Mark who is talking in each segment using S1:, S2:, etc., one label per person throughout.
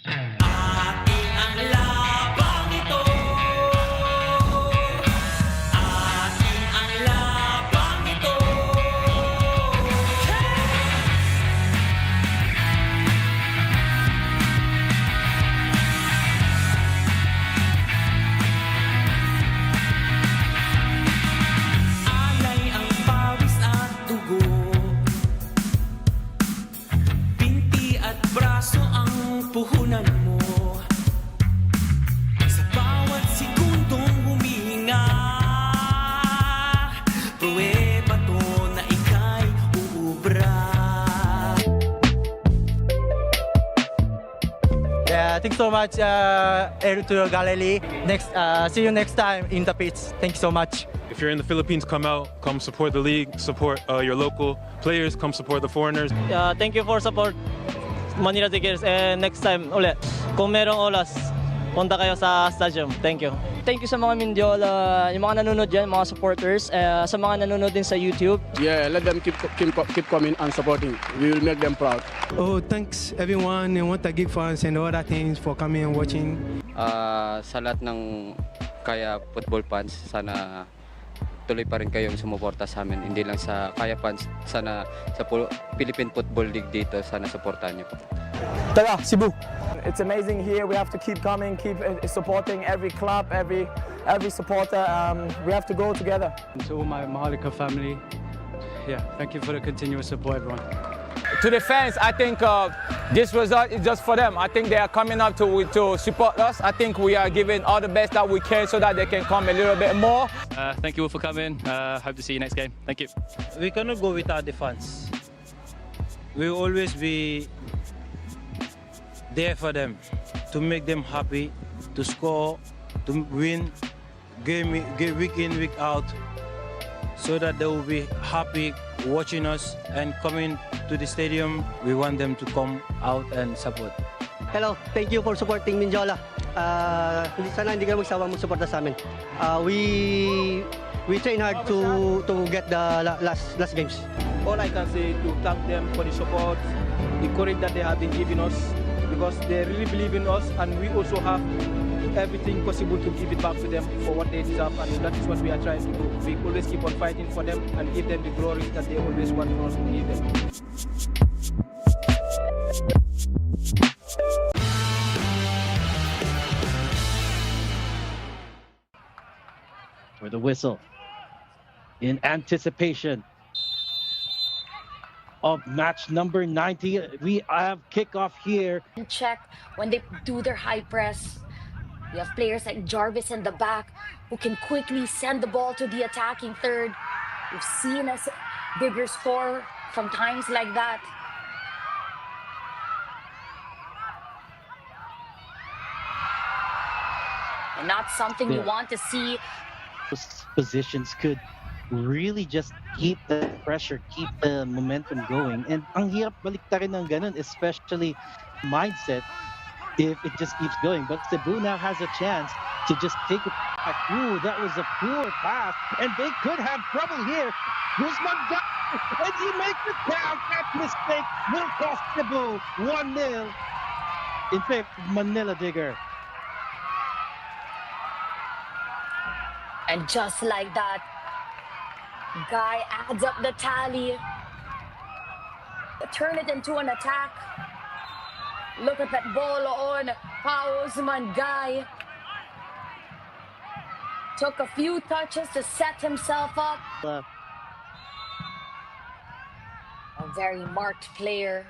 S1: Ating ang labang ito. Ating ang labang ito. Alay ang pawis at dugo. Binti at braso ang puhunan mo. Sa bawat segundong huminga, pruweba to na ika'y uubra.
S2: Yeah, thanks so much, to Galilei. See you next time in the pitch. Thank you so much.
S3: If you're in the Philippines, come out, come support the league, support your local players, come support the foreigners.
S4: Thank you for support Manila Diggers, and next time ulit kung merong oras punta kayo sa stadium. Thank you.
S5: Thank you sa mga Mindiola, yung mga nanonood dyan, mga supporters, sa mga nanonood din sa YouTube.
S6: Yeah, let them keep coming and supporting. We will make them proud.
S7: Oh, thanks everyone and what Gig fans and other things for coming and watching.
S8: Sa lahat ng Kaya football fans, sana tuloy pa rin kayong sumuporta sa amin. Hindi lang sa Kaya fans, sana sa Philippine Football League dito, sana supportahan niyo po.
S2: Tara, Cebu!
S9: It's amazing here. We have to keep coming, keep supporting every club, every supporter. We have to go together.
S10: To all my Mahalika family, yeah, thank you for the continuous support, everyone.
S11: To the fans, I think this result is just for them. I think they are coming up to support us. I think we are giving all the best that we can so that they can come a little bit more.
S10: Thank you all for coming. Hope to see you next game. Thank you.
S2: We cannot go without the fans. We will always be there for them, to make them happy, to score, to win, game week in, week out, so that they will be happy watching us and coming to the stadium. We want them to come out and support.
S5: Hello, thank you for supporting Mindiola. Sana hindi kayo magsawang magsuporta sa amin. We train hard to get the last games.
S9: All I can say to thank them for the support, the courage that they have been giving us, because they really believe in us, and we also have everything possible to give it back to them for what they deserve, and that is what we are trying to do. We always keep on fighting for them and give them the glory that they always want us to give them.
S12: For the whistle, in anticipation of match number 90. We have kickoff here.
S13: Check when they do their high press. You have players like Jarvis in the back who can quickly send the ball to the attacking third. We've seen us bigger score from times like that. And not something you want to see.
S12: Those positions could really just keep the pressure, keep the momentum going. And ang hirap baliktarin ng ganun, especially mindset, if it just keeps going. But Cebu now has a chance to just take it back. Ooh, that was a poor pass. And they could have trouble here. Guzman got it, and he makes it down. That mistake will cost Cebu 1-0 in favor of Manila Digger.
S13: And just like that, Guy adds up the tally. Turn it into an attack. Look at that ball on Pausman. Guy took a few touches to set himself up. A very marked player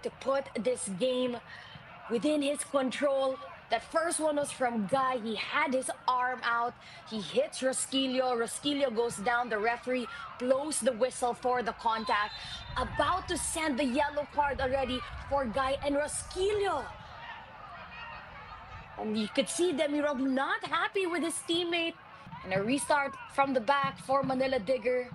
S13: to put this game within his control. That first one was from Guy. He had his arm out. He hits Rosquillo. Rosquillo goes down. The referee blows the whistle for the contact. About to send the yellow card already for Guy and Rosquillo. And you could see Demirog not happy with his teammate. And a restart from the back for Manila Digger.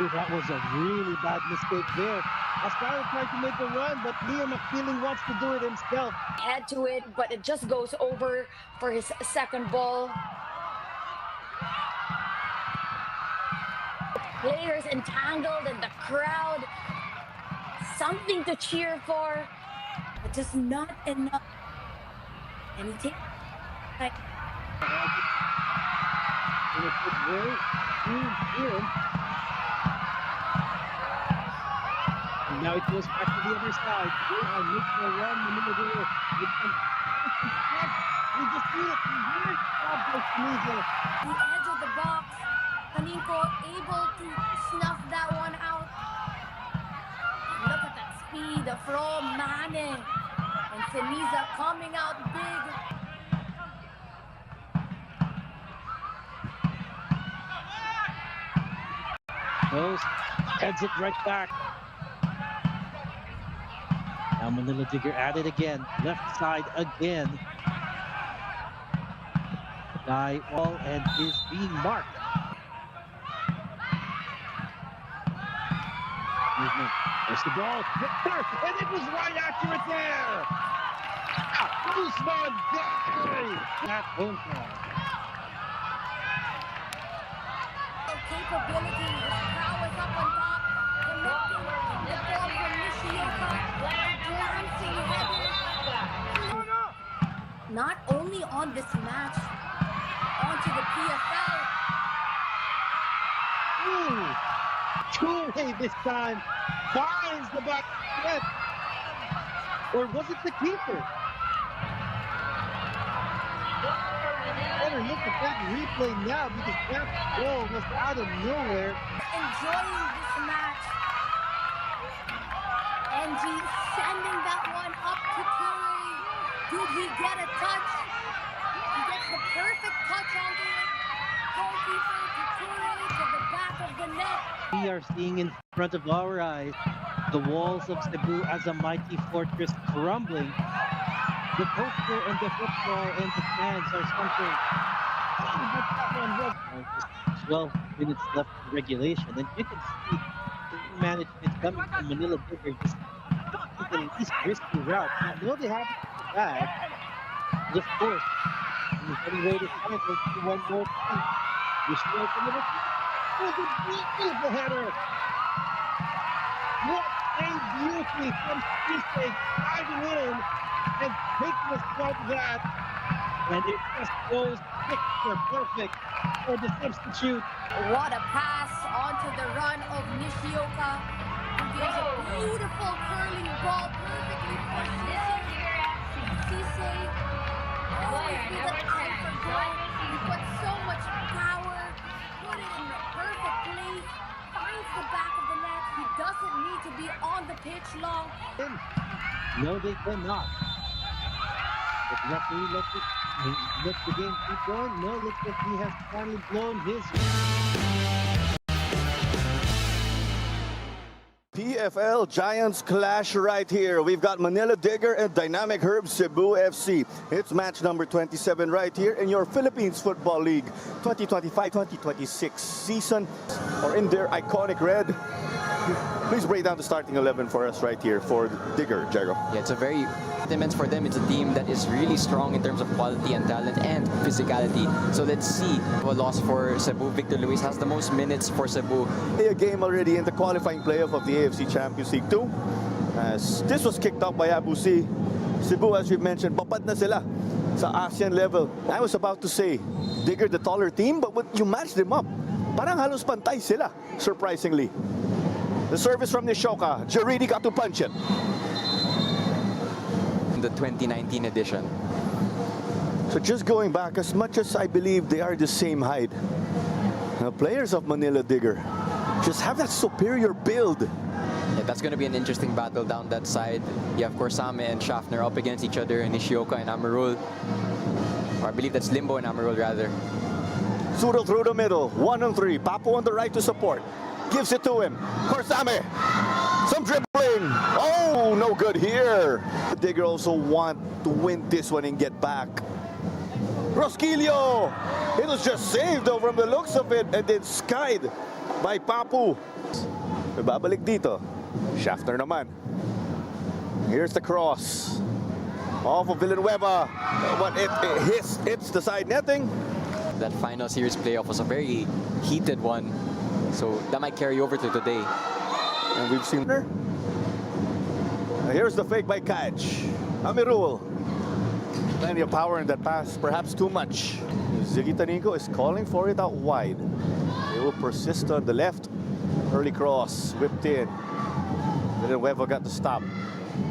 S12: That was a really bad mistake there. Asparo tried to make a run, but Liam McFeeling wants to do it himself.
S13: Head to it, but it just goes over for his second ball. players entangled in the crowd. Something to cheer for, but just not enough. And he takes like
S12: In a good way, in. And now it goes back to the other side. They are making a run in the middle there. We just do it. Great job by Tunisia.
S13: the edge of the box. Paninko able to snuff that one out. And look at that speed from Mane. And Seniza coming out big.
S12: Goes, heads it right back. Now Manila Digger at it again. Left side again. Guy all and is being marked. Movement. There's the ball. And it was right accurate there. Usman Gay. That home call.
S13: Capability, his prowess up on top, connecting the ball from Nishioka, glancing header. Not only on this match, onto the PFL.
S12: Two-way this time. Finds the back net. Or was it the keeper? Better look at that replay now because that goal was out of nowhere.
S13: Enjoying this match. NG sending that one up to Curry. Did he get a touch? He gets the perfect touch onto it. Goalkeeper to Curry to the back of the net.
S12: We are seeing in front of our eyes the walls of Cebu as a mighty fortress crumbling. The poster and the football and the fans are something. 12 minutes left in regulation, and you can see the management coming from Manila Digger just taking the least risky route. I know they have it in the bag, and of course, in any way to find it, do one more thing. We should open it up. Oh, the beautiful header! What a beauty from Cisse diving in and taking a shot at that. And it just goes picture perfect for the substitute.
S13: What a pass onto the run of Nishioka, who gives a beautiful curling ball perfectly for Cisse. Cisse, always with an eye for goal. He put so much power, put it in the perfect place, finds the back of the net. He doesn't need to be on the pitch long.
S12: No, they cannot. But the referee let the game keep going. No, looks like he has finally blown his.
S14: PFL Giants clash right here. We've got Manila Digger and Dynamic Herb Cebu FC. It's match number 27 right here in your Philippines Football League 2025-2026 season, or in their iconic red. Please break down the starting 11 for us right here for Digger, Jago.
S15: Yeah, it's a very immense for them. It's a team that is really strong in terms of quality and talent and physicality. So let's see. A loss for Cebu. Victor Luis has the most minutes for Cebu.
S14: A game already in the qualifying playoff of the AFC Champions League 2. As this was kicked off by Abu C. Cebu, as we mentioned, babad na sila sa ASEAN level. I was about to say, Digger the taller team, but when you match them up, parang halos pantay sila, surprisingly. The service from Nishoka. Jaridi got to punch it.
S15: The 2019 edition.
S14: So just going back, as much as I believe they are the same height, the players of Manila Digger just have that superior build.
S15: Yeah, that's going to be an interesting battle down that side. You have Korsame and Schaffner up against each other, and Nishioka and Amarul. Or I believe that's Limbo and Amarul, rather.
S14: Suro through the middle, 1-on-3. Papo on the right to support. Gives it to him. Korsame. Some dribbling. Oh, no good here. Digger also want to win this one and get back. Rosquillo. It was just saved though from the looks of it and then skied by Papu. Babalik dito. Schaffner naman. Here's the cross. Off of Villanueva. But it hits the side netting.
S15: That final series playoff was a very heated one. So that might carry over to today.
S14: And we've seen her. Here's the fake by Kaj. Amirul. Plenty of power in that pass, perhaps too much. Ziggy Tanico is calling for it out wide. They will persist on the left. Early cross, whipped in. Villanueva got the stop.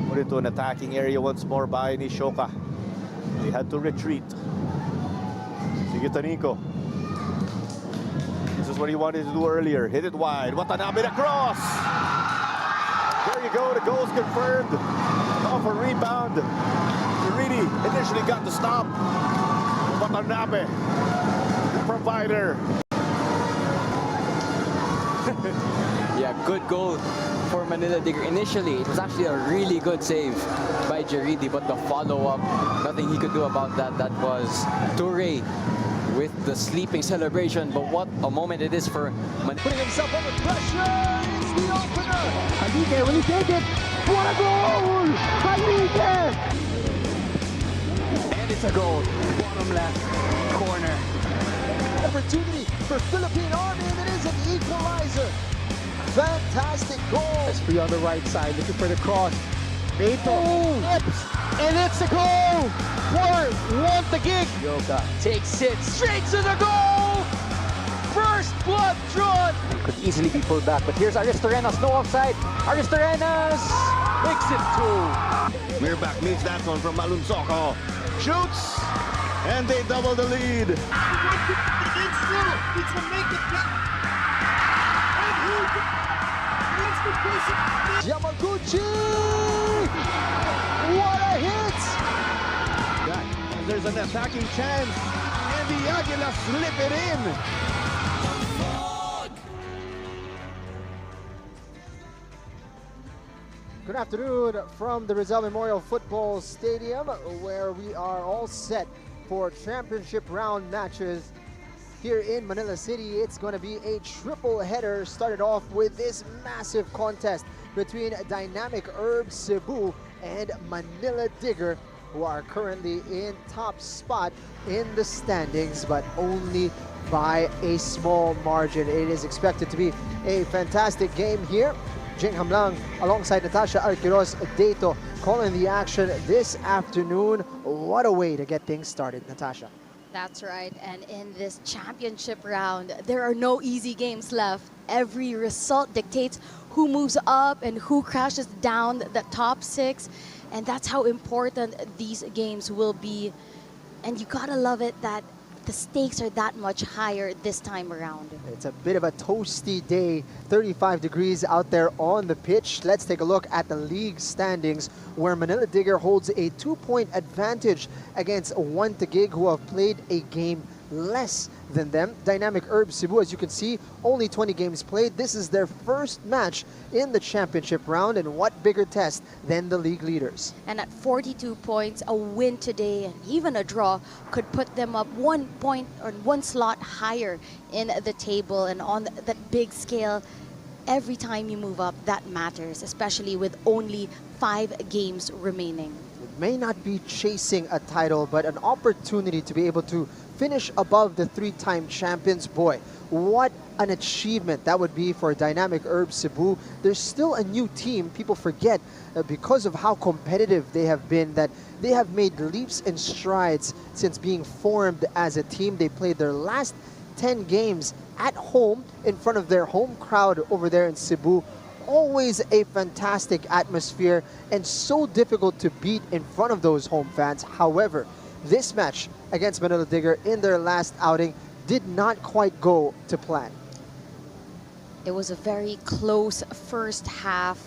S14: Put into an attacking area once more by Nishoka. They had to retreat. Ziggy Tanico. This is what he wanted to do earlier. Hit it wide. Watanabe across. There you go. The goal's confirmed. Off a rebound. Yuridi initially got the stop. Watanabe, the provider.
S15: Yeah, good goal for Manila Digger. Initially, it was actually a really good save by Jeridi, but the follow-up, nothing he could do about that. That was Toure with the sleeping celebration. But what a moment it is for Manila.
S16: Putting himself under pressure. It's the opener. Halige, will he take it? What a goal! Halige! And it's a goal. Bottom left corner. Opportunity for Philippine Army, and it is an equalizer. Fantastic goal. It's free on the right side, looking for the cross. Beto flips, and it's a goal for Want the Gig. Yoga takes it straight to the goal. First blood drawn. Could easily be pulled back, but here's Aristorenas, no offside. Aristorenas makes it two.
S14: Mirback needs that one from Malunsoko. Shoots, and they double the lead.
S16: Yamaguchi! What a hit!
S14: There's an attacking chance, and the Aguilas slip it in.
S16: Good afternoon from the Rizal Memorial Football Stadium, where we are all set for championship round matches here in Manila City. It's going to be a triple header, started off with this massive contest between Dynamic Herb Cebu and Manila Digger, who are currently in top spot in the standings, but only by a small margin. It is expected to be a fantastic game here. Jing Hamlang alongside Natasha Arquiros Dato calling the action this afternoon. What a way to get things started, Natasha.
S17: That's right, and in this championship round, there are no easy games left. Every result dictates who moves up and who crashes down the top six, and that's how important these games will be. And you gotta love it that the stakes are that much higher this time around.
S16: It's a bit of a toasty day, 35 degrees out there on the pitch. Let's take a look at the league standings, where Manila Digger holds a 2-point advantage against Want the Gig, who have played a game less than them. Dynamic Herb Cebu, as you can see, only 20 games played. This is their first match in the championship round, and what bigger test than the league leaders.
S17: And at 42 points, a win today and even a draw could put them up 1 point or 1 slot higher in the table. And on that big scale, every time you move up, that matters, especially with only 5 games remaining.
S16: It may not be chasing a title, but an opportunity to be able to finish above the 3-time champions. Boy, what an achievement that would be for Dynamic Herb Cebu. There's still a new team. People forget because of how competitive they have been, that they have made leaps and strides since being formed as a team. They played their last 10 games at home in front of their home crowd over there in Cebu. Always a fantastic atmosphere and so difficult to beat in front of those home fans. However, this match against Manila Digger in their last outing did not quite go to plan.
S17: It was a very close first half,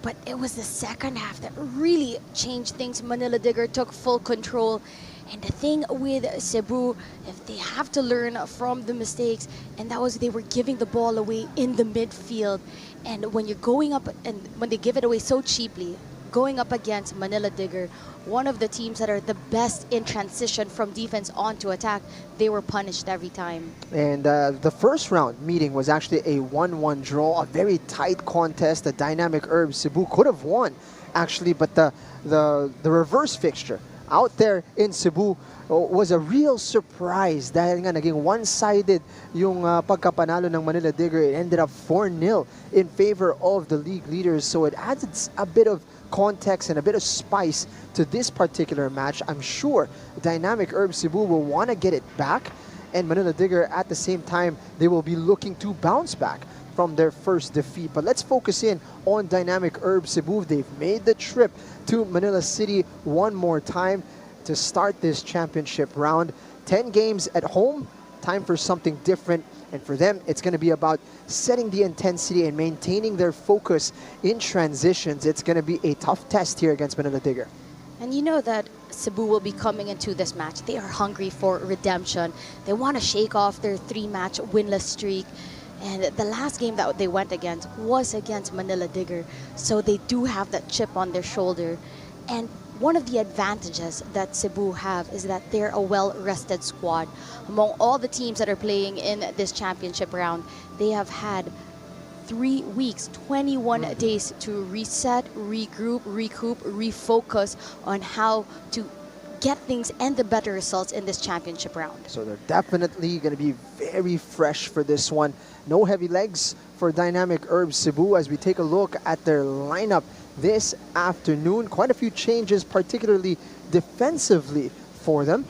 S17: but it was the second half that really changed things. Manila Digger took full control. And the thing with Cebu, if they have to learn from the mistakes, and that was they were giving the ball away in the midfield. And when you're going up, and when they give it away so cheaply, going up against Manila Digger, one of the teams that are the best in transition from defense onto attack, they were punished every time.
S16: And the first round meeting was actually a 1-1 draw, a very tight contest. The Dynamic Herb Cebu could have won, actually, but the reverse fixture out there in Cebu was a real surprise dahil nga naging one-sided yung pagkapanalo ng Manila Digger. It ended up 4-0 in favor of the league leaders. So it adds a bit of context and a bit of spice to this particular match. I'm sure Dynamic Herb Cebu will want to get it back, and Manila Digger at the same time, they will be looking to bounce back from their first defeat. But let's focus in on Dynamic Herb Cebu. They've made the trip to Manila City one more time to start this championship round. 10 games at home, time for something different. And for them, it's going to be about setting the intensity and maintaining their focus in transitions. It's going to be a tough test here against Manila Digger.
S17: And you know that Cebu will be coming into this match. They are hungry for redemption. They want to shake off their 3-match winless streak. And the last game that they went against was against Manila Digger. So they do have that chip on their shoulder. And one of the advantages that Cebu have is that they're a well-rested squad. Among all the teams that are playing in this championship round, they have had 3 weeks, 21 days to reset, regroup, recoup, refocus on how to get things and the better results in this championship round.
S16: So they're definitely going to be very fresh for this one. No heavy legs for Dynamic Herb Cebu as we take a look at their lineup this afternoon. Quite a few changes, particularly defensively for them.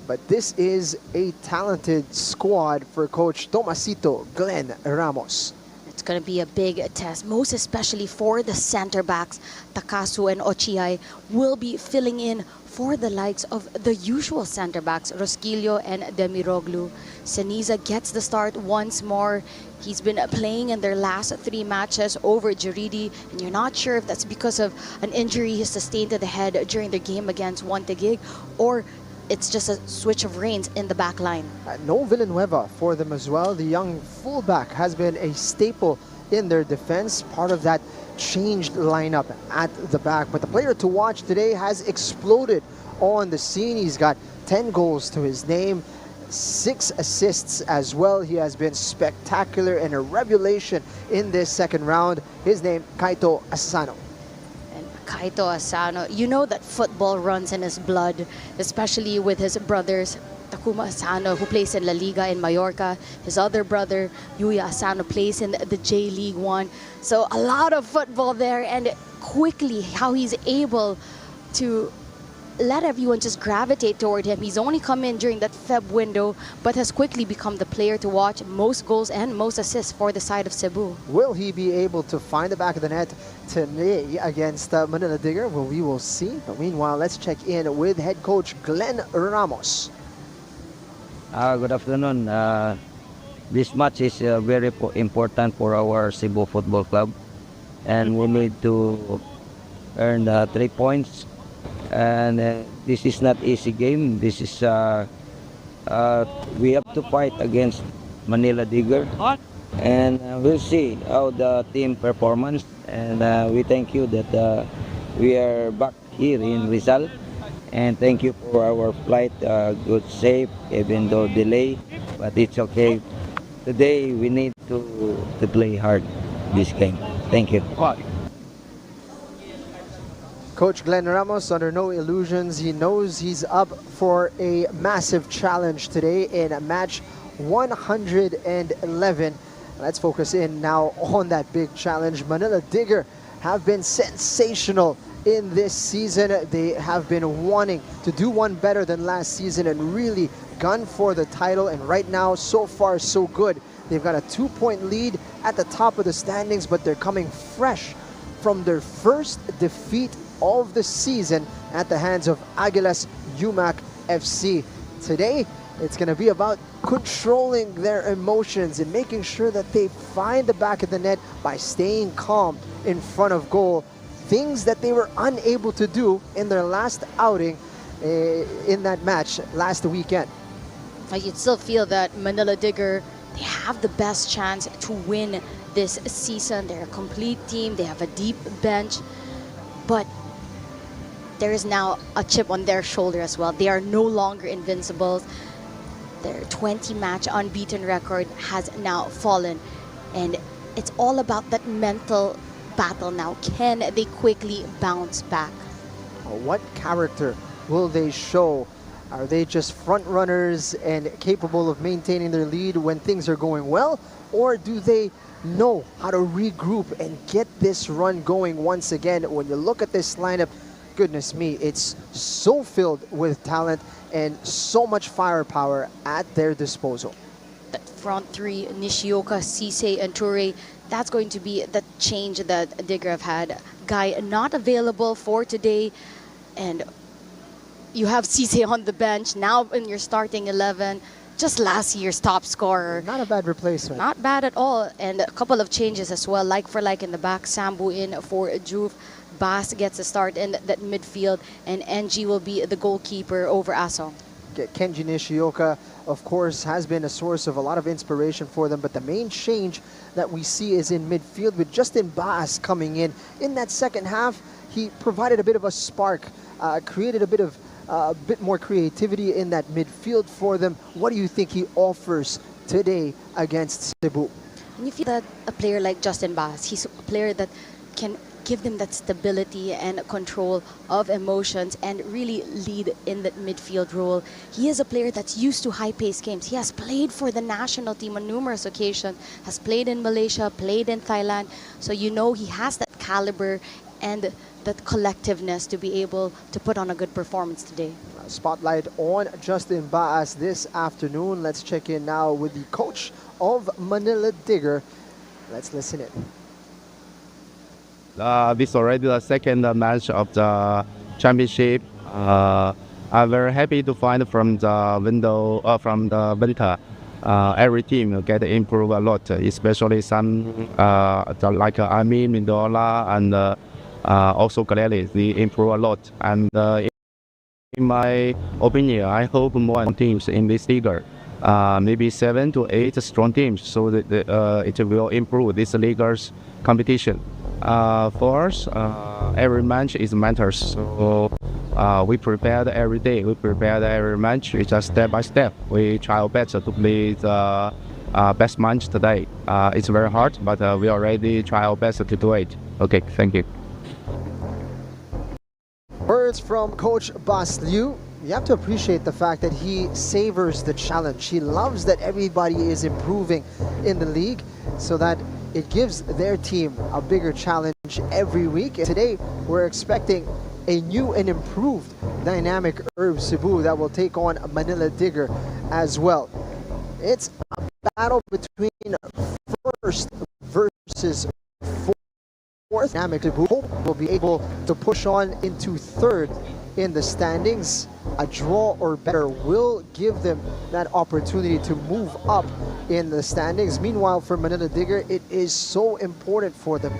S16: But this is a talented squad for Coach Tomasito Glenn Ramos.
S17: It's going to be a big test, most especially for the center backs. Takasu and Ochiai will be filling in for the likes of the usual center backs, Rosquillo and Demiroglu. Seniza gets the start once more. He's been playing in their last 3 matches over Jaridi, and you're not sure if that's because of an injury he sustained to the head during their game against Taguig, or it's just a switch of reins in the back line.
S16: No Villanueva for them as well. The young fullback has been a staple in their defense, part of that changed lineup at the back. But the player to watch today has exploded on the scene. He's got 10 goals to his name, 6 assists as well. He has been spectacular and a revelation in this second round. His name, Kaito Asano.
S17: Kaito Asano, you know that football runs in his blood, especially with his brothers, Takuma Asano, who plays in La Liga in Mallorca. His other brother, Yuya Asano, plays in the J League 1. So a lot of football there, and quickly how he's able to let everyone just gravitate toward him. He's only come in during that Feb window, but has quickly become the player to watch. Most goals and most assists for the side of Cebu.
S16: Will he be able to find the back of the net today against Manila Digger? Well, we will see. But meanwhile, let's check in with head coach Glenn Ramos.
S18: Good afternoon. This match is very important for our Cebu Football Club, and we need to earn 3 points. And this is not easy game. This is we have to fight against Manila Digger, and we'll see how the team performance. And we thank you that we are back here in Rizal, and thank you for our flight. Good safe, even though delay, but it's okay. Today we need to play hard this game. Thank you.
S16: Coach Glenn Ramos, under no illusions, he knows he's up for a massive challenge today in match 111. Let's focus in now on that big challenge. Manila Digger have been sensational in this season. They have been wanting to do one better than last season and really gun for the title. And right now, so far, so good. They've got a 2-point lead at the top of the standings, but they're coming fresh from their first defeat of the season at the hands of Aguilas UMAC FC. Today, it's going to be about controlling their emotions and making sure that they find the back of the net by staying calm in front of goal. Things that they were unable to do in their last outing in that match last weekend.
S17: You'd still feel that Manila Digger, they have the best chance to win this season. They're a complete team. They have a deep bench. But there is now a chip on their shoulder as well. They are no longer invincible. Their 20-match unbeaten record has now fallen. And it's all about that mental battle now. Can they quickly bounce back?
S16: What character will they show? Are they just front runners and capable of maintaining their lead when things are going well? Or do they know how to regroup and get this run going once again? When you look at this lineup, goodness me, it's so filled with talent and so much firepower at their disposal.
S17: That front three, Nishioka, Cisse, and Toure, that's going to be the change that Digger have had. Guy not available for today, and you have Cisse on the bench now in your starting 11. Just last year's top scorer.
S16: Not a bad replacement.
S17: Not bad at all. And a couple of changes as well, like for like in the back. Sambu in for Juve. Bass gets a start in that midfield, and NG will be the goalkeeper over Asong.
S16: Kenji Nishioka, of course, has been a source of a lot of inspiration for them, but the main change that we see is in midfield with Justin Bass coming in. In that second half, he provided a bit of a spark, created a bit more creativity in that midfield for them. What do you think he offers today against Cebu?
S17: And you feel that a player like Justin Bass, he's a player that can give them that stability and control of emotions and really lead in that midfield role. He is a player that's used to high-paced games. He has played for the national team on numerous occasions, has played in Malaysia, played in Thailand, so you know he has that caliber and that collectiveness to be able to put on a good performance today.
S16: Spotlight on Justin Baas this afternoon. Let's check in now with the coach of Manila Digger. Let's listen in.
S19: This is already the second match of the championship. I'm very happy to find from the window, from the beta, every team get improved a lot, especially some like Amin, Mindola, and also Galelis, they improve a lot. And in my opinion, I hope more teams in this league, maybe 7 to 8 strong teams, so that it will improve this league's competition. For us, every match is matters, so we prepared every day, we prepared every match. It's just step by step. We try our best to play the best match today. It's very hard, but we already try our best to do it. Okay, thank you.
S16: Words from Coach Bas Liu. You have to appreciate the fact that he savors the challenge. He loves that everybody is improving in the league so that it gives their team a bigger challenge every week. Today, we're expecting a new and improved dynamic Herb Cebu that will take on Manila Digger as well. It's a battle between first versus fourth. Dynamic Cebu will be able to push on into third in the standings. A draw or better will give them that opportunity to move up in the standings. Meanwhile, for Manila Digger, it is so important for them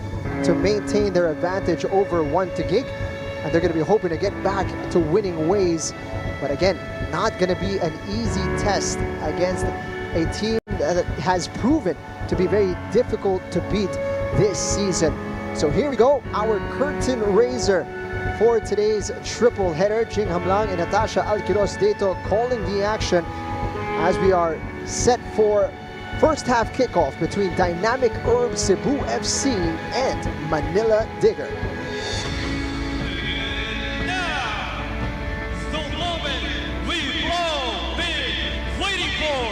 S16: to maintain their advantage over 1-GIG, and they're going to be hoping to get back to winning ways. But again, not going to be an easy test against a team that has proven to be very difficult to beat this season. So here we go, our curtain raiser for today's triple header. Jing Hamlang and Natasha Alquiros Deto calling the action as we are set for first half kickoff between Dynamic Herb Cebu FC and Manila Digger.
S1: The moment we've all been waiting for.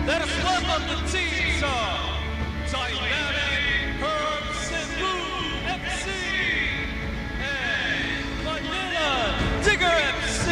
S1: Let us welcome the teams of Dynamic Herb Cebu FC and Manila Digger FC.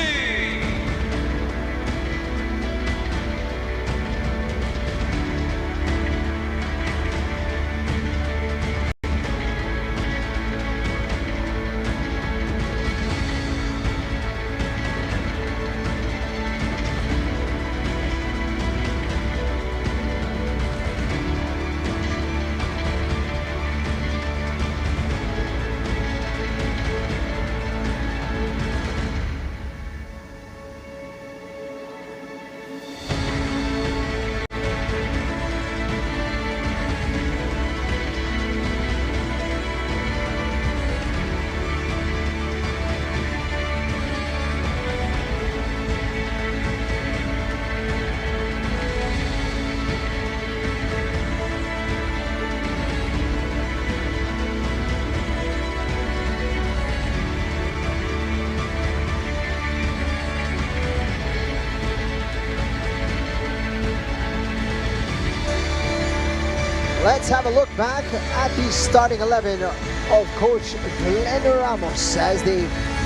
S16: Let's have a look back at the starting 11 of Coach Glenn Ramos as they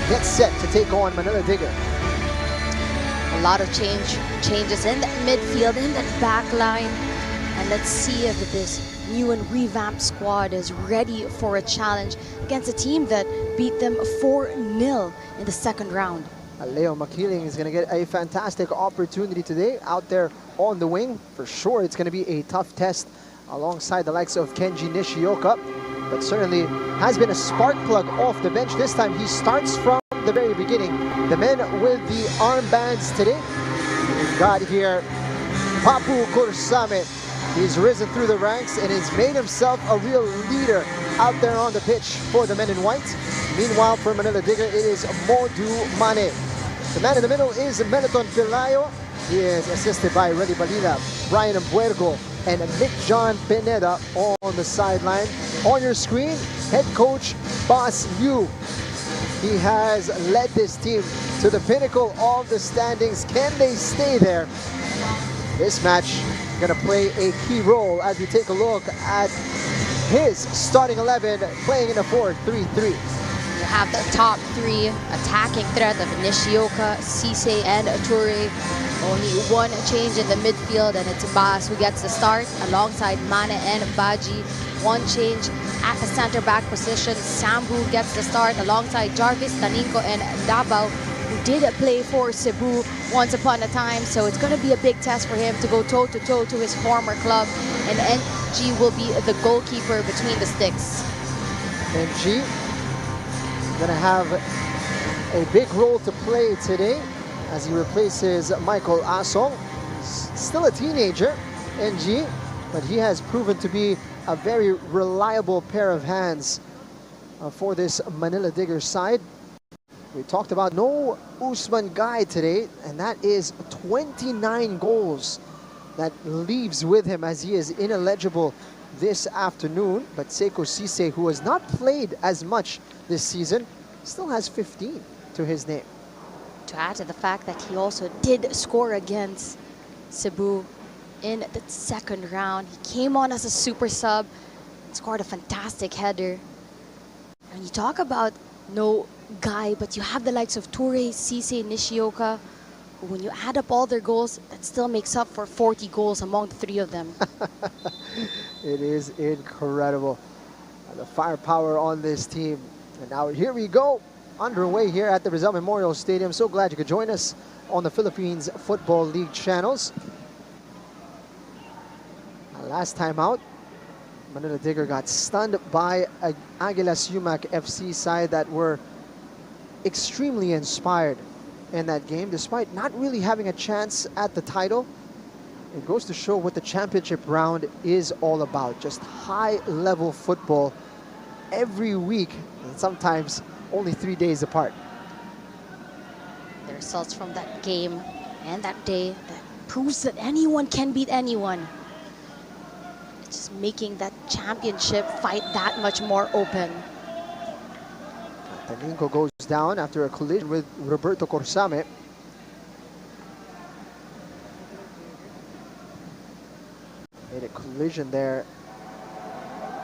S16: get set to take on Manila Digger.
S17: A lot of changes in the midfield, in the back line. And let's see if this new and revamped squad is ready for a challenge against a team that beat them 4-0 in the second round.
S16: Leo Makiling is going to get a fantastic opportunity today out there on the wing. For sure, it's going to be a tough test alongside the likes of Kenji Nishioka, but certainly has been a spark plug off the bench. This time he starts from the very beginning. The men with the armbands today. We've got here Papu Kursame. He's risen through the ranks and has made himself a real leader out there on the pitch for the men in white. Meanwhile, for Manila Digger, it is Modu Mane. The man in the middle is Meliton Pelayo. He is assisted by Reddy Balila, Brian Buergo, and Nick John Pineda on the sideline. On your screen, head coach Boss Liu. He has led this team to the pinnacle of the standings. Can they stay there? This match going to play a key role as we take a look at his starting 11 playing in a 4-3-3.
S17: You have the top three attacking threat of Nishioka, Sise, and Toure. Only one change in the midfield, and it's Bas who gets the start alongside Mane and Baji. One change at the center back position. Sambu gets the start alongside Jarvis, Taninko, and Davao, who did play for Cebu once upon a time. So it's going to be a big test for him to go toe-to-toe to his former club. And NG will be the goalkeeper between the sticks.
S16: NG going to have a big role to play today as he replaces Michael Asong. He's still a teenager, NG, but he has proven to be a very reliable pair of hands for this Manila Digger side. We talked about no Usman Guy today, and that is 29 goals that leaves with him as he is ineligible this afternoon. But Seiko Sise, who has not played as much this season, still has 15 to his name.
S17: To add to the fact that he also did score against Cebu in the second round. He came on as a super sub, scored a fantastic header. And you talk about no Guy, but you have the likes of Toure, Sise, Nishioka. When you add up all their goals, that still makes up for 40 goals among the three of them.
S16: It is incredible. The firepower on this team. And now here we go, underway here at the Rizal Memorial Stadium. So glad you could join us on the Philippines Football League channels. Last time out, Manila Digger got stunned by Aguilas Yumac FC side that were extremely inspired in that game, despite not really having a chance at the title. It goes to show what the championship round is all about. Just high-level football every week, and sometimes only 3 days apart.
S17: The results from that game and that day that proves that anyone can beat anyone. It's just making that championship fight that much more open.
S16: Taninko goes down after a collision with Roberto Corsame. Made a collision there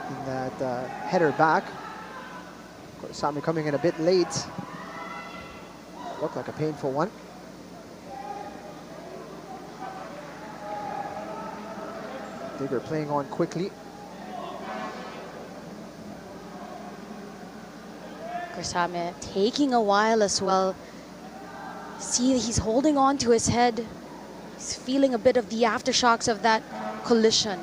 S16: in that header back. Corsame coming in a bit late. Looked like a painful one. Digger playing on quickly.
S17: Corsame taking a while as well. See, he's holding on to his head. He's feeling a bit of the aftershocks of that collision.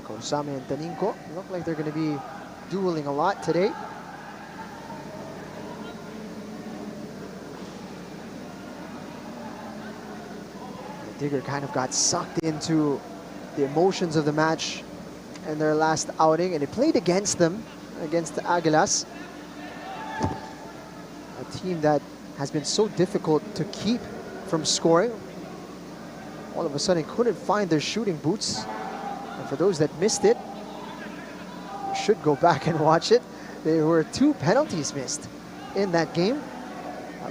S16: Corsame and Taninko look like they're going to be dueling a lot today. Digger kind of got sucked into the emotions of the match in their last outing, and it played against them, against the Aguilas. A team that has been so difficult to keep from scoring. All of a sudden couldn't find their shooting boots. And for those that missed it, you should go back and watch it. There were 2 penalties missed in that game,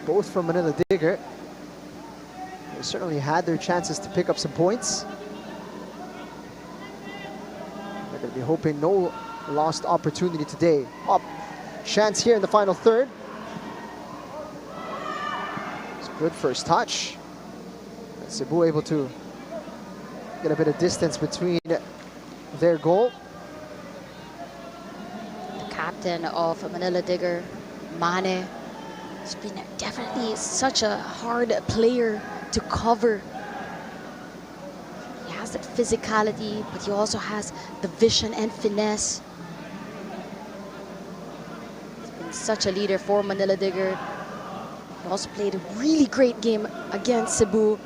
S16: both from Manila Digger. They certainly had their chances to pick up some points. Gonna be hoping no lost opportunity today. Up, chance here in the final third. It's a good first touch. And CEBU able to get a bit of distance between their goal.
S17: The captain of Manila Digger, Mane, has been definitely such a hard player to cover. He has that physicality, but he also has the vision and finesse. He's been such a leader for Manila Digger. He also played a really great game against CEBU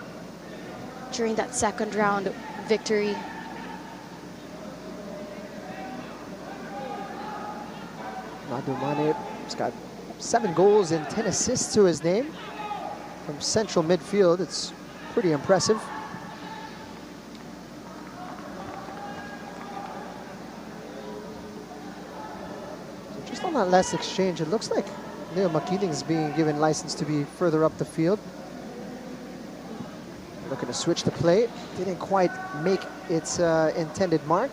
S17: during that second round victory.
S16: Nadu Mane has got 7 goals and 10 assists to his name. From central midfield, it's pretty impressive. So just on that last exchange, it looks like Leo Makiling is being given license to be further up the field. Looking to switch the play. Didn't quite make its intended mark.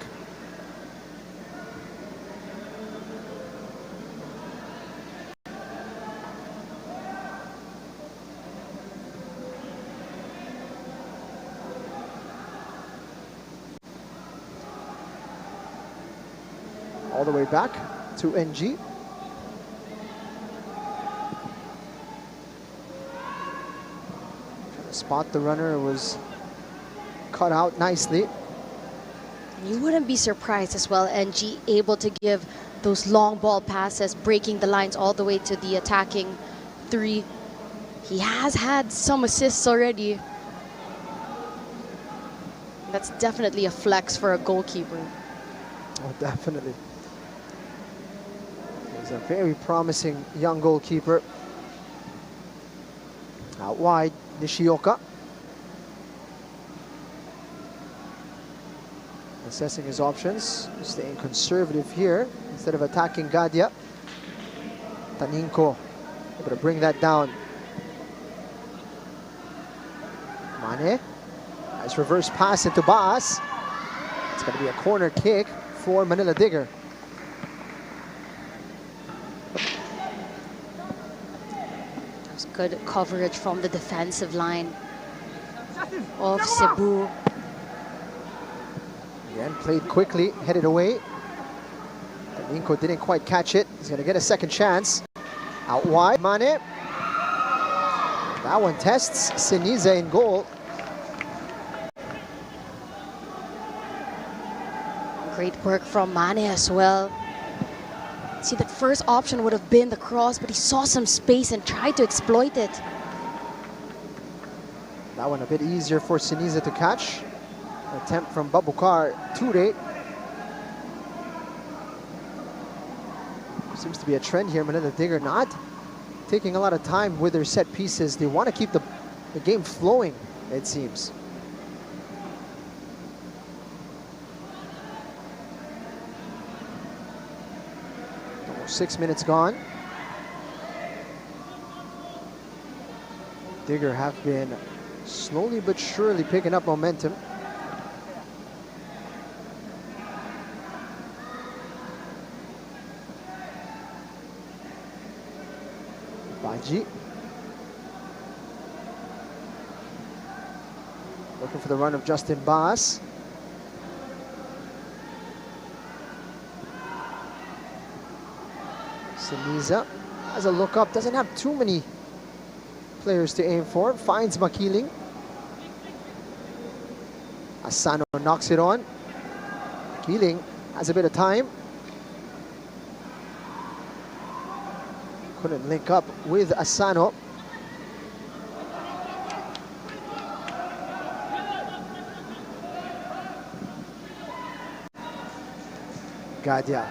S16: All the way back to NG. Trying to spot the runner, was cut out nicely.
S17: You wouldn't be surprised as well, NG able to give those long ball passes, breaking the lines all the way to the attacking 3. He has had some assists already. That's definitely a flex for a goalkeeper.
S16: Oh, definitely. He's a very promising young goalkeeper. Out wide, Nishioka. Assessing his options, staying conservative here instead of attacking Gadia. Taninko able to bring that down. Mane, nice reverse pass into Baas. It's going to be a corner kick for Manila Digger.
S17: There's good coverage from the defensive line of CEBU.
S16: Again, played quickly, headed away. Taninko didn't quite catch it. He's going to get a second chance. Out wide, Mane. That one tests Siniza in goal.
S17: Great work from Mane as well. See, that first option would have been the cross, but he saw some space and tried to exploit it.
S16: That one a bit easier for Siniza to catch. Attempt from Babukar Ture. Seems to be a trend here. Manila Digger not taking a lot of time with their set pieces. They want to keep the game flowing, it seems. Almost 6 minutes gone. Digger have been slowly but surely picking up momentum. Baji. Looking for the run of Justin Baas. Siniza has a look up, doesn't have too many players to aim for. Finds Makiling. Asano knocks it on. Makiling has a bit of time. Couldn't link up with Asano. Gadia.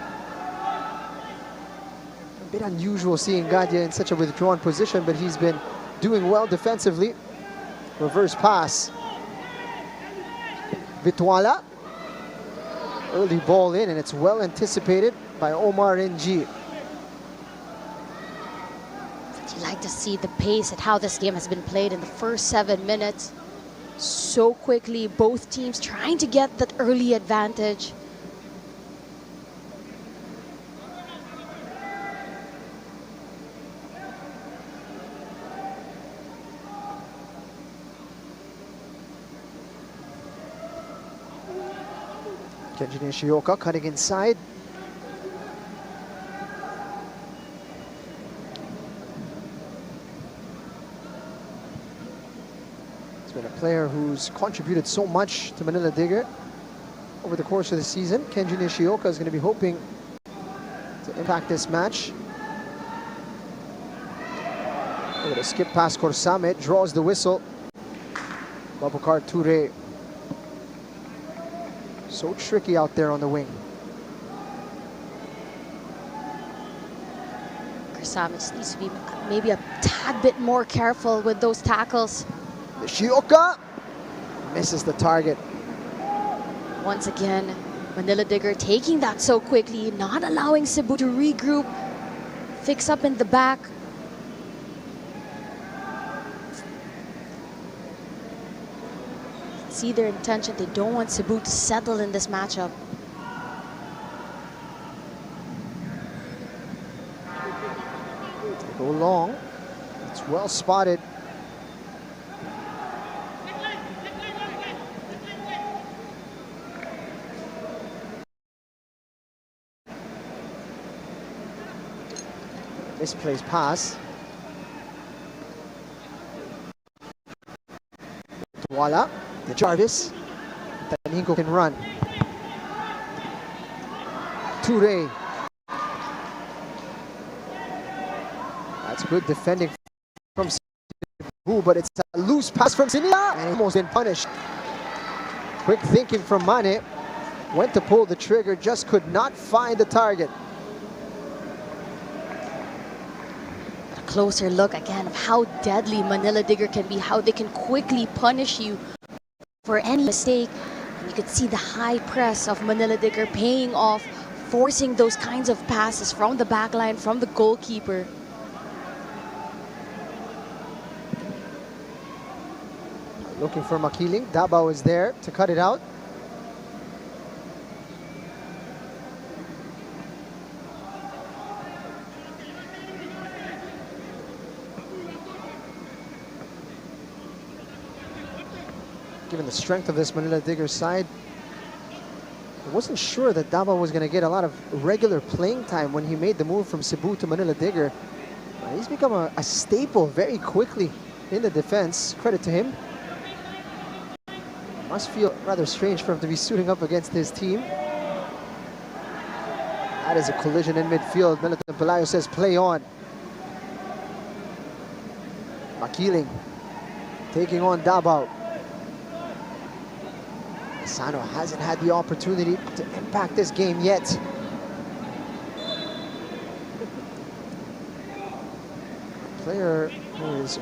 S16: A bit unusual seeing Gadia in such a withdrawn position, but he's been doing well defensively. Reverse pass. Vitwala. Early ball in, and it's well anticipated by Omar NG.
S17: You like to see the pace at how this game has been played in the first 7 minutes. So quickly, both teams trying to get that early advantage.
S16: Kenji Nishioka cutting inside. He's been a player who's contributed so much to Manila Digger over the course of the season. Kenji Nishioka is going to be hoping to impact this match. Look at a skip past Korsame, draws the whistle. Babukar Toure. So tricky out there on the wing.
S17: Korsame just needs to be maybe a tad bit more careful with those tackles.
S16: Nishioka misses the target.
S17: Once again, Manila Digger taking that so quickly, not allowing Cebu to regroup, fix up in the back. See their intention. They don't want Cebu to settle in this matchup.
S16: They go long. It's well spotted. Misplaced pass. Wala. The Jarvis. Taninko can run. Toure. That's good defending from Cebu, but it's a loose pass from Manila and almost been punished. Quick thinking from Mane. Went to pull the trigger, just could not find the target.
S17: A closer look again of how deadly Manila Digger can be, how they can quickly punish you for any mistake. And you could see the high press of Manila Digger paying off, forcing those kinds of passes from the back line, from the goalkeeper.
S16: Looking for Makiling. Davao is there to cut it out. Given the strength of this Manila Digger side, I wasn't sure that Davao was going to get a lot of regular playing time when he made the move from Cebu to Manila Digger. He's become a staple very quickly in the defense. Credit to him. Must feel rather strange for him to be suiting up against his team. That is a collision in midfield. Melton Pelayo says play on. Makiling taking on Davao. Asano hasn't had the opportunity to impact this game yet. Player who is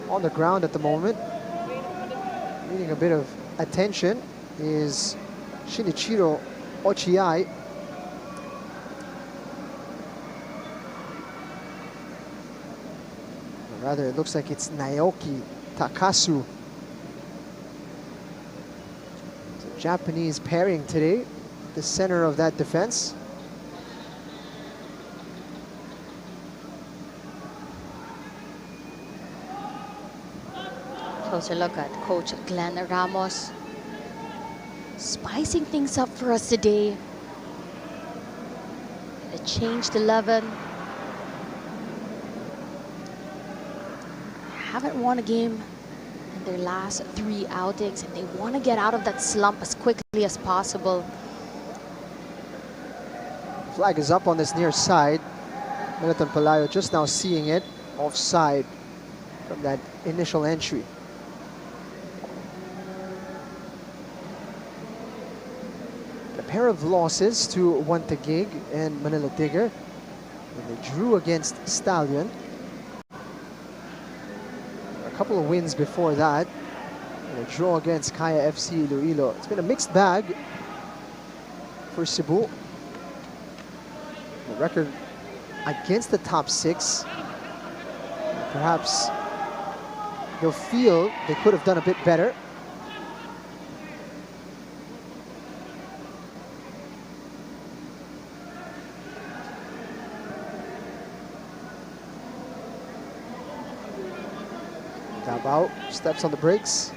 S16: on the ground at the moment, needing a bit of attention, is Shinichiro Ochiai. Or rather, it looks like it's Naoki Takasu. Japanese pairing today, the center of that defense.
S17: Closer look at Coach Glenn Ramos. Spicing things up for us today. A changed 11. Haven't won a game in their last 3 outings, and they want to get out of that slump as quickly as possible.
S16: Flag is up on this near side. Melton Pelayo just now seeing it offside from that initial entry. A pair of losses to Wantagig and Manila Digger. And they drew against Stallion. A couple of wins before that. And a draw against Kaya FC Iloilo. It's been a mixed bag for Cebu. The record against the top 6. Perhaps they'll feel they could have done a bit better. Davao steps on the brakes.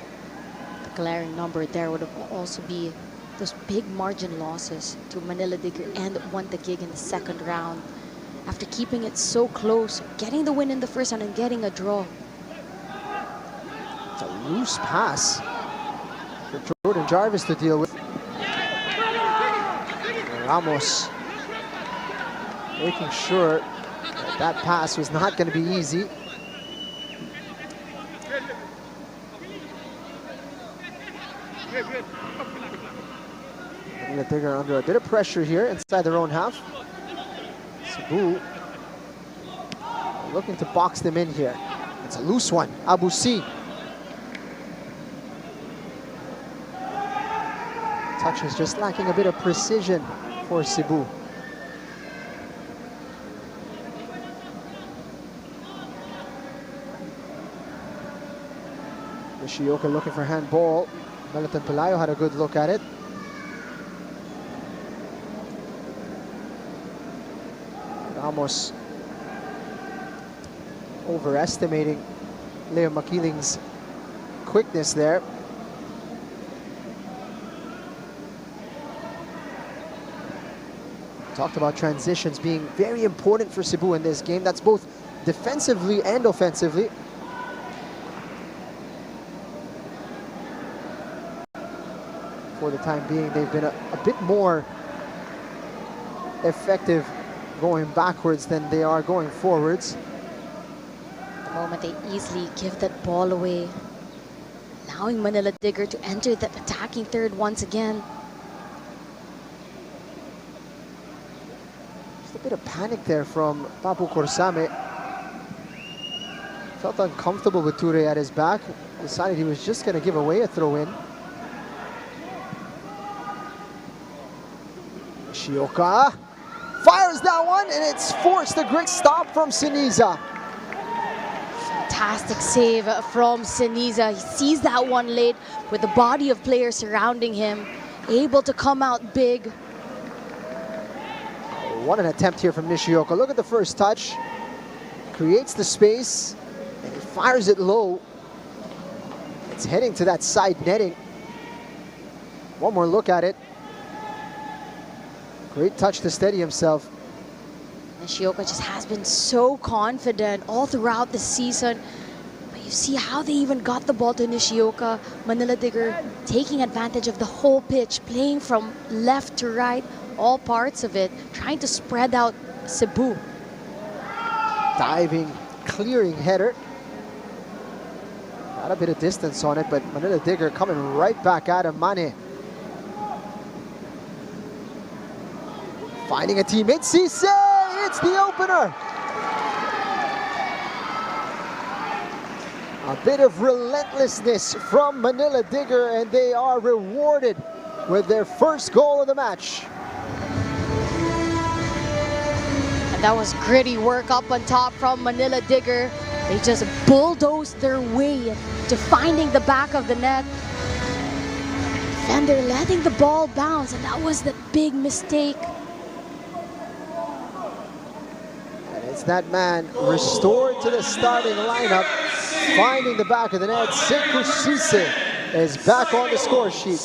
S17: The glaring number there would also be those big margin losses to Manila Digger and won the gig in the second round. After keeping it so close, getting the win in the first round and getting a draw.
S16: It's a loose pass for Jordan Jarvis to deal with. Ramos making sure that that pass was not going to be easy. Manila Digger under a bit of pressure here inside their own half. CEBU looking to box them in here. It's a loose one. Abu C. Touch is just lacking a bit of precision for CEBU. Nishioka looking for handball. Melton Pelayo had a good look at it. Ramos overestimating Leo Makiling's quickness there. Talked about transitions being very important for CEBU in this game. That's both defensively and offensively. For the time being, they've been a bit more effective going backwards than they are going forwards.
S17: The moment they easily give that ball away, allowing Manila Digger to enter that attacking third once again.
S16: Just a bit of panic there from Papu Corsame. Felt uncomfortable with Ture at his back. Decided he was just going to give away a throw-in. Shioka fires that one, and it's forced. A great stop from Siniza.
S17: Fantastic save from Siniza. He sees that one late with the body of players surrounding him, able to come out big.
S16: What an attempt here from Nishioka. Look at the first touch. Creates the space, and he fires it low. It's heading to that side netting. One more look at it. Great touch to steady himself.
S17: Nishioka just has been so confident all throughout the season. But you see how they even got the ball to Nishioka. Manila Digger taking advantage of the whole pitch, playing from left to right, all parts of it, trying to spread out CEBU.
S16: Diving, clearing header. Got a bit of distance on it, but Manila Digger coming right back at him. Mane. Finding a teammate, Cisse! It's the opener! A bit of relentlessness from Manila Digger, and they are rewarded with their first goal of the match.
S17: And that was gritty work up on top from Manila Digger. They just bulldozed their way to finding the back of the net. Defender letting the ball bounce, and that was the big mistake.
S16: It's that man restored to the starting lineup, finding the back of the net. Sekou Cisse is back on the score sheet.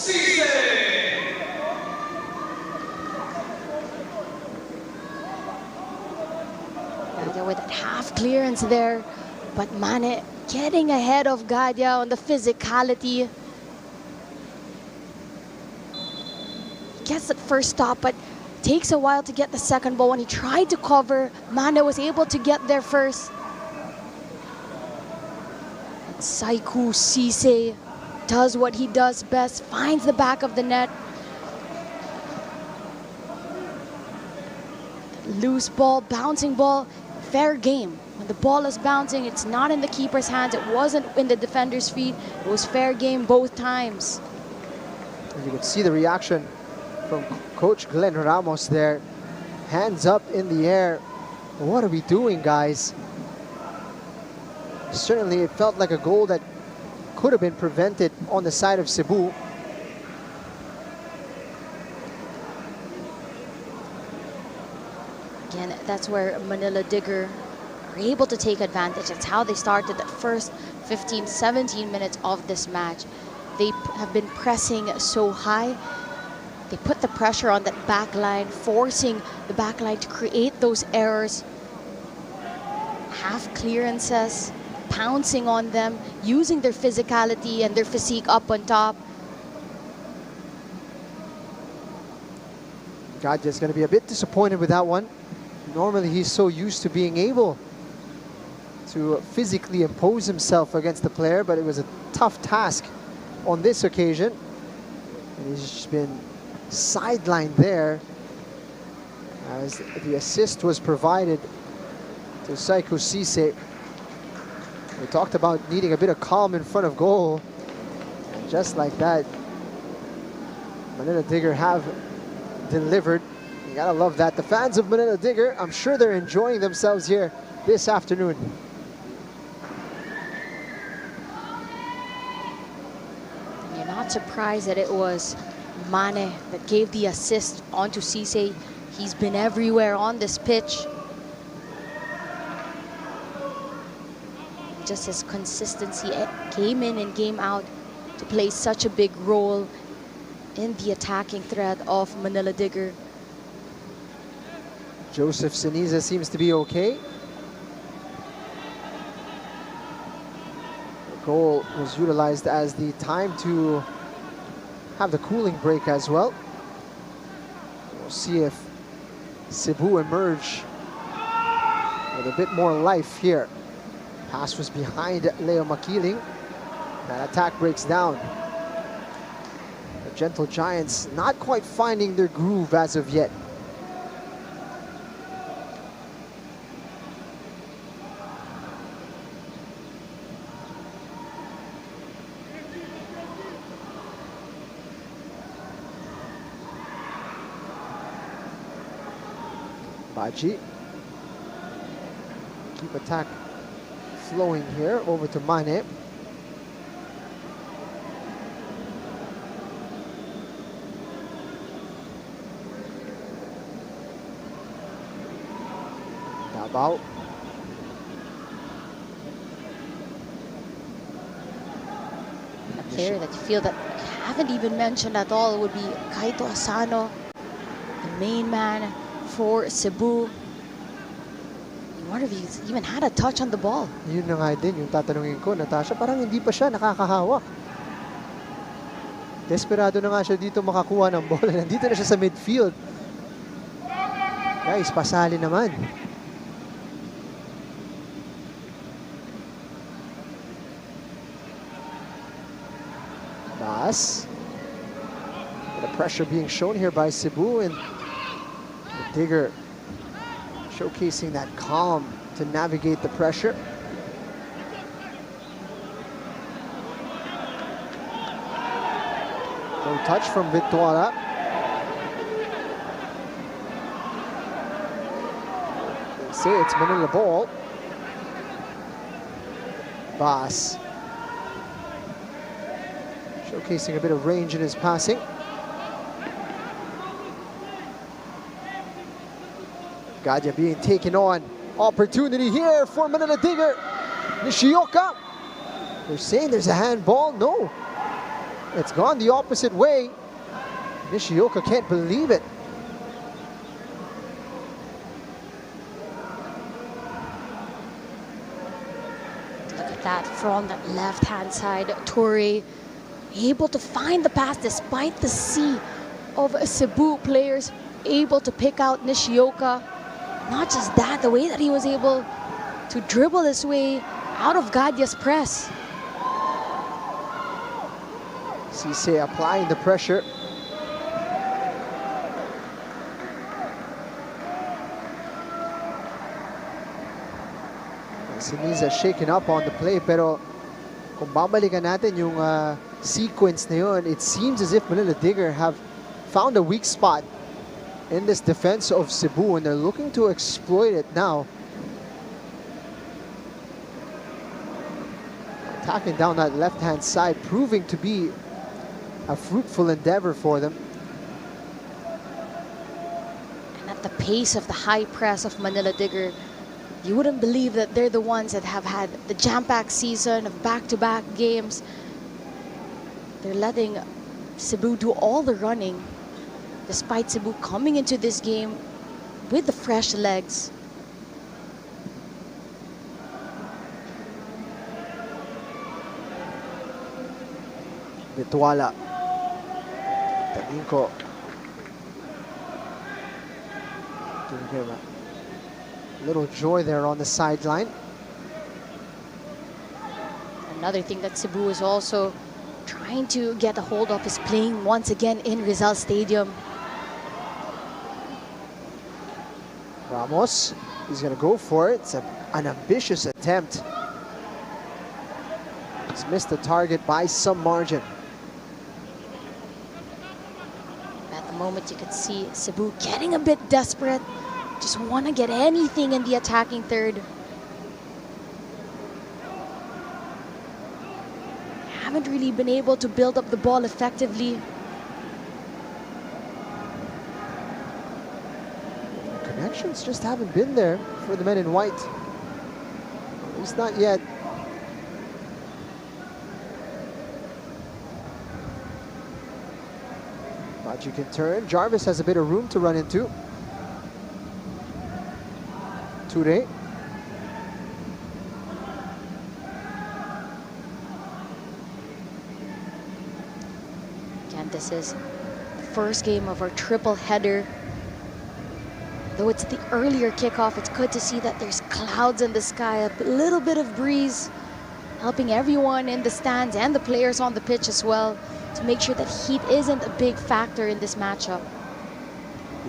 S17: Gadia with that half clearance there, but Mane getting ahead of Gadia on the physicality. He gets that first stop, but takes a while to get the second ball. When he tried to cover, Mane was able to get there first. Sekou Cisse does what he does best, finds the back of the net. Loose ball, bouncing ball, fair game. When the ball is bouncing, it's not in the keeper's hands, it wasn't in the defender's feet. It was fair game both times.
S16: As you can see the reaction from Coach Glenn Ramos there. Hands up in the air. What are we doing, guys? Certainly it felt like a goal that could have been prevented on the side of CEBU.
S17: Again, that's where Manila Digger are able to take advantage. That's how they started the first 15, 17 minutes of this match. They have been pressing so high. They put the pressure on that back line, forcing the back line to create those errors. Half clearances, pouncing on them, using their physicality and their physique up on top.
S16: Gadya's going to be a bit disappointed with that one. Normally he's so used to being able to physically impose himself against the player, but it was a tough task on this occasion. And he's just been sidelined there as the assist was provided to Saiko Cisse. We talked about needing a bit of calm in front of goal. And just like that, Manila Digger have delivered. You gotta love that. The fans of Manila Digger, I'm sure they're enjoying themselves here this afternoon.
S17: You're not surprised that it was Mane that gave the assist onto Cisse. He's been everywhere on this pitch. Just his consistency game in and game out to play such a big role in the attacking threat of Manila Digger.
S16: Joseph Siniza seems to be okay. The goal was utilized as the time to have the cooling break as well. We'll see if CEBU emerge with a bit more life here. Pass was behind Leo Makiling. That attack breaks down. The Gentle Giants not quite finding their groove as of yet. Baji. Keep attack flowing here over to Mane. Davao.
S17: A player that you feel that you haven't even mentioned at all would be Kaito Asano, the main man for CEBU. What if he's even had a touch on the ball?
S16: Yun na nga din yung tatanungin ko, Natasha, parang hindi pa siya nakakahawak. Desperado na nga siya dito makakuha ng bola. Nandito na siya sa midfield. Guys, pasali naman. Bas. The pressure being shown here by CEBU, and the Digger showcasing that calm to navigate the pressure. No touch from Victoria. They say it's Manila ball. Bas. Showcasing a bit of range in his passing. Gadya being taken on. Opportunity here for Manila Digger. Nishioka. They're saying there's a handball. No. It's gone the opposite way. Nishioka can't believe it.
S17: Look at that from the left-hand side. Toure able to find the pass despite the sea of CEBU players able to pick out Nishioka. Not just that, the way that he was able to dribble his way out of Gadya's press.
S16: Cisse applying the pressure. Siniza shaken up on the play, pero kung babalikan natin yung sequence na yun, it seems as if Manila Digger have found a weak spot in this defense of CEBU, and they're looking to exploit it now. Attacking down that left-hand side, proving to be a fruitful endeavor for them.
S17: And at the pace of the high press of Manila Digger, you wouldn't believe that they're the ones that have had the jam-packed season of back-to-back games. They're letting CEBU do all the running. despite Cebu coming into this game with the fresh legs.
S16: Bituala. Taninko. Giving him a little joy there on the sideline.
S17: Another thing that Cebu is also trying to get a hold of is playing once again in Rizal Stadium.
S16: Ramos, he's going to go for it. It's an ambitious attempt. He's missed the target by some margin.
S17: At the moment, you could see Cebu getting a bit desperate. Just want to get anything in the attacking third. Haven't really been able to build up the ball effectively.
S16: Connections just haven't been there for the men in white. At least not yet. But you can turn. Jarvis has a bit of room to run into. Toure.
S17: Again, this is the first game of our triple header. Though it's the earlier kickoff, it's good to see that there's clouds in the sky, a little bit of breeze, helping everyone in the stands and the players on the pitch as well to make sure that heat isn't a big factor in this matchup.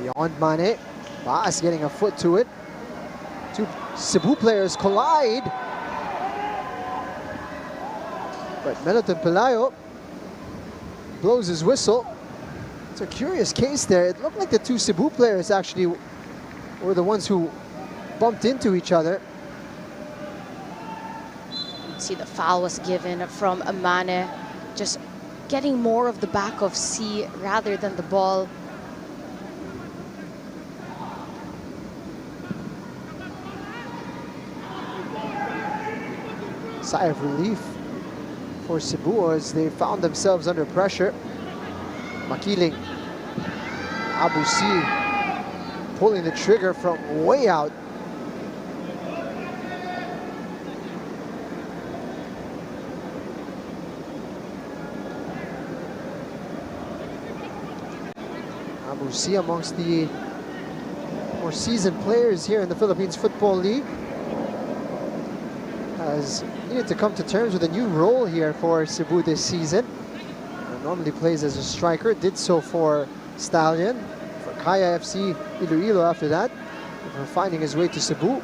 S16: Beyond Mane, Baas getting a foot to it. Two Cebu players collide. But Melton Pelayo blows his whistle. It's a curious case there. It looked like the two Cebu players actually were the ones who bumped into each other.
S17: See, the foul was given from Mane, just getting more of the back of C rather than the ball.
S16: Sigh of relief for Cebu as they found themselves under pressure. Makiling, Abu C pulling the trigger from way out. Abu C amongst the more seasoned players here in the Philippines Football League has needed to come to terms with a new role here for Cebu this season. Normally plays as a striker, did so for Stallion, for Kaya FC Iloilo after that, before finding his way to Cebu.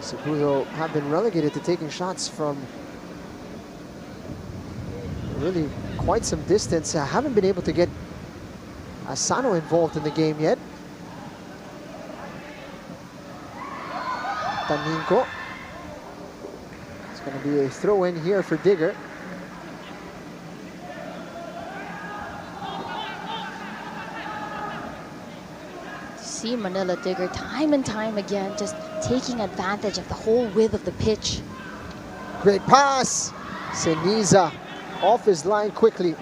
S16: Cebu, though, have been relegated to taking shots from really quite some distance. Haven't been able to get Asano involved in the game yet. Taninko. It's going to be a throw in here for Digger.
S17: See Manila Digger time and time again, just taking advantage of the whole width of the pitch.
S16: Great pass. Seniza off his line quickly.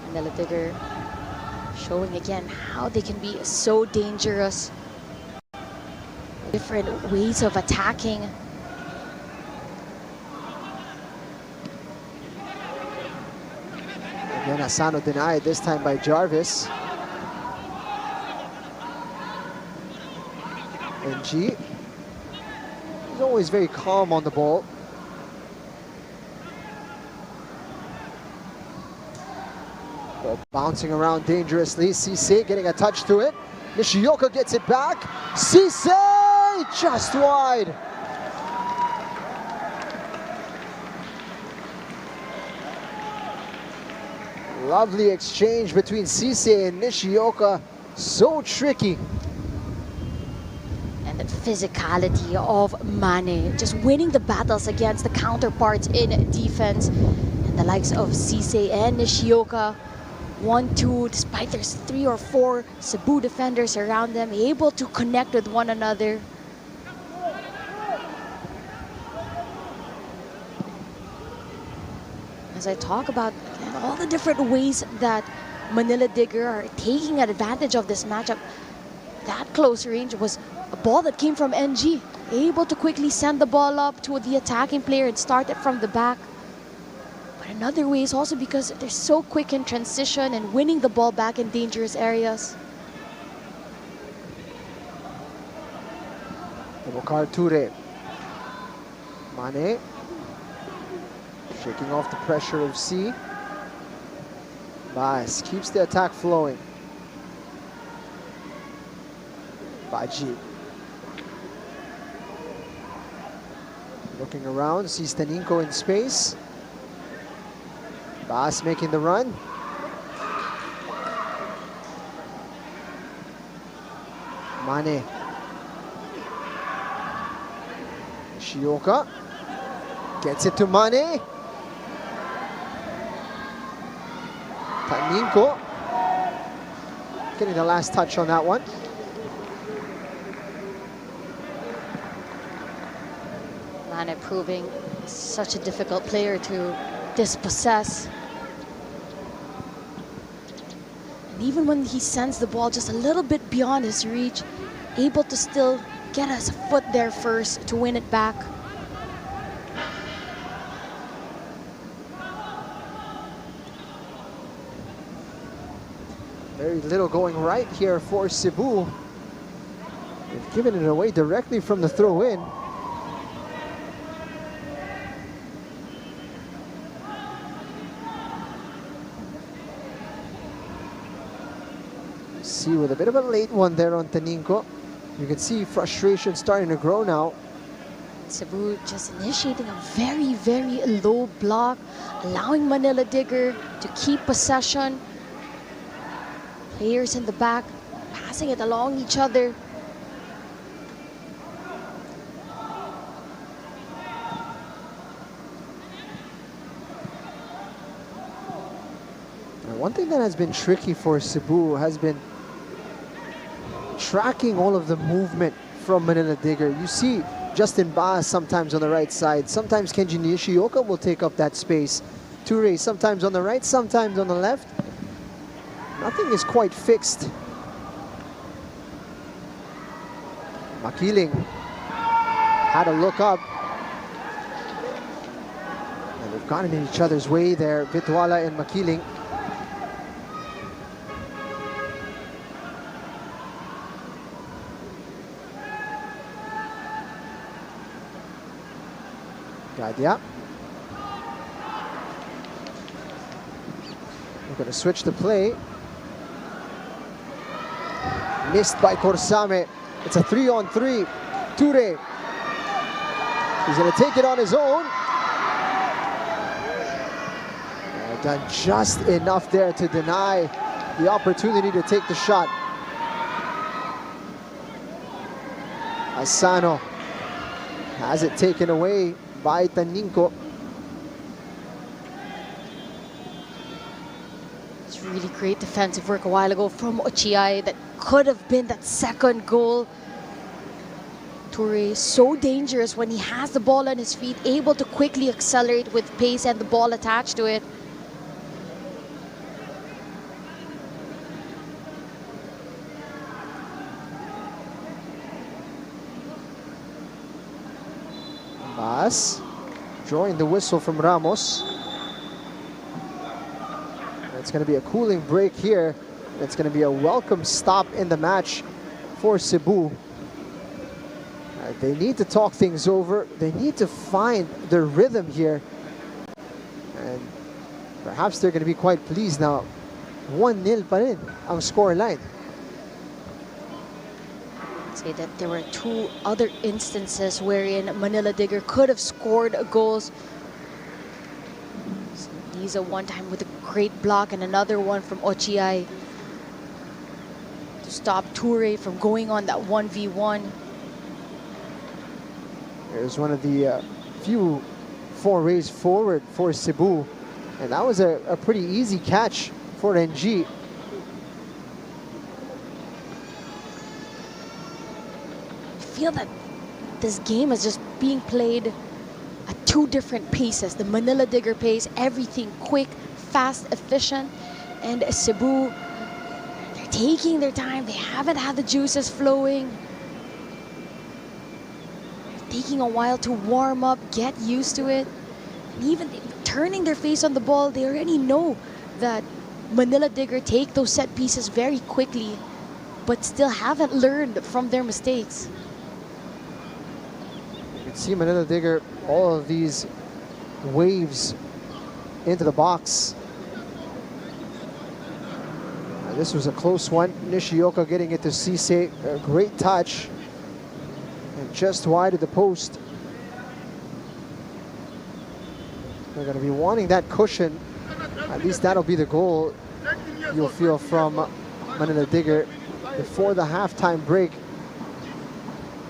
S17: Manila Digger showing again how they can be so dangerous. Different ways of attacking.
S16: Again, Asano denied, this time by Jarvis. NG. He's always very calm on the ball. Ball bouncing around dangerously. Cisse getting a touch to it. Nishioka gets it back. Cisse just wide. Lovely exchange between Cisse and Nishioka. So tricky.
S17: And the physicality of Mane, just winning the battles against the counterparts in defense. And the likes of Cisse and Nishioka 1-2, despite there's 3 or 4 Cebu defenders around them, able to connect with one another. As I talk about all the different ways that Manila Digger are taking advantage of this matchup, that close range was a ball that came from NG, able to quickly send the ball up to the attacking player and start it from the back. But another way is also because they're so quick in transition and winning the ball back in dangerous areas.
S16: Bokar Ture. Mane. Shaking off the pressure of C. Baez keeps the attack flowing. Baji. Looking around, sees Taninko in space. Baez making the run. Mane. Shioka. Gets it to Mane. Taninko getting the last touch on that one.
S17: Mane proving such a difficult player to dispossess. And even when he sends the ball just a little bit beyond his reach, able to still get his foot there first to win it back.
S16: Very little going right here for Cebu. They've given it away directly from the throw-in. See, with a bit of a late one there on Taninko. You can see frustration starting to grow now.
S17: Cebu just initiating a very, very low block, allowing Manila Digger to keep possession. Players in the back passing it along each other.
S16: Now, one thing that has been tricky for Cebu has been tracking all of the movement from Manila Digger. You see Justin Baez sometimes on the right side. Sometimes Kenji Nishioka will take up that space. Ture sometimes on the right, sometimes on the left. Nothing is quite fixed. Makiling had a look up. And they've gotten in each other's way there, Vitwala and Makiling. Gadia. We're going to switch the play. Missed by Corsame. It's a 3-on-3. Ture. He's going to take it on his own. Done just enough there to deny the opportunity to take the shot. Asano has it taken away by Taninko.
S17: It's really great defensive work a while ago from Ochiai that could have been that second goal. Ture so dangerous when he has the ball on his feet, able to quickly accelerate with pace and the ball attached to it.
S16: Baez drawing the whistle from Ramos. It's going to be a cooling break here. It's going to be a welcome stop in the match for Cebu. They need to talk things over. They need to find their rhythm here. And perhaps they're going to be quite pleased now. 1-0 pa rin ang scoreline.
S17: Say that there were two other instances wherein Manila Digger could have scored goals. So Niza one time with a great block and another one from Ochiai to stop Ture from going on that 1v1.
S16: Here's one of the few forays forward for Cebu. And that was a pretty easy catch for NG.
S17: I feel that this game is just being played at two different paces. The Manila Digger pace, everything quick, fast, efficient. And Cebu, they're taking their time. They haven't had the juices flowing. They're taking a while to warm up, get used to it. And even turning their face on the ball, they already know that Manila Digger take those set pieces very quickly, but still haven't learned from their mistakes.
S16: You can see Manila Digger, all of these waves into the box. And this was a close one. Nishioka getting it to Cisse. A great touch. And just wide of the post. They're going to be wanting that cushion. At least that'll be the goal you'll feel from Manila Digger before the halftime break.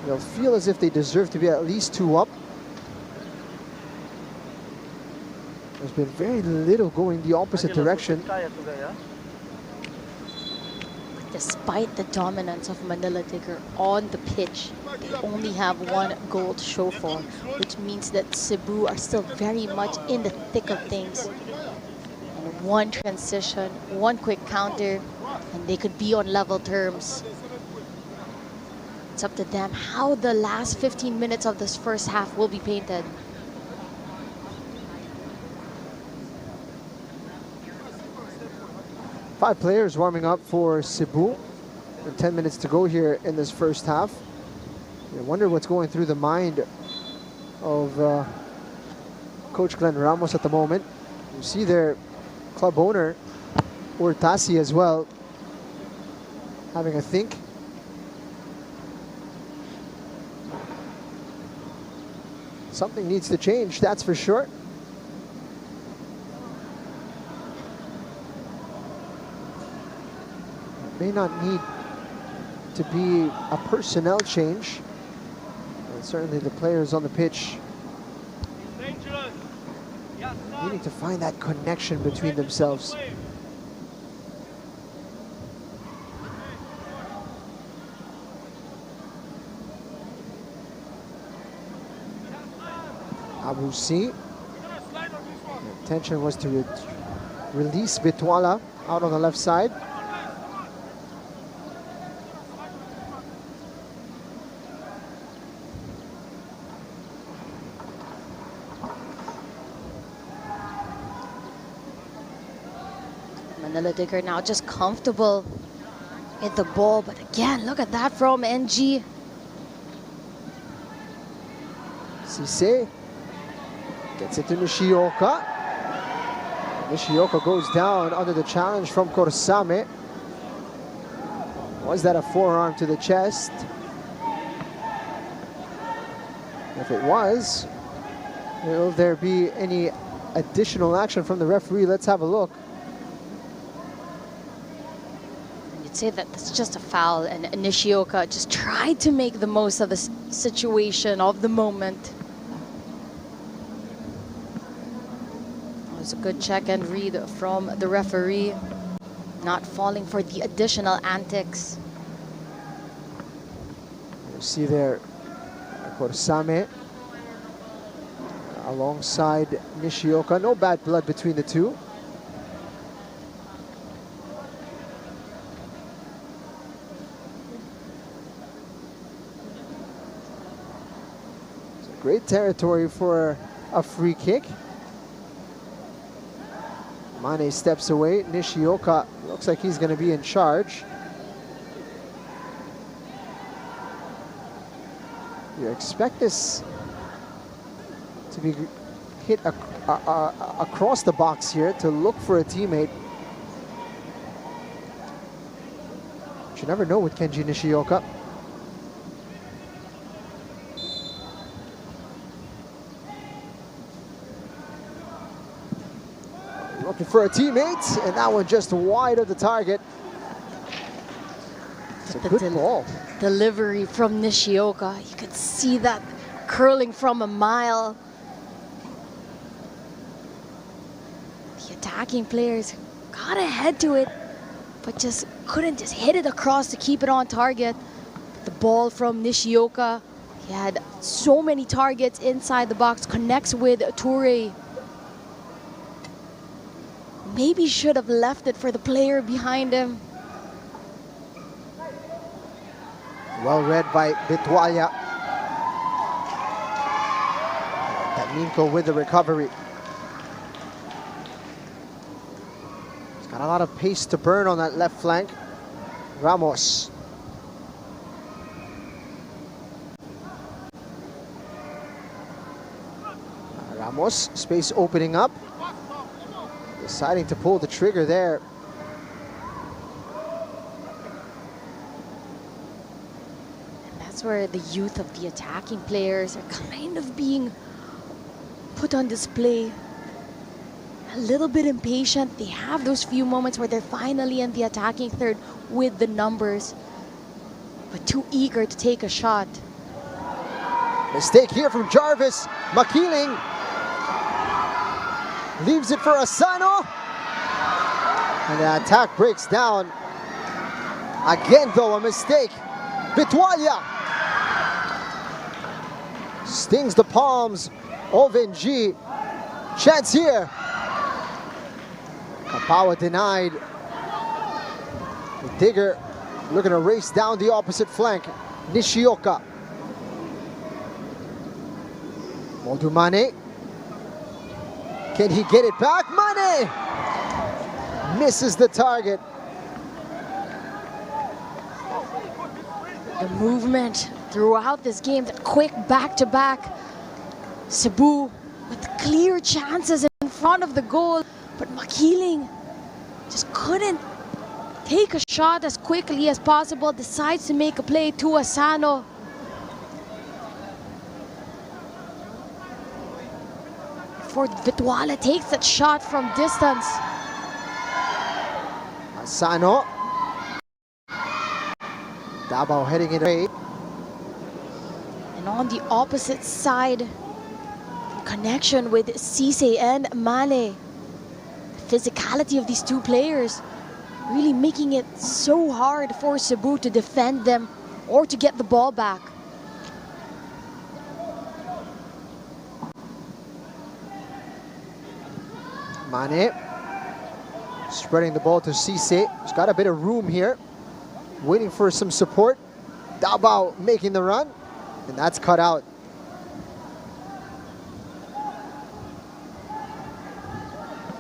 S16: They'll feel as if they deserve to be at least 2 up. There's been very little going the opposite direction.
S17: Despite the dominance of Manila Digger on the pitch, they only have 1 goal to show for, which means that Cebu are still very much in the thick of things. And 1 transition, 1 quick counter, and they could be on level terms. It's up to them how the last 15 minutes of this first half will be painted.
S16: Five players warming up for Cebu. 10 minutes to go here in this first half. I wonder what's going through the mind of Coach Glenn Ramos at the moment. You see their club owner, Urtasi, as well, having a think. Something needs to change, that's for sure. It may not need to be a personnel change. And certainly the players on the pitch needing to find that connection between themselves. Abu C. The intention was to release Bitwala out on the left side.
S17: Manila Digger now just comfortable at the ball, but again, look at that from NG.
S16: Cisse gets it to Nishioka. Nishioka goes down under the challenge from Corsame. Was that a forearm to the chest? If it was, will there be any additional action from the referee? Let's have a look.
S17: You'd say that that's just a foul, and Nishioka just tried to make the most of the situation of the moment. It was a good check and read from the referee, not falling for the additional antics.
S16: You see there Corsame alongside Nishioka. No bad blood between the two. It's a great territory for a free kick. Mane steps away. Nishioka looks like he's going to be in charge. You expect this to be hit across the box here to look for a teammate. But you never know with Kenji Nishioka. Looking for a teammate, and that one just wide of the target. It's a good ball.
S17: Delivery from Nishioka. You could see that curling from a mile. The attacking players got ahead to it, but just couldn't just hit it across to keep it on target. The ball from Nishioka, he had so many targets inside the box, connects with Toure. Maybe should have left it for the player behind him.
S16: Well read by Bitwalia. Minko with the recovery. He's got a lot of pace to burn on that left flank. Ramos. Ramos, space opening up. Deciding to pull the trigger there.
S17: And that's where the youth of the attacking players are kind of being put on display. A little bit impatient. They have those few moments where they're finally in the attacking third with the numbers, but too eager to take a shot.
S16: Mistake here from Jarvis. Makiling leaves it for Asano. And the attack breaks down. Again though, a mistake. Bitwalia stings the palms. Ovenji. Chance here. Kapawa denied. The Digger looking to race down the opposite flank. Nishioka. Moldumane. Can he get it back? Mane! Misses the target.
S17: The movement throughout this game, the quick back-to-back. CEBU with clear chances in front of the goal, but Makiling just couldn't take a shot as quickly as possible, decides to make a play to Asano. For Bitwalia takes that shot from distance.
S16: Asano. Davao heading it away.
S17: And on the opposite side, connection with Cisse and Mane. The physicality of these two players really making it so hard for CEBU to defend them or to get the ball back.
S16: Mane spreading the ball to Cisse. He's got a bit of room here, waiting for some support. Davao making the run, and that's cut out.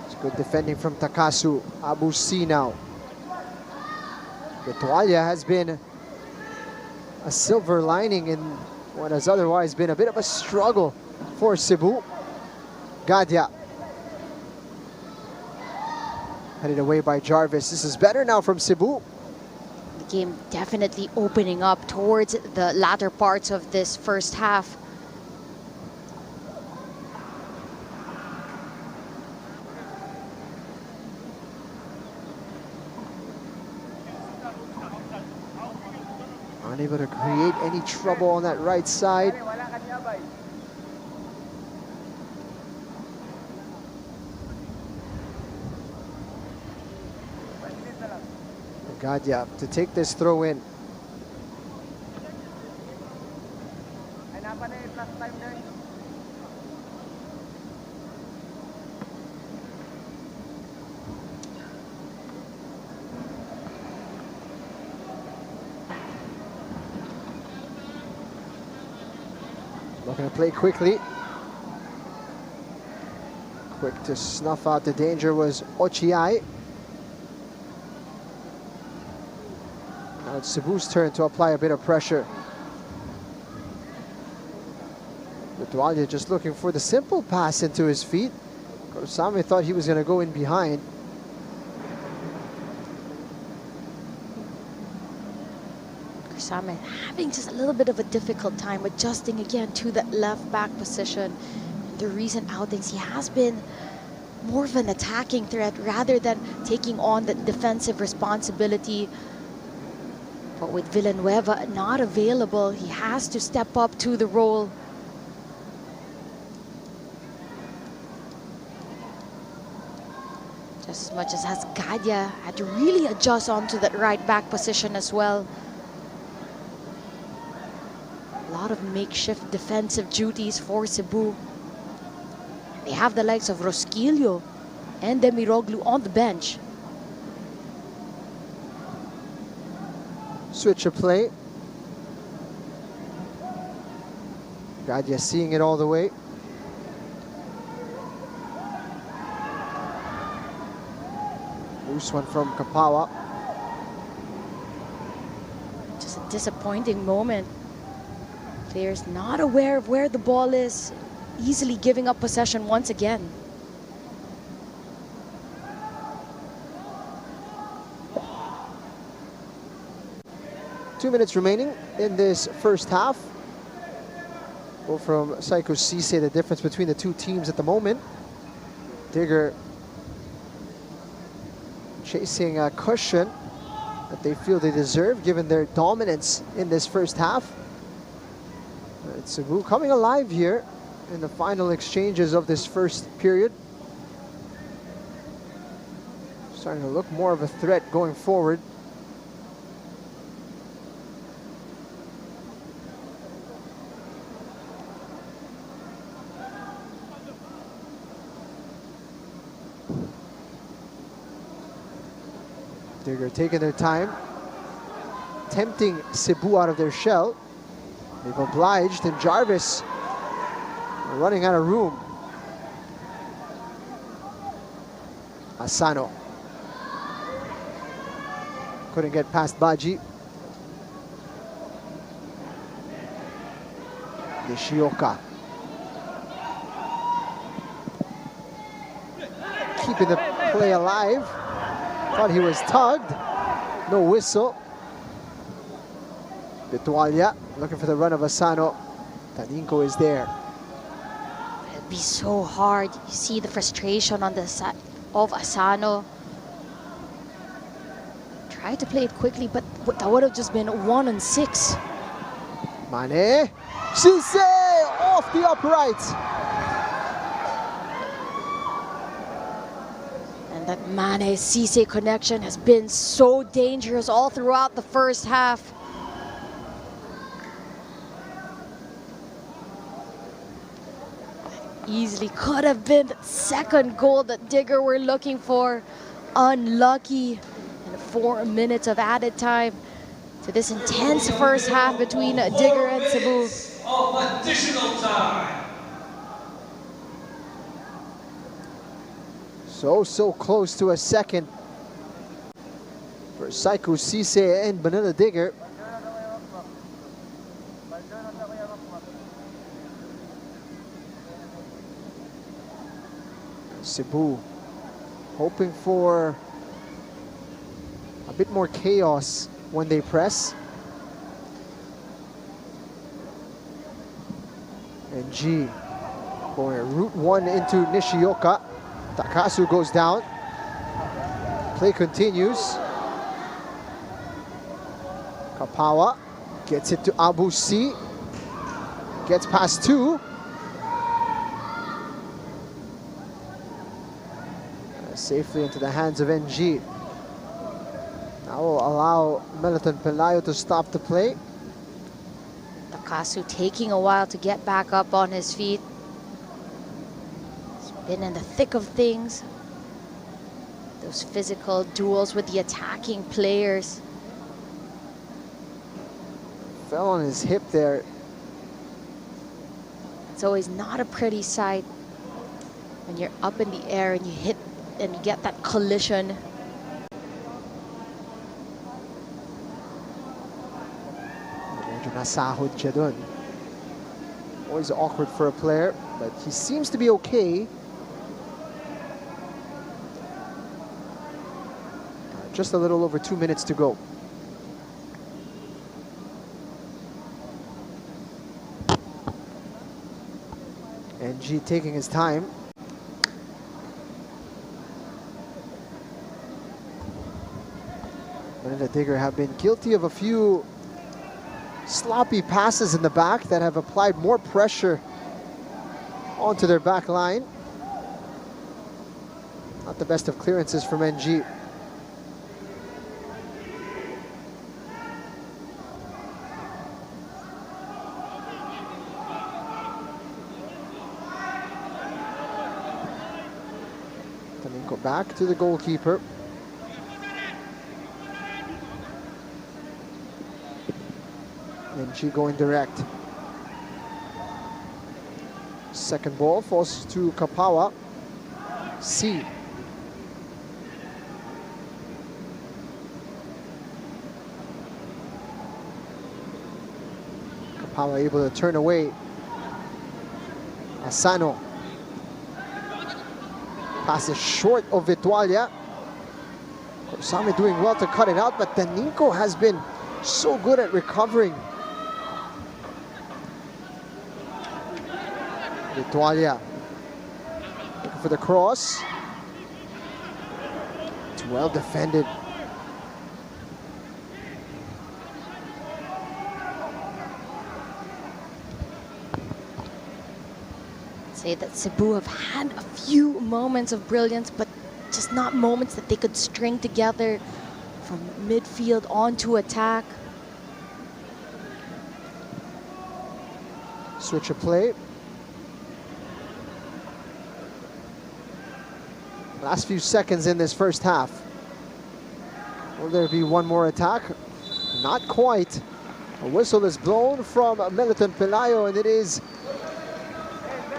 S16: It's good defending from Takasu. Abusi now. Bitwalia has been a silver lining in what has otherwise been a bit of a struggle for CEBU. Gadia. Headed away by Jarvis. This is better now from CEBU.
S17: The game definitely opening up towards the latter parts of this first half.
S16: Unable to create any trouble on that right side. Gadia to take this throw in. Looking to play quickly. Quick to snuff out the danger was Ochiai. Now it's CEBU's turn to apply a bit of pressure. Bitwalia just looking for the simple pass into his feet. Kurosame thought he was going to go in behind.
S17: Kurosame having just a little bit of a difficult time adjusting again to that left back position. In the recent outings, he has been more of an attacking threat rather than taking on the defensive responsibility. But with Villanueva not available, he has to step up to the role. Just much as Gadia had to really adjust onto that right back position as well. A lot of makeshift defensive duties for Cebu. They have the likes of Rosquillo and Demiroglu on the bench.
S16: Switch of play. Gadia seeing it all the way. Loose one from Kapawa.
S17: Just a disappointing moment. Players not aware of where the ball is, easily giving up possession once again.
S16: Two minutes remaining in this first half. Go from Psycho Cisse, the difference between the two teams at the moment. Digger chasing a cushion that they feel they deserve given their dominance in this first half. Cebu coming alive here in the final exchanges of this first period. Starting to look more of a threat going forward. Digger taking their time, tempting Cebu out of their shell. They've obliged, and Jarvis running out of room. Asano couldn't get past Baji. Nishioka keeping the play alive. Thought he was tugged. No whistle. Betualia looking for the run of Asano. Taninko is there.
S17: It'd be so hard. You see the frustration on the side of Asano. Tried to play it quickly, but that would have just been 1-on-6.
S16: Mane. Cisse off the upright.
S17: That Mane-Cisse connection has been so dangerous all throughout the first half. Easily could have been the second goal that Digger were looking for. Unlucky. And 4 minutes of added time to this intense first half between Digger and Cebu.
S1: Of additional time.
S16: So close to a second for Psycho Cisse and Manila Digger. Cebu hoping for a bit more chaos when they press. And G going route one into Nishioka. Takasu goes down. Play continues. Kapawa gets it to Abu C. Gets past two. Safely into the hands of NG. Now will allow Meliton Pelayo to stop the play.
S17: Takasu taking a while to get back up on his feet. Been in the thick of things. Those physical duels with the attacking players.
S16: Fell on his hip there.
S17: It's always not a pretty sight when you're up in the air and you hit and you get that collision.
S16: Medyo nasahod siya dun. Always awkward for a player, but he seems to be okay. Just a little over 2 minutes to go. NG taking his time. Manila Digger have been guilty of a few sloppy passes in the back that have applied more pressure onto their back line. Not the best of clearances from NG. Go back to the goalkeeper. NG going direct. Second ball falls to Kapawa. C. Kapawa able to turn away. Asano. Pass is short of Vitualia. Korsame doing well to cut it out, but Danico has been so good at recovering. Vitualia looking for the cross. It's well defended.
S17: That Cebu have had a few moments of brilliance, but just not moments that they could string together from midfield onto attack.
S16: Switch of play. Last few seconds in this first half. Will there be one more attack? Not quite. A whistle is blown from Meliton Pelayo, and it is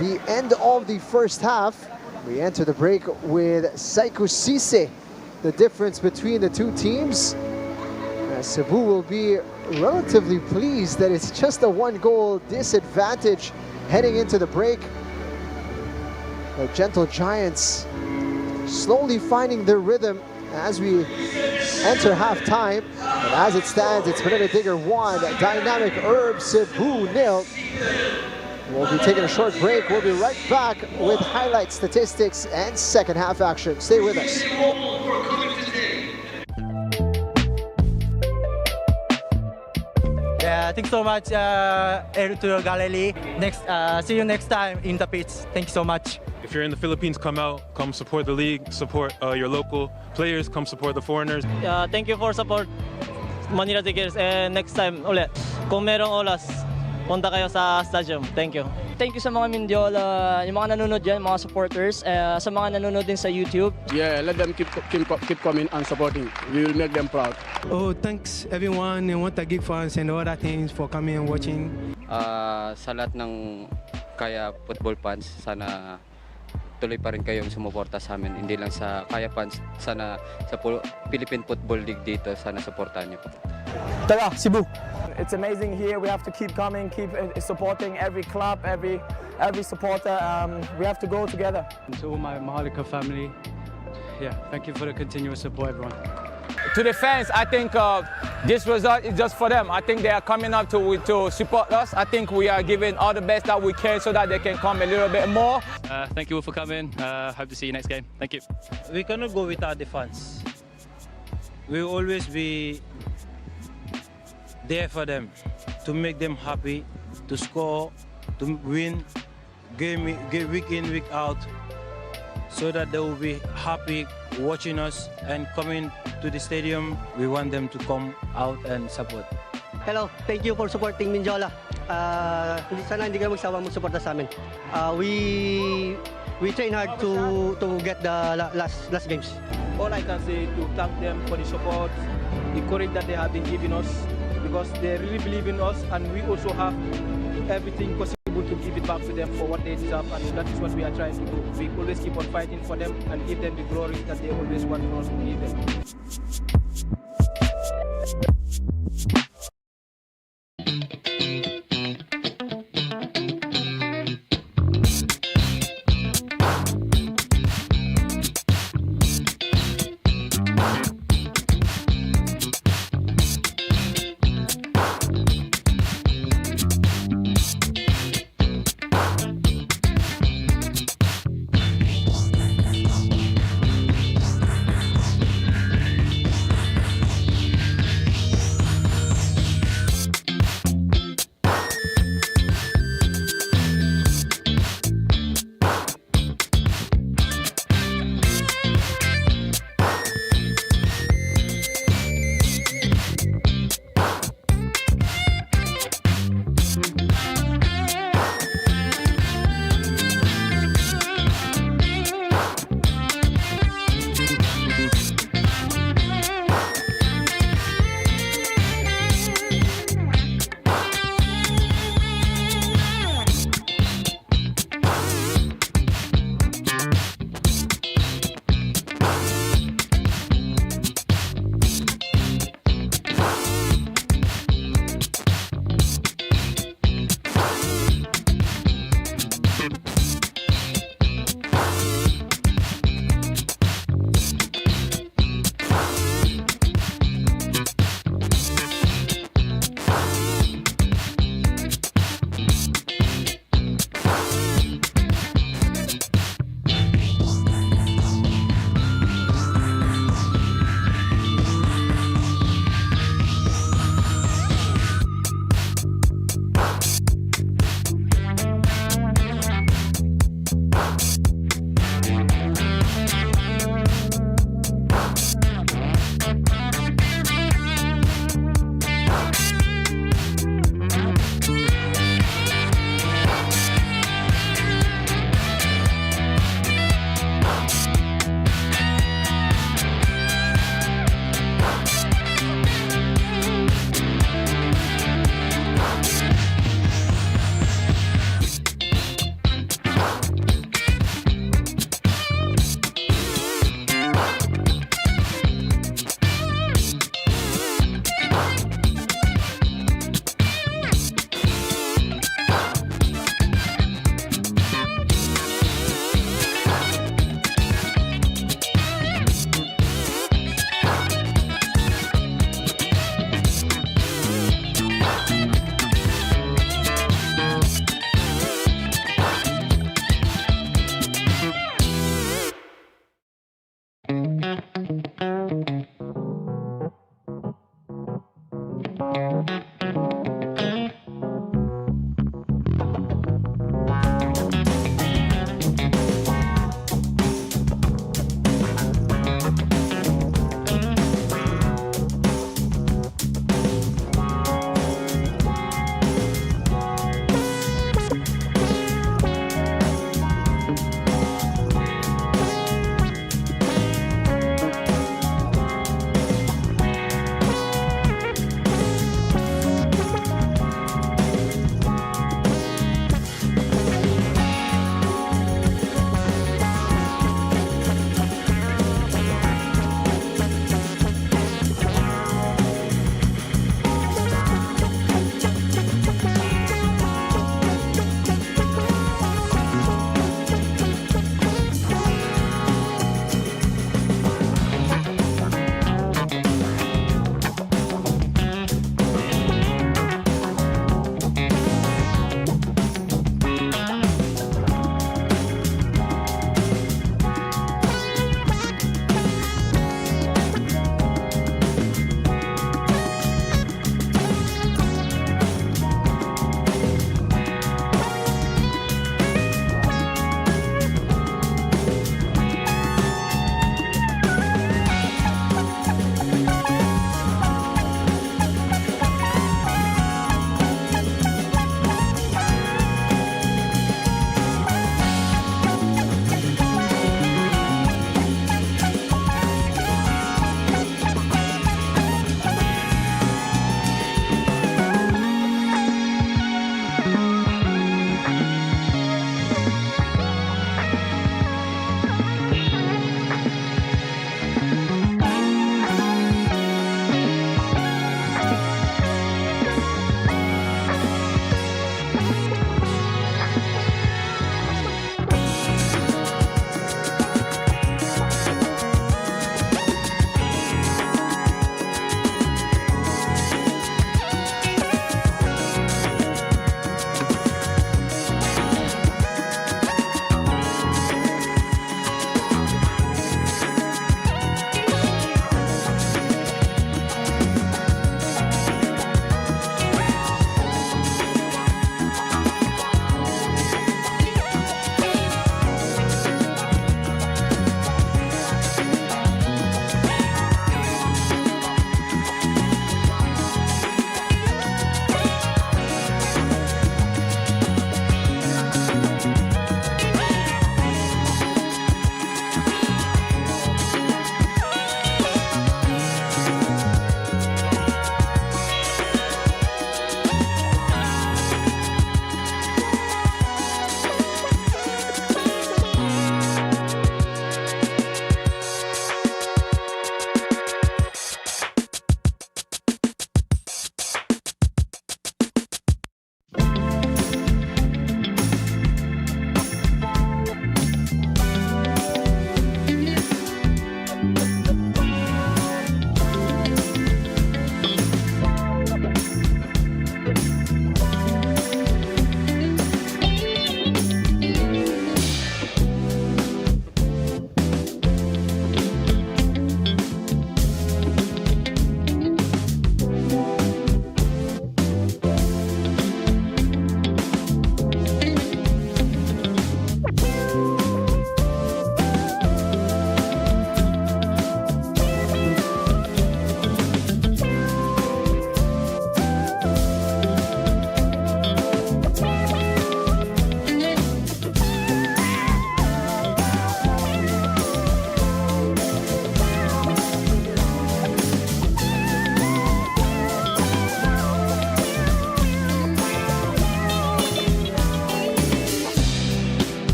S16: the end of the first half. We enter the break with Saiku Sise, the difference between the two teams. Cebu will be relatively pleased that it's just a one-goal disadvantage heading into the break. The Gentle Giants slowly finding their rhythm as we enter halftime. And as it stands, it's Manila Digger 1, Dynamic Herb Cebu 0. We'll be taking a short break. We'll be right back with highlights, statistics, and second half action. Stay with us.
S20: Yeah, thanks so much, Ertulo Galeli. See you next time in the pitch. Thank you so much.
S3: If you're in the Philippines, come out, come support the league, support your local players, come support the foreigners.
S4: Thank you for support, Manila Diggers. And next time ulit, kung merong oras, punta kayo sa stadium. Thank you.
S21: Thank you sa mga Mindiola, yung mga nanonood dyan, mga supporters, sa mga nanonood din sa YouTube.
S6: Yeah, let them keep coming and supporting. We will make them proud.
S7: Oh, thanks everyone and what the Gig fans and all that things for coming and watching.
S8: Sa lahat ng Kaya football fans, sana tuloy pa rin kayong sumuporta sa amin. Hindi lang sa Kaya fans, sana sa Philippine Football League dito, sana supportahan niyo po.
S21: Tara, Cebu! It's amazing here. We have to keep coming, keep supporting every club, every supporter. We have to go together.
S10: To all my Mahalika family, yeah, thank you for the continuous support, everyone.
S11: To the fans, I think this result is just for them. I think they are coming up to support us. I think we are giving all the best that we can so that they can come a little bit more.
S22: Thank you all for coming. Hope to see you next game. Thank you.
S2: We cannot go without the fans. We will always be there for them, to make them happy, to score, to win game week in, week out, so that they will be happy watching us and coming to the stadium. We want them to come out and support.
S5: Hello, thank you for supporting Mindiola. Sana hindi kayo magsawa magsuporta sa amin. We train hard to get the last games.
S9: All I can say to thank them for the support, the courage that they have been giving us, because they really believe in us, and we also have everything possible to give it back to them for what they deserve, and that is what we are trying to do. We always keep on fighting for them and give them the glory that they always want for us to give them.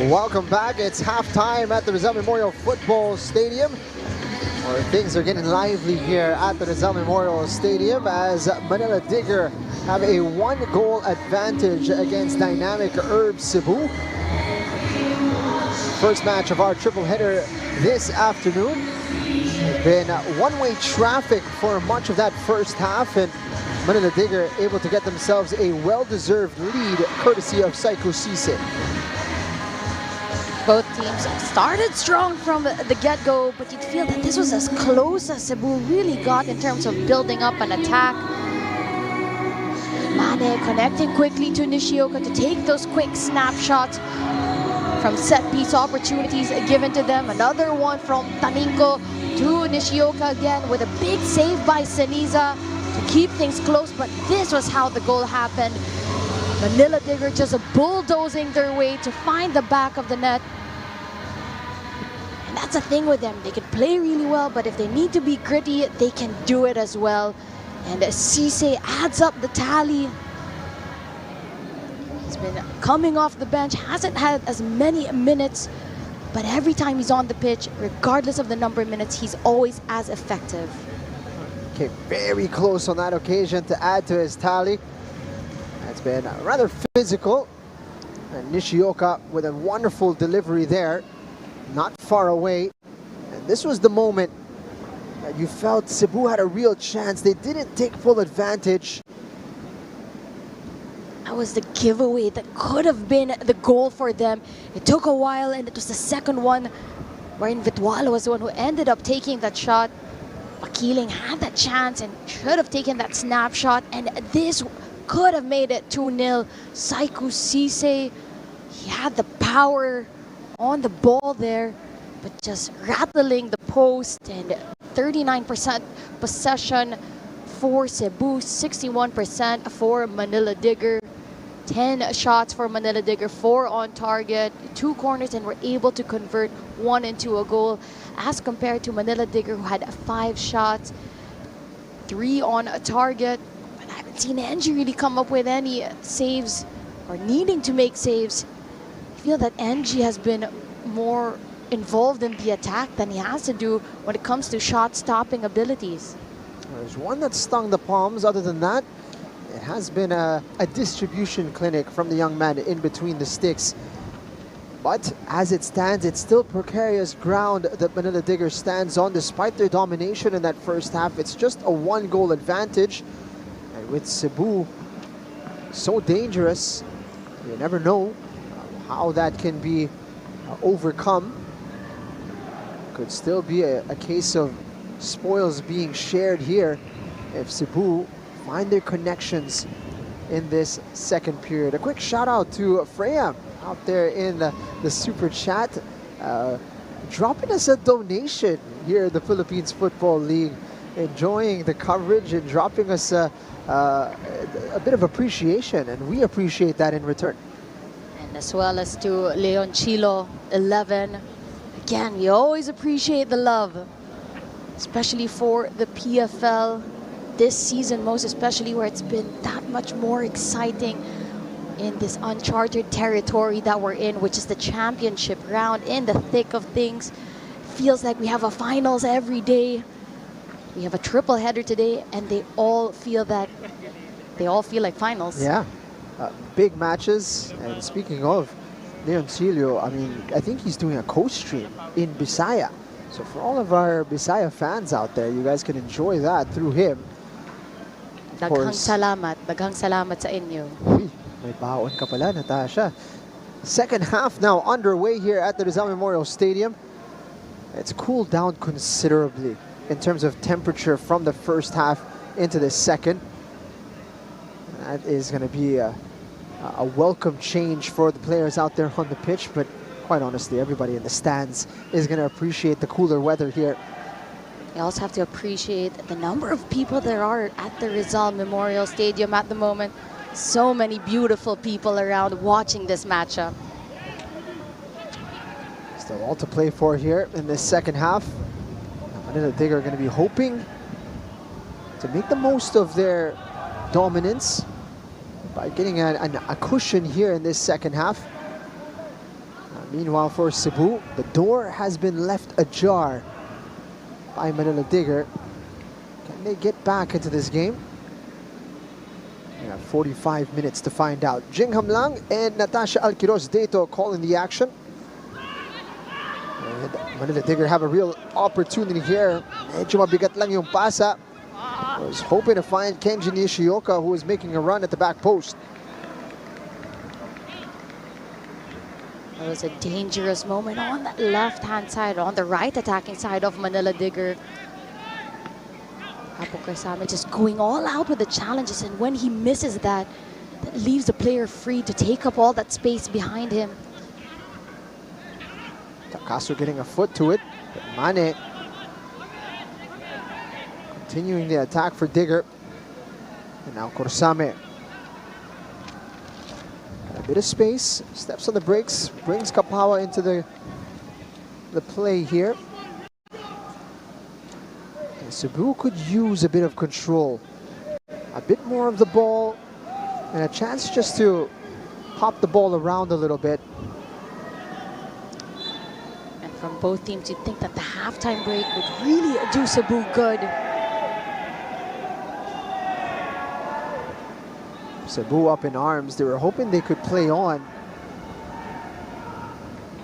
S16: Welcome back. It's halftime at the Rizal Memorial Football Stadium, where things are getting lively here at the Rizal Memorial Stadium as Manila Digger have a 1-goal advantage against dynamic Herb Cebu. First match of our triple header this afternoon. It's been one-way traffic for much of that first half, and Manila Digger able to get themselves a well-deserved lead courtesy of Saiku Sise.
S17: Both teams started strong from the get-go, but you'd feel that this was as close as Cebu really got in terms of building up an attack. Mane connecting quickly to Nishioka to take those quick snapshots from set-piece opportunities given to them. Another one from Taninko to Nishioka again with a big save by Seniza to keep things close, but this was how the goal happened. Manila Digger just bulldozing their way to find the back of the net. And that's the thing with them. They can play really well, but if they need to be gritty, they can do it as well. And Sise adds up the tally. He's been coming off the bench, hasn't had as many minutes, but every time he's on the pitch, regardless of the number of minutes, he's always as effective.
S16: Okay, very close on that occasion to add to his tally. It's been rather physical, and Nishioka with a wonderful delivery there, not far away. And this was the moment that you felt Cebu had a real chance. They didn't take full advantage.
S17: That was the giveaway that could have been the goal for them. It took a while, and it was the second one wherein Vitualo was the one who ended up taking that shot. Pakiling had that chance and should have taken that snapshot, and this could have made it 2-0. Saiku Sise, he had the power on the ball there, but just rattling the post. And 39% possession for Cebu, 61% for Manila Digger. 10 shots for Manila Digger, 4 on target, 2 corners, and were able to convert 1 into a goal, as compared to Manila Digger, who had 5 shots, 3 on a target. But I haven't seen Angie really come up with any saves or needing to make saves. I feel that Angie has been more involved in the attack than he has to do when it comes to shot-stopping abilities.
S16: There's one that stung the palms. Other than that, it has been a distribution clinic from the young man in between the sticks. But as it stands, it's still precarious ground that Manila Digger stands on. Despite their domination in that first half, it's just a 1-goal advantage. And with Cebu so dangerous, you never know how that can be overcome. Could still be a case of spoils being shared here if Cebu find their connections in this second period. A quick shout out to Freya out there in the super chat, dropping us a donation here at the Philippines Football League, enjoying the coverage and dropping us a bit of appreciation, and we appreciate that in return.
S17: And as well as to Leon Chilo, 11. Again, we always appreciate the love, especially for the PFL this season, most especially where it's been that much more exciting in this uncharted territory that we're in, which is the championship round, in the thick of things. Feels like we have a finals every day. We have a triple header today, and they all feel like finals.
S16: Yeah, big matches. And speaking of Leoncilio, I mean, I think he's doing a co-stream in Bisaya. So for all of our Bisaya fans out there, you guys can enjoy that through him.
S17: Daghang salamat sa inyo.
S16: Uy, may baon ka pala, Natasha. Second half now underway here at the Rizal Memorial Stadium. It's cooled down considerably in terms of temperature from the first half into the second. That is going to be a welcome change for the players out there on the pitch, but quite honestly, everybody in the stands is going to appreciate the cooler weather here.
S17: You also have to appreciate the number of people there are at the Rizal Memorial Stadium at the moment. So many beautiful people around watching this matchup.
S16: Still all to play for here in this second half. Manila Digger are going to be hoping to make the most of their dominance by getting a cushion here in this second half. Meanwhile, for Cebu, the door has been left ajar by Manila Digger. Can they get back into this game? We have 45 minutes to find out. Jingham Lang and Natasha Alquiros Deto calling the action. And Manila Digger have a real opportunity here. Medyo mabigat lang yung pasa. Was hoping to find Kenji Nishioka, who was making a run at the back post.
S17: It was a dangerous moment on the left-hand side, on the right attacking side of Manila Digger. Apo Karsame just going all out with the challenges, and when he misses that, that leaves the player free to take up all that space behind him.
S16: Takasu getting a foot to it. But Mane continuing the attack for Digger. And now Korsame. A bit of space, steps on the brakes, brings Kapawa into the play here. And Cebu could use a bit of control. A bit more of the ball, and a chance just to pop the ball around a little bit.
S17: And from both teams, you'd think that the halftime break would really do Cebu good.
S16: Cebu up in arms. They were hoping they could play on.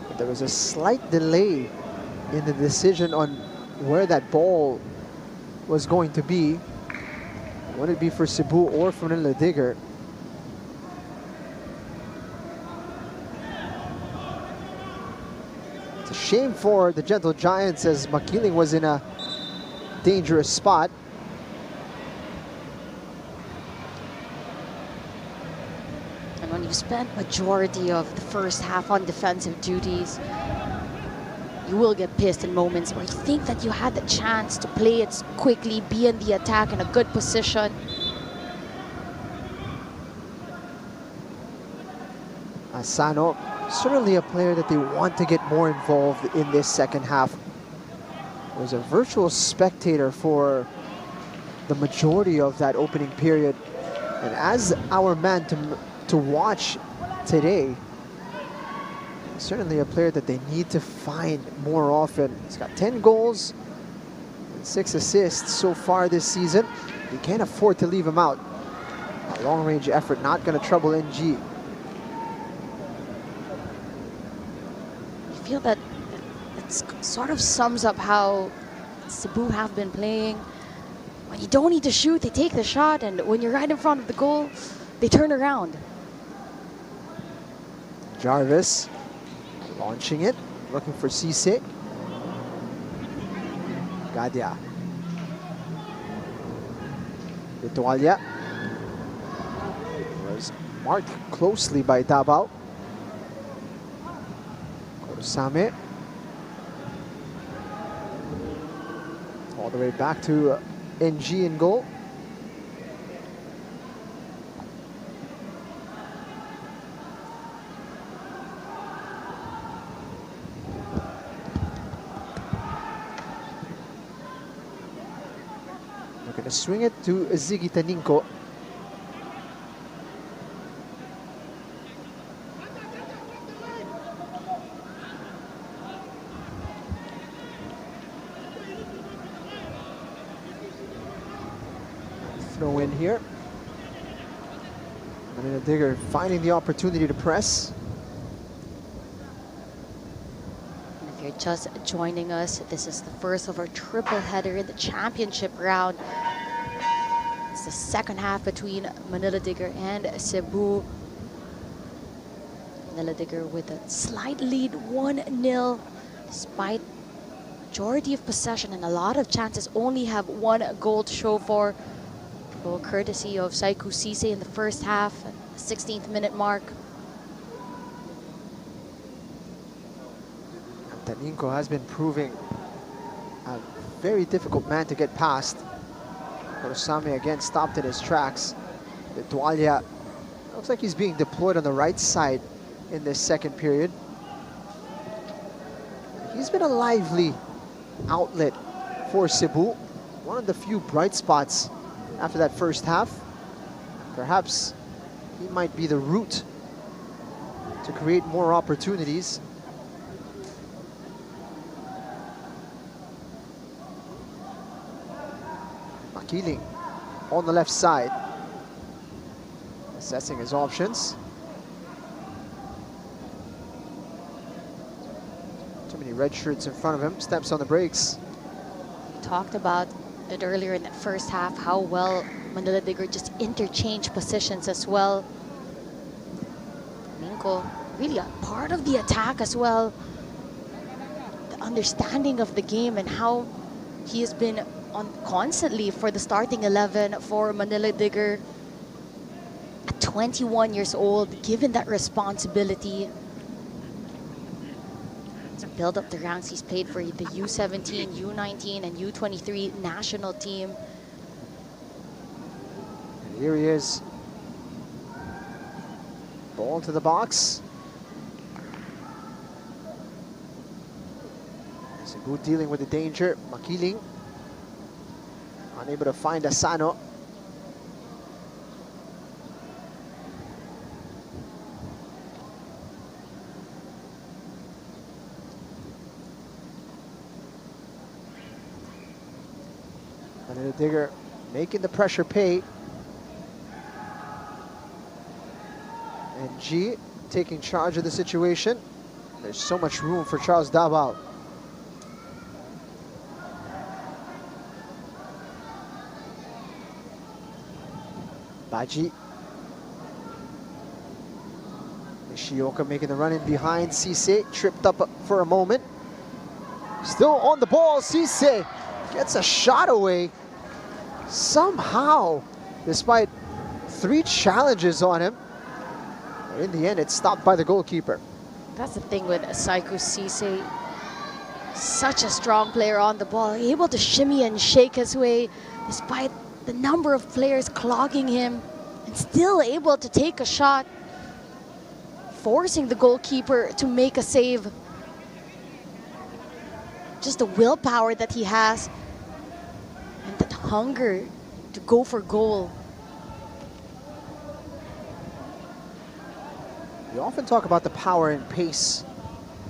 S16: But there was a slight delay in the decision on where that ball was going to be. Would it be for Cebu or for Manila Digger? It's a shame for the Gentle Giants, as Makiling was in a dangerous spot.
S17: When you spend majority of the first half on defensive duties, you will get pissed in moments where you think that you had the chance to play it quickly, be in the attack in a good position.
S16: Asano, certainly a player that they want to get more involved in this second half. Was a virtual spectator for the majority of that opening period. And as our man to watch today, certainly a player that they need to find more often. He's got 10 goals and 6 assists so far this season. You can't afford to leave him out. A long-range effort, not going to trouble NG.
S17: I feel that it sort of sums up how Cebu have been playing. When you don't need to shoot, they take the shot, and when you're right in front of the goal, they turn around.
S16: Jarvis launching it, looking for Cisse. Gadia. Vitualia was marked closely by Davao. Korsame. All the way back to NG in goal. Going to swing it to Ziggy Taninko. Throw in here. Manila Digger finding the opportunity to press.
S17: If you're just joining us, this is the first of our triple header in the championship round. It's the second half between Manila Digger and Cebu. Manila Digger with a slight lead, 1-0, despite majority of possession and a lot of chances, only have 1 goal to show for. Goal courtesy of Saiku Cisse in the first half, at the 16th minute mark.
S16: Taninko has been proving a very difficult man to get past. Korsame again stopped in his tracks. Vitualia looks like he's being deployed on the right side in this second period. He's been a lively outlet for Cebu. One of the few bright spots after that first half. Perhaps he might be the route to create more opportunities. Makiling on the left side, assessing his options. Too many red shirts in front of him, steps on the brakes.
S17: We talked about it earlier in that first half, how well Manila Digger just interchanged positions as well. Minko, really a part of the attack as well. The understanding of the game and how he has been on constantly for the starting 11 for Manila Digger. At 21 years old, given that responsibility to build up the ranks, he's played for the U17, U19, and U23 national team.
S16: And here he is. Ball to the box. CEBU dealing with the danger. Makiling unable to find Asano. Manila Digger making the pressure pay. And G taking charge of the situation. There's so much room for Charles Davao. Baji. Nishioka making the run in behind. Cisse tripped up for a moment. Still on the ball. Cisse gets a shot away. Somehow, despite 3 challenges on him, in the end, it's stopped by the goalkeeper.
S17: That's the thing with Saiku Cisse. Such a strong player on the ball, able to shimmy and shake his way despite the number of players clogging him, and still able to take a shot, forcing the goalkeeper to make a save. Just the willpower that he has and that hunger to go for goal.
S16: We often talk about the power and pace,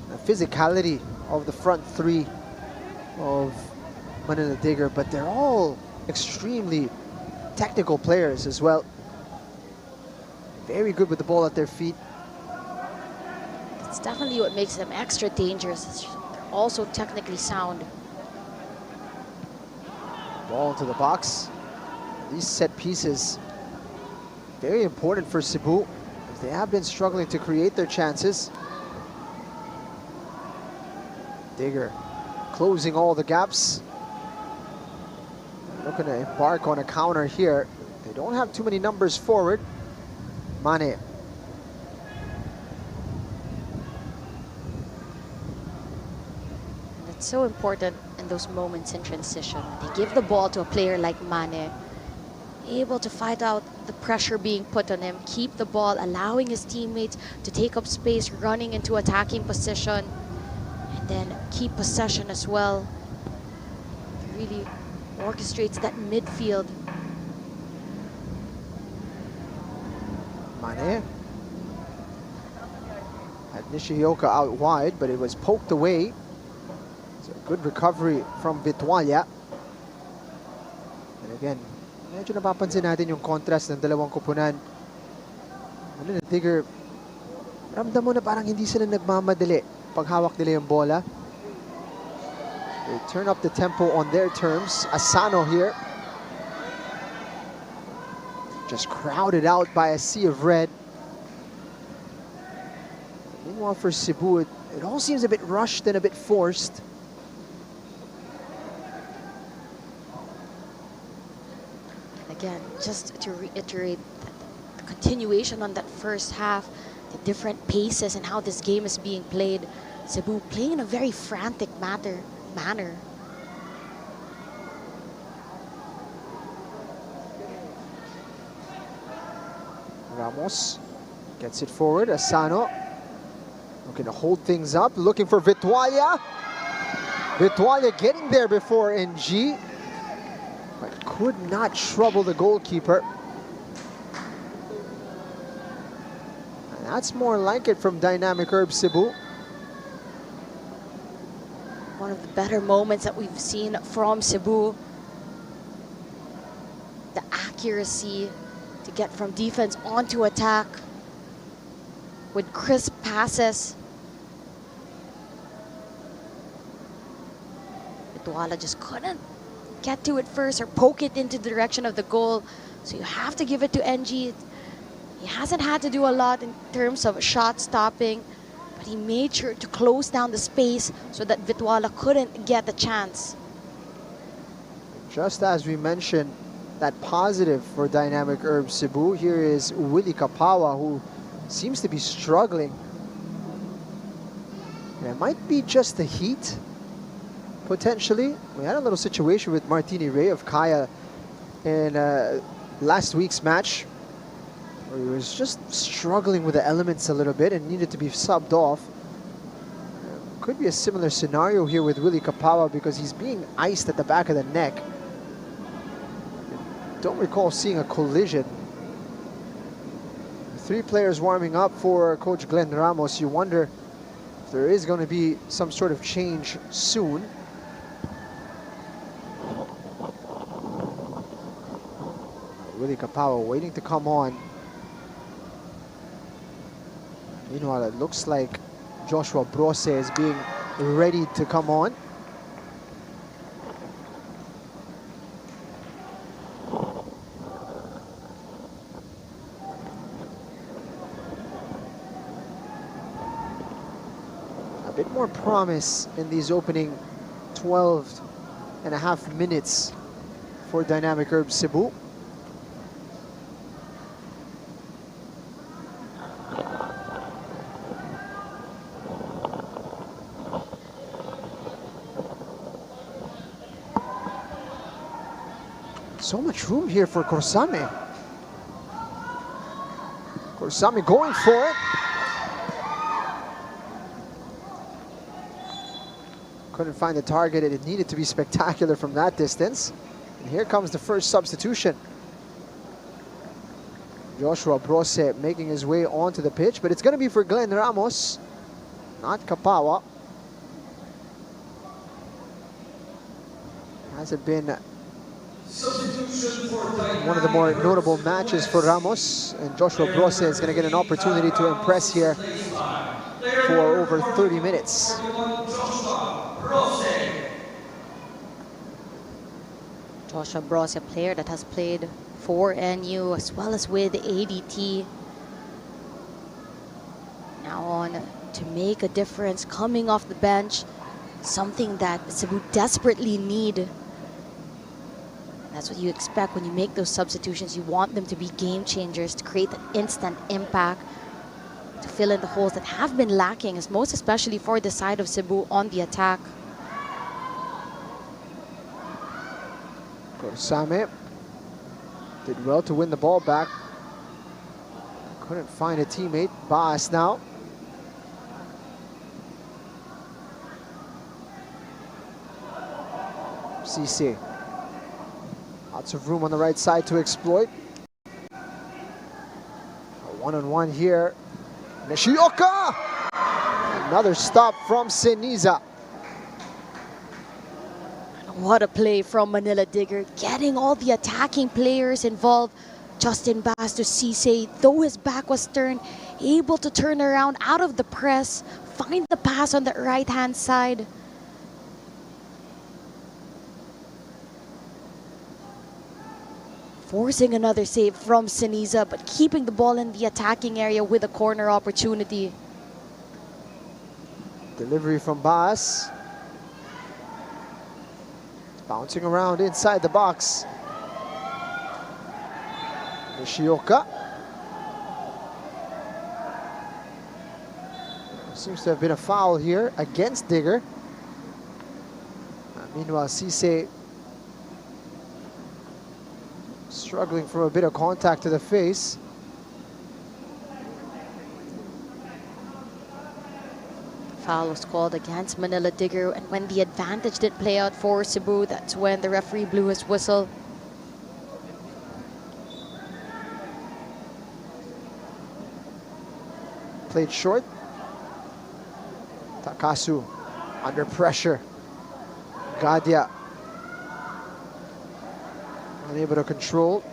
S16: the physicality of the front 3 of Manila Digger, but they're all extremely technical players as well. Very good with the ball at their feet.
S17: It's definitely what makes them extra dangerous. They're also technically sound.
S16: Ball into the box. These set pieces, very important for CEBU. They have been struggling to create their chances. Digger closing all the gaps. Looking to embark on a counter here. They don't have too many numbers forward. Mane.
S17: And it's so important in those moments in transition. They give the ball to a player like Mane, able to fight out the pressure being put on him, keep the ball, allowing his teammates to take up space, running into attacking position, and then keep possession as well. He really orchestrates that midfield.
S16: Mane had Nishioka out wide, but it was poked away. It's a good recovery from Vitualia. And again, medyo napapansin natin yung contrast ng dalawang koponan. Manila Digger, ramdam mo na parang hindi sila nagmamadali pag hawak nila yung bola. They turn up the tempo on their terms. Asano here. Just crowded out by a sea of red. Meanwhile for CEBU, it all seems a bit rushed and a bit forced.
S17: Again, just to reiterate, the continuation on that first half, the different paces and how this game is being played. CEBU playing in a very frantic manner.
S16: Ramos gets it forward. Asano looking to hold things up, looking for Vitualia. Vitualia getting there before NG, but could not trouble the goalkeeper. And that's more like it from Dynamic Herb CEBU.
S17: One of the better moments that we've seen from CEBU. accuracy to get from defense onto attack with crisp passes. Vituala just couldn't get to it first or poke it into the direction of the goal. So you have to give it to NG. He hasn't had to do a lot in terms of shot stopping, but he made sure to close down the space so that Vituala couldn't get the chance.
S16: Just as we mentioned, that positive for Dynamic Herb Cebu, here is Willie Kapawa, who seems to be struggling. And it might be just the heat, potentially. We had a little situation with Martini Ray of Kaya in last week's match, where he was just struggling with the elements a little bit and needed to be subbed off. Could be a similar scenario here with Willie Kapawa because he's being iced at the back of the neck. Don't recall seeing a collision. 3 players warming up for Coach Glenn Ramos. You wonder if there is going to be some sort of change soon. Willie Kapawa waiting to come on. Meanwhile, it looks like Joshua Brose is being ready to come on. A bit more promise in these opening 12.5 minutes for Dynamic Herb Cebu. So much room here for Corsame. Corsame going for it. Couldn't find the target, and it needed to be spectacular from that distance. And here comes the first substitution. Joshua Brose making his way onto the pitch, but it's going to be for Glenn Ramos, not Kapawa. Has it been one of the more notable matches for Ramos, and Joshua Brose is going to get an opportunity to impress here for over 30 minutes.
S17: Joshua Brose, a player that has played for NU as well as with ADT. Now on to make a difference, coming off the bench, something that Cebu desperately need. That's what you expect when you make those substitutions. You want them to be game changers, to create that instant impact, to fill in the holes that have been lacking, as most especially for the side of Cebu on the attack.
S16: Corsame did well to win the ball back. Couldn't find a teammate. Baas now. CC. Lots of room on the right side to exploit. A one-on-one here. Nishioka! Another stop from Seniza.
S17: What a play from Manila Digger, getting all the attacking players involved. Justin Bass to Cisse, though his back was turned, able to turn around out of the press, find the pass on the right-hand side. Forcing another save from Seniza, but keeping the ball in the attacking area with a corner opportunity.
S16: Delivery from Baas. Bouncing around inside the box. Nishioka. Seems to have been a foul here against Digger. Meanwhile, Cisse struggling from a bit of contact to the face.
S17: Foul was called against Manila Digger, and when the advantage did play out for Cebu, that's when the referee blew his whistle.
S16: Played short. Takasu under pressure. Gadia unable to control.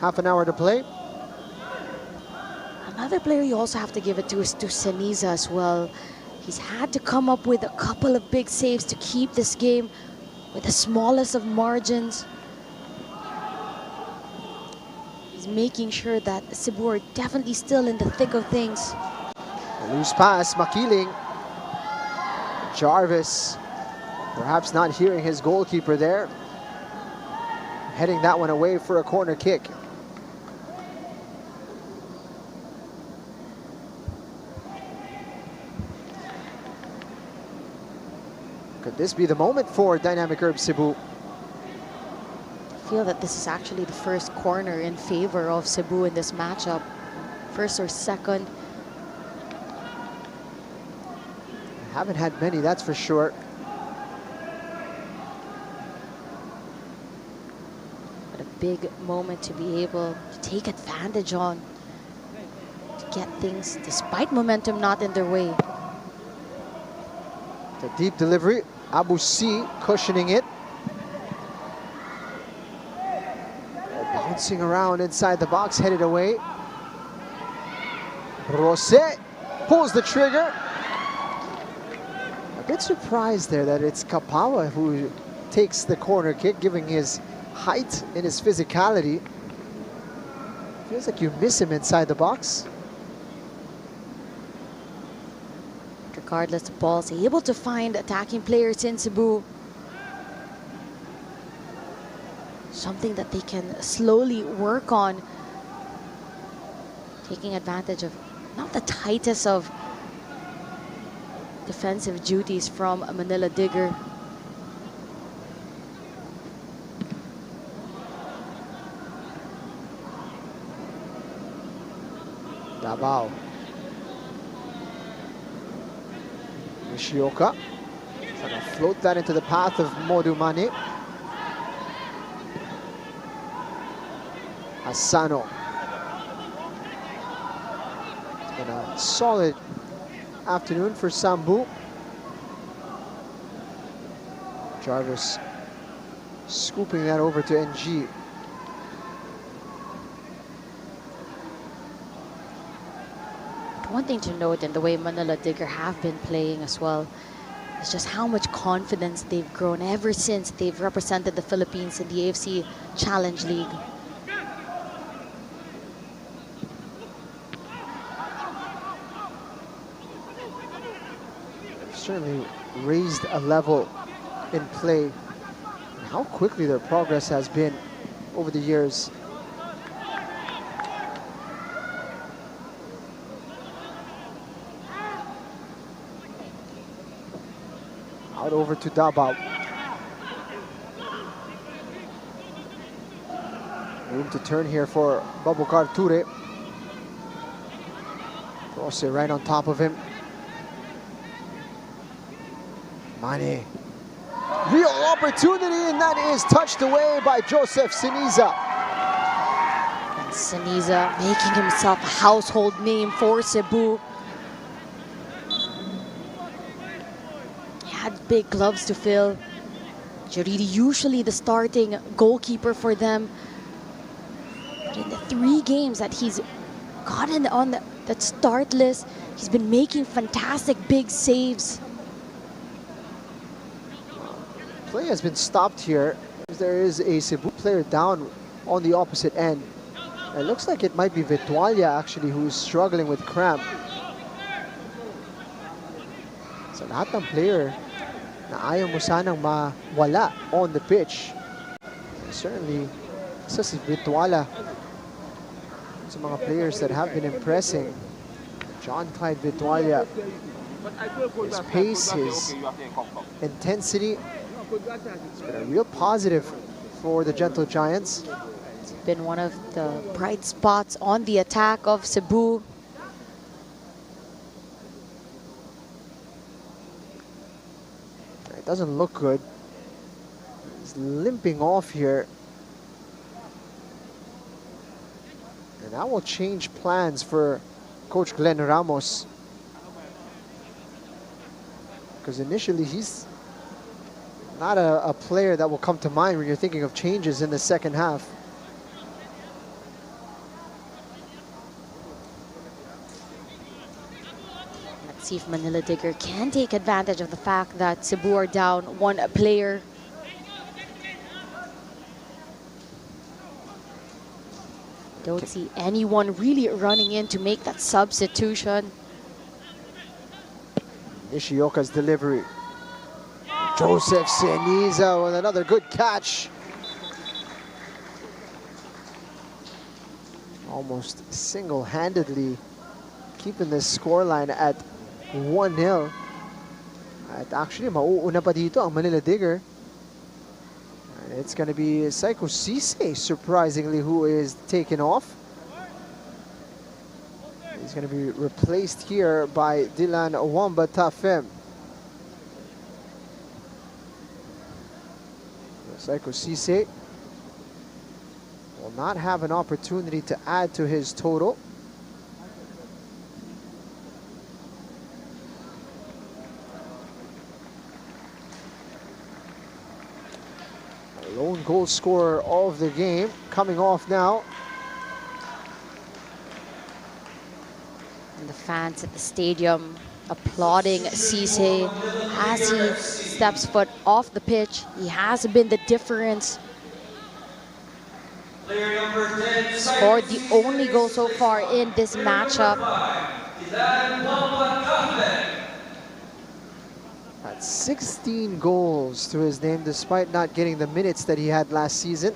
S16: Half an hour to play.
S17: Another player you also have to give it to is to Seniza as well. He's had to come up with a couple of big saves to keep this game with the smallest of margins. He's making sure that Cebu are definitely still in the thick of things.
S16: A loose pass, Makiling. Jarvis, perhaps not hearing his goalkeeper there. Heading that one away for a corner kick. Could this be the moment for Dynamic Herb Cebu?
S17: I feel that this is actually the first corner in favor of Cebu in this matchup. First or second.
S16: Haven't had many, that's for sure.
S17: But a big moment to be able to take advantage on. To get things, despite momentum not in their way.
S16: The deep delivery. Abu C cushioning it. Bouncing around inside the box, headed away. Rosé pulls the trigger. A bit surprised there that it's Kapawa who takes the corner kick, giving his height and his physicality. Feels like you miss him inside the box.
S17: Regardless, the ball's able to find attacking players in Cebu. Something that they can slowly work on. Taking advantage of not the tightest of defensive duties from Manila Digger.
S16: Davao. Nishioka. Trying to float that into the path of Modu Mane. Asano. It's been a solid afternoon for Sambu. Jarvis scooping that over to NG.
S17: One thing to note in the way Manila Digger have been playing as well is just how much confidence they've grown ever since they've represented the Philippines in the AFC Challenge League.
S16: They've certainly raised a level in play. And how quickly their progress has been over the years. Out over to Davao. Room to turn here for Babukar Ture. Rosé right on top of him. Mane. Real opportunity, and that is touched away by Joseph Seniza.
S17: And Seniza making himself a household name for Cebu. Had big gloves to fill. Jaridi usually the starting goalkeeper for them. But in the 3 games that he's gotten on that start list, he's been making fantastic big saves.
S16: Play has been stopped here. There is a Cebu player down on the opposite end. It looks like it might be Vetualia actually who's struggling with cramp. So lahat ng player na ayaw mo sanang mawala on the pitch. Certainly, isa si Vetualia. Sa mga players that have been impressing. John Clyde Vetualia. His pace, his intensity. It's been a real positive for the Gentle Giants.
S17: It's been one of the bright spots on the attack of Cebu.
S16: It doesn't look good. He's limping off here. And that will change plans for Coach Glenn Ramos. Because initially he's not a player that will come to mind when you're thinking of changes in the second half.
S17: Let's see if Manila Digger can take advantage of the fact that Cebu are down one player. Don't see anyone really running in to make that substitution.
S16: Nishioka's delivery. Joseph Seniza with another good catch. Almost single-handedly keeping this scoreline at 1-0. At actually, mauuna pa dito ang Manila Digger. And it's going to be Saiko Sise, surprisingly, who is taken off. He's going to be replaced here by Dylan Wamba Tafem. Saiko Sise will not have an opportunity to add to his total. The lone goal scorer of the game coming off now.
S17: And the fans at the stadium applauding Cisse as he steps foot off the pitch. He has been the difference. Scored the only goal so far in this matchup.
S16: Had 16 goals to his name despite not getting the minutes that he had last season.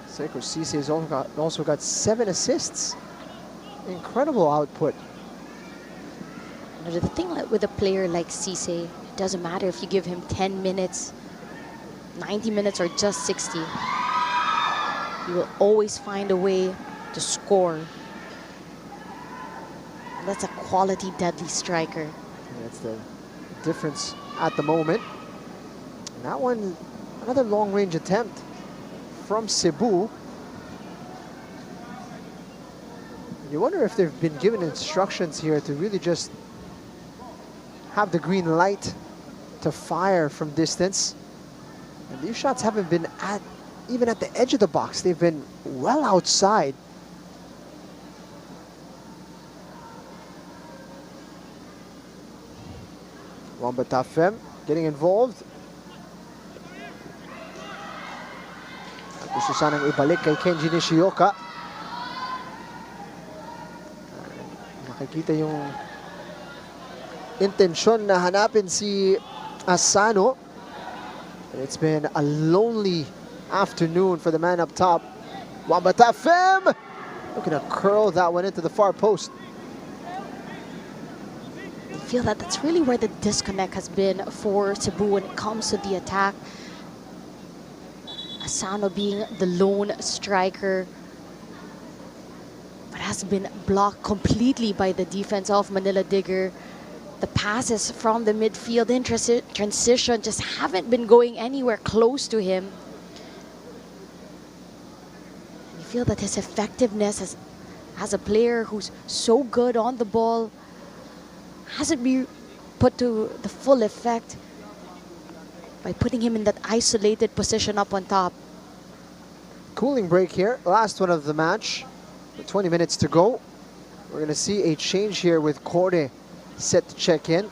S16: Saiko Sise has also got 7 assists. Incredible output.
S17: The thing with a player like Cisse, it doesn't matter if you give him 10 minutes, 90 minutes, or just 60. He will always find a way to score. And that's a quality, deadly striker.
S16: That's the difference at the moment. And that one, another long-range attempt from Cebu. You wonder if they've been given instructions here to really just have the green light to fire from distance. And these shots haven't been even at the edge of the box. They've been well outside. Wamba Tafem getting involved. Gusto sanang ibalik kay Kenji Nishioka. Makikita yung intensyon na hanapin si Asano. It's been a lonely afternoon for the man up top. Wamba Tafem looking to curl that one into the far post.
S17: I feel that that's really where the disconnect has been for Cebu when it comes to the attack. Asano being the lone striker, but has been blocked completely by the defense of Manila Digger. The passes from the midfield in transition just haven't been going anywhere close to him. You feel that his effectiveness as a player who's so good on the ball hasn't been put to the full effect by putting him in that isolated position up on top.
S16: Cooling break here, last one of the match. 20 minutes to go. We're going to see a change here with Corre set to check in.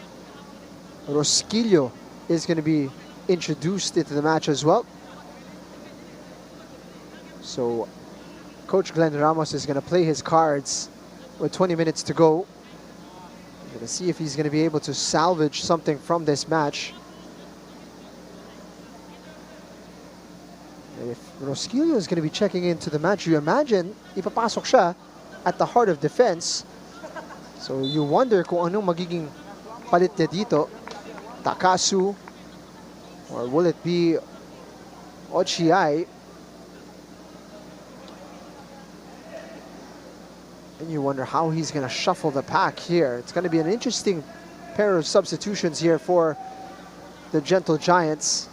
S16: Rosquillo is going to be introduced into the match as well. So Coach Glenn Ramos is going to play his cards with 20 minutes to go. We're going to see if he's going to be able to salvage something from this match. And if Rosquillo is going to be checking into the match, you imagine ipapasok siya at the heart of defense. So you wonder kung anong magiging palit niya dito. Takasu, or will it be Ochiai? And you wonder how he's going to shuffle the pack here. It's going to be an interesting pair of substitutions here for the Gentle Giants.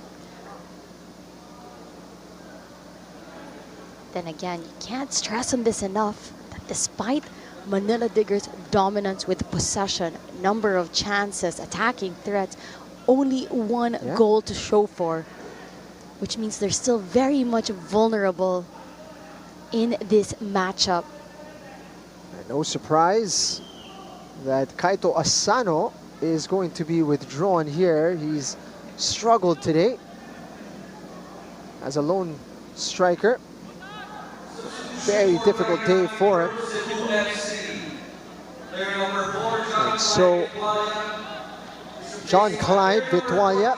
S17: Then again, you can't stress on this enough that despite Manila Digger's dominance with possession, number of chances, attacking threats, only one goal to show for, which means they're still very much vulnerable in this matchup.
S16: And no surprise, that Kaito Asano is going to be withdrawn here. He's struggled today as a lone striker. Very difficult day for him. And so John Clyde Vitualia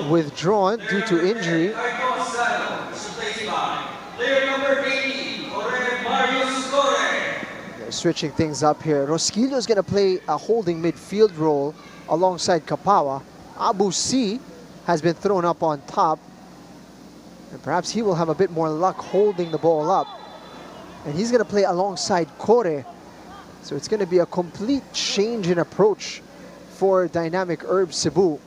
S16: withdrawn due to injury. They're switching things up here. Rosquillo is going to play a holding midfield role alongside Kapawa. Abu C has been thrown up on top. And perhaps he will have a bit more luck holding the ball up. And he's going to play alongside Kore. So it's going to be a complete change in approach for Dynamic Herb Cebu.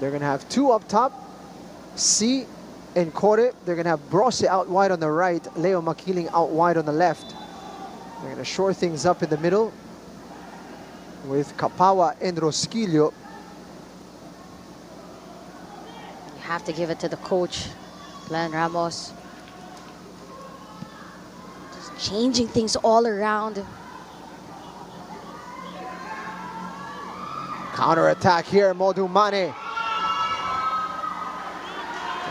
S16: They're going to have two up top, C and Kore. They're going to have Brose out wide on the right, Leo Makiling out wide on the left. They're going to shore things up in the middle with Kapawa and Rosquillo.
S17: You have to give it to the coach, Glenn Ramos. Just changing things all around.
S16: Counter attack here, Modu Mane.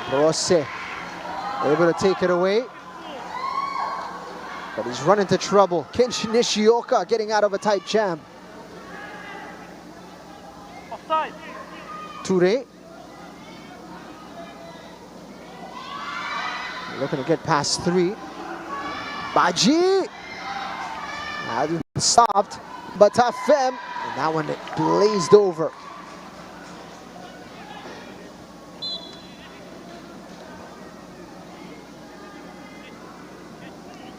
S16: Brose able to take it away. But he's run into trouble. Kenshin Nishioka getting out of a tight jam.
S1: Offside.
S16: Toure. Looking to get past three. Baji. Stopped. Batafem. And that one blazed over.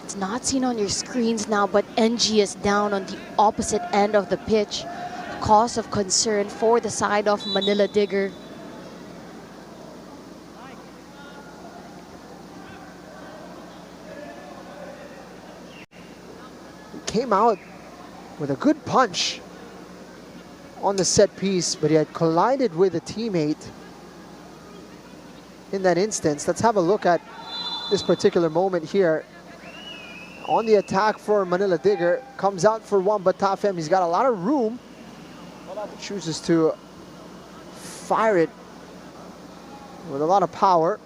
S17: It's not seen on your screens now, but NG is down on the opposite end of the pitch. Cause of concern for the side of Manila Digger.
S16: He came out with a good punch on the set piece, but he had collided with a teammate in that instance. Let's have a look at this particular moment here. On the attack for Manila Digger, comes out for Juan Batafem. He's got a lot of room. Chooses to fire it with a lot of power.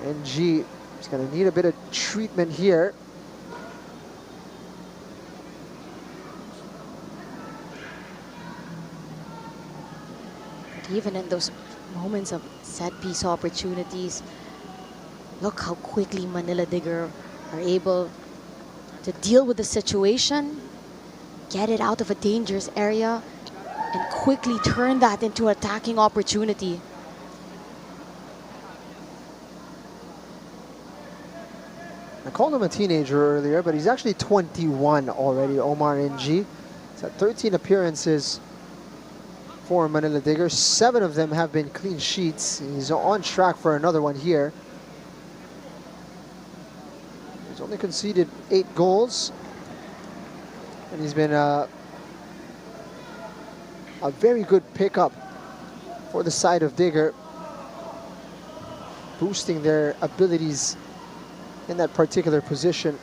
S16: NG is going to need a bit of treatment here.
S17: Even in those moments of set piece opportunities, look how quickly Manila Digger are able to deal with the situation, get it out of a dangerous area, and quickly turn that into an attacking opportunity.
S16: I called him a teenager earlier, but he's actually 21 already, Omar NG. He's had 13 appearances for Manila Digger. 7 of them have been clean sheets. He's on track for another one here. He's only conceded 8 goals. And he's been a very good pickup for the side of Digger, boosting their abilities in that particular position.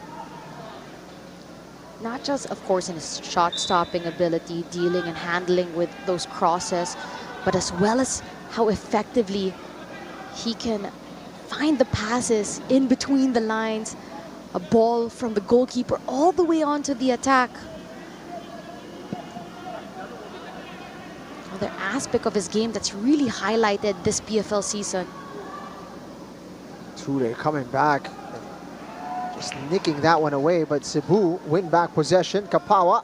S17: Not just, of course, in his shot-stopping ability, dealing and handling with those crosses, but as well as how effectively he can find the passes in between the lines, a ball from the goalkeeper all the way onto the attack. Another aspect of his game that's really highlighted this PFL season.
S16: Toure coming back, just nicking that one away, but Cebu win back possession. Kapawa.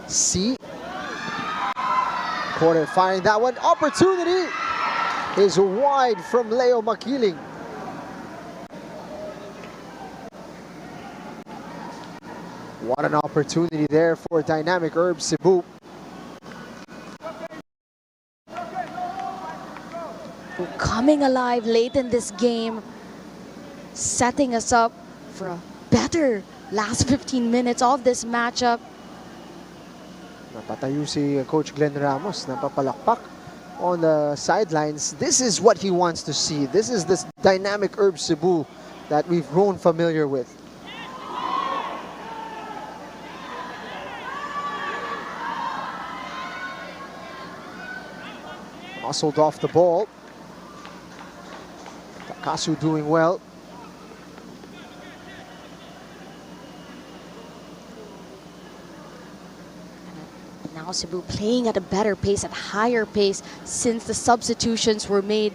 S16: C. Kore firing that one. Opportunity is wide from Leo Makiling. What an opportunity there for Dynamic Herb Cebu.
S17: Coming alive late in this game, setting us up for a better last 15 minutes of this matchup.
S16: Napatayo si Coach Glenn Ramos, napapalakpak on the sidelines. This is what he wants to see. This is this dynamic Herb Cebu that we've grown familiar with. Muscled off the ball. Takasu doing well.
S17: Now Cebu playing at a better pace, at higher pace, since the substitutions were made,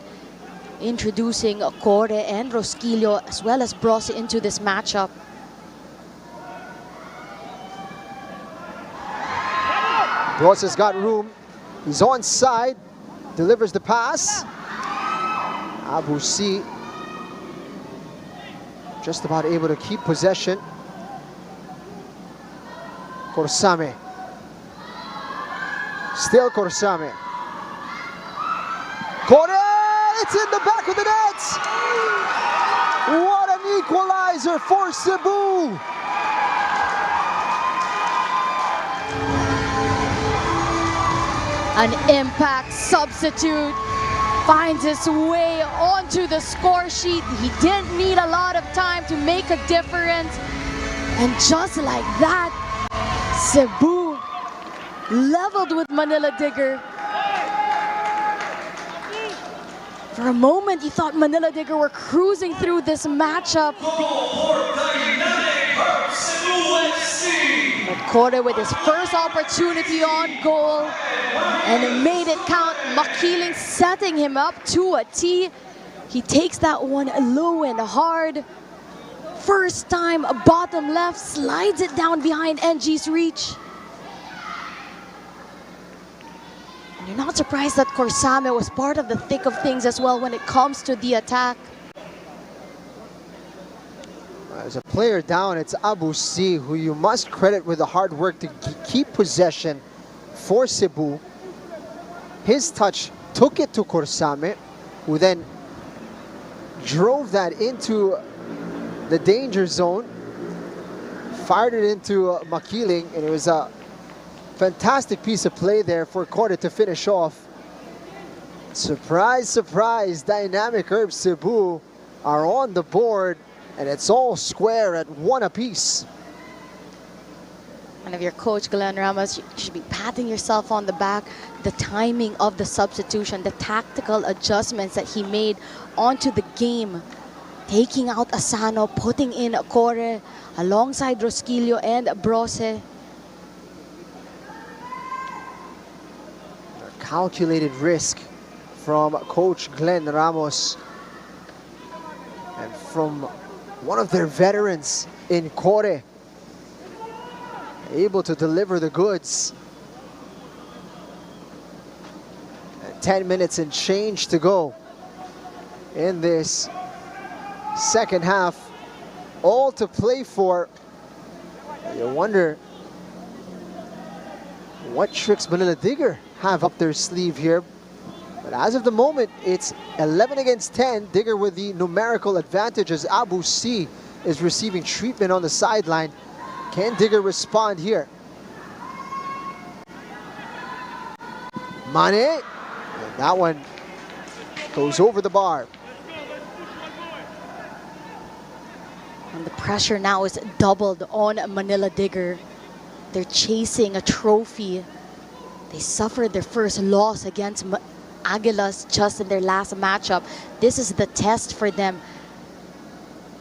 S17: introducing Core and Rosquillo as well as Brose into this matchup.
S16: Brose has got room. He's onside. Delivers the pass. Abu C just about able to keep possession. Corsame. Still Corsame. Core! It's in the back of the net! What an equalizer for Cebu!
S17: An impact substitute finds his way onto the score sheet. He didn't need a lot of time to make a difference. And just like that, Cebu leveled with Manila Digger. For a moment, you thought Manila Digger were cruising through this matchup. But Core with his first opportunity on goal, and it made it count. Makiling setting him up to a T. He takes that one low and hard. First time, bottom left, slides it down behind NG's reach. And you're not surprised that Corsame was part of the thick of things as well when it comes to the attack.
S16: There's a player down, it's Abu C, who you must credit with the hard work to keep possession for Cebu. His touch took it to Corsame, who then drove that into the danger zone, fired it into Makiling, and it was a fantastic piece of play there for Core to finish off. Surprise, surprise, dynamic Herb Cebu are on the board, and it's all square at 1 apiece.
S17: And if you're Coach Glenn Ramos, you should be patting yourself on the back. The timing of the substitution, the tactical adjustments that he made onto the game, taking out Asano, putting in Core alongside Rosquillo and Brose.
S16: Calculated risk from Coach Glenn Ramos and from one of their veterans in Core, able to deliver the goods. 10 minutes and change to go in this second half, all to play for. You wonder what tricks Manila Digger have up their sleeve here. But as of the moment, it's 11 against 10. Digger with the numerical advantage as Abu C is receiving treatment on the sideline. Can Digger respond here? Mane, and that one goes over the bar.
S17: And the pressure now is doubled on Manila Digger. They're chasing a trophy. They suffered their first loss against Aguilas just in their last matchup. This is the test for them.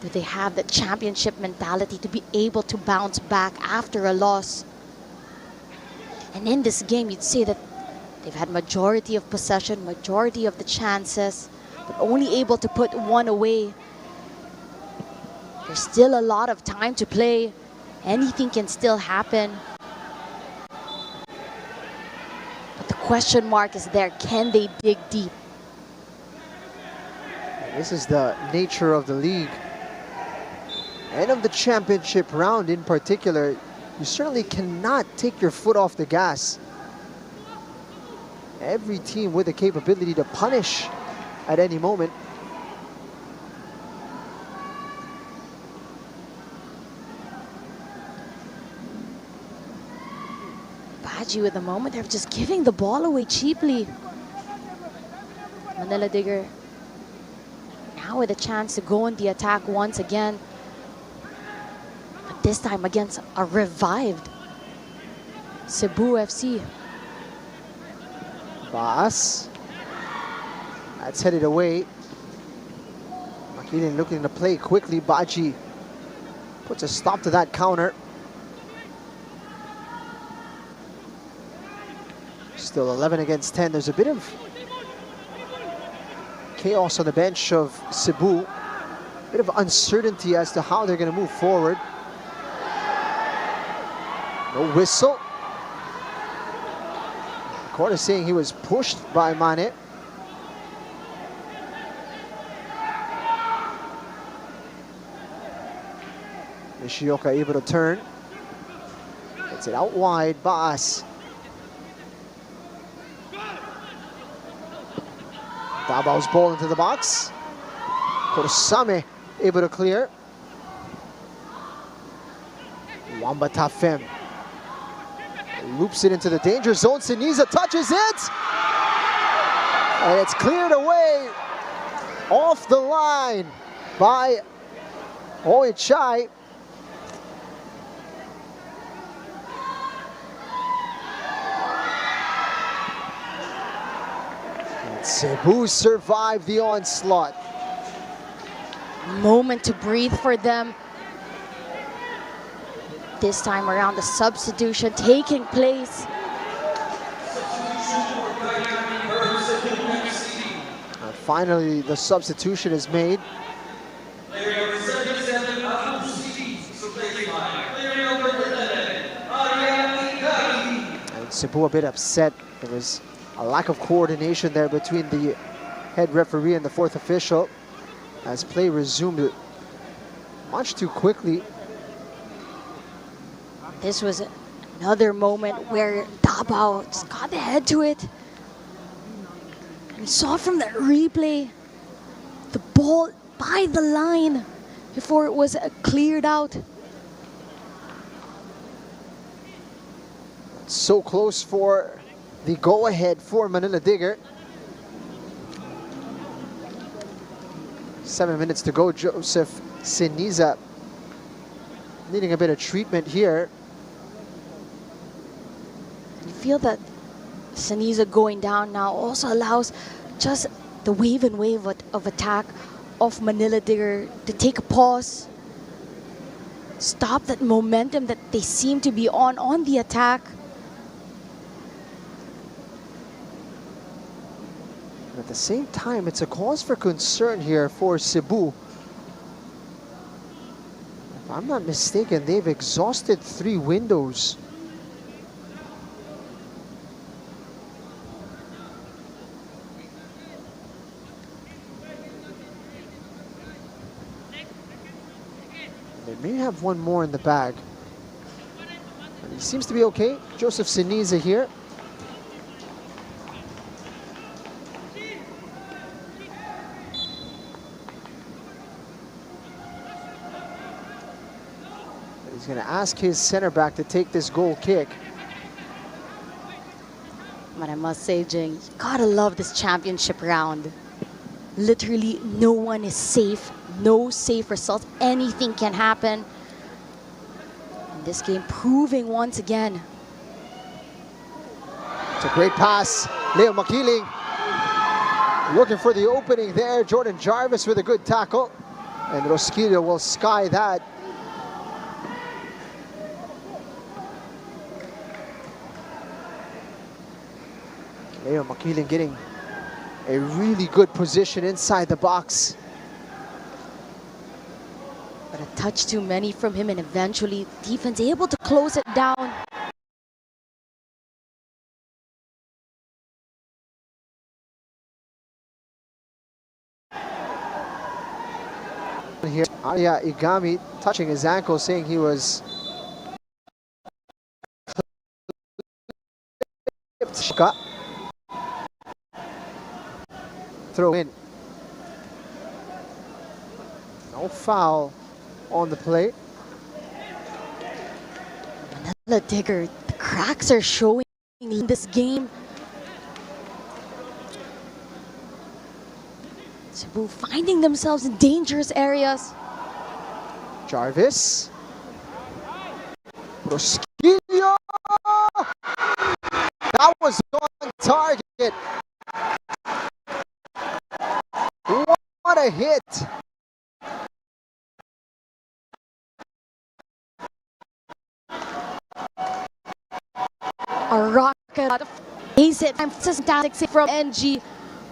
S17: Do they have the championship mentality to be able to bounce back after a loss? And in this game, you'd say that they've had majority of possession, majority of the chances, but only able to put one away. There's still a lot of time to play. Anything can still happen. But the question mark is there. Can they dig deep?
S16: This is the nature of the league and of the championship round in particular. You certainly cannot take your foot off the gas. Every team with the capability to punish at any moment.
S17: Baji with the moment, they're just giving the ball away cheaply. Manila Digger now with a chance to go on the attack once again. But this time against a revived Cebu FC.
S16: Baas. That's headed away. Makilin looking to play quickly. Baji puts a stop to that counter. Still 11 against 10. There's a bit of chaos on the bench of Cebu. A bit of uncertainty as to how they're going to move forward. No whistle. The court is saying he was pushed by Mane. Nishioka able to turn. Gets it out wide. Baas. Dabao's ball into the box. Korsame able to clear. Wamba Tafem loops it into the danger zone. Siniza touches it. And it's cleared away off the line by Oichai. Cebu survived the onslaught.
S17: Moment to breathe for them. This time around, the substitution taking place.
S16: And finally, the substitution is made. And Cebu a bit upset. There was a lack of coordination there between the head referee and the fourth official as play resumed much too quickly.
S17: This was another moment where Dabao just got the head to it. And saw from that replay the ball by the line before it was cleared out.
S16: So close for the go-ahead for Manila Digger. 7 minutes to go. Joseph Siniza needing a bit of treatment here.
S17: You feel that Siniza going down now also allows just the wave and wave of attack of Manila Digger to take a pause, stop that momentum that they seem to be on the attack.
S16: At the same time, it's a cause for concern here for Cebu. If I'm not mistaken, they've exhausted 3 windows. They may have one more in the bag. And he seems to be okay. Joseph Siniza here. He's going to ask his center back to take this goal kick.
S17: But I must say, Jing, you gotta love this championship round. Literally, no one is safe. No safe results. Anything can happen. And this game proving once again.
S16: It's a great pass. Leo Makiling looking for the opening there. Jordan Jarvis with a good tackle. And Rosquillo will sky that. Leo Makiling getting a really good position inside the box.
S17: But a touch too many from him, and eventually defense able to close it down.
S16: Here, Arya Igami touching his ankle, saying he was clipped. Throw in. No foul on the play.
S17: Manila Digger, the cracks are showing in this game. Cebu finding themselves in dangerous areas.
S16: Jarvis. Prosquillo! That was on target. What a hit.
S17: A rocket. Ace it. Fantastic from NG,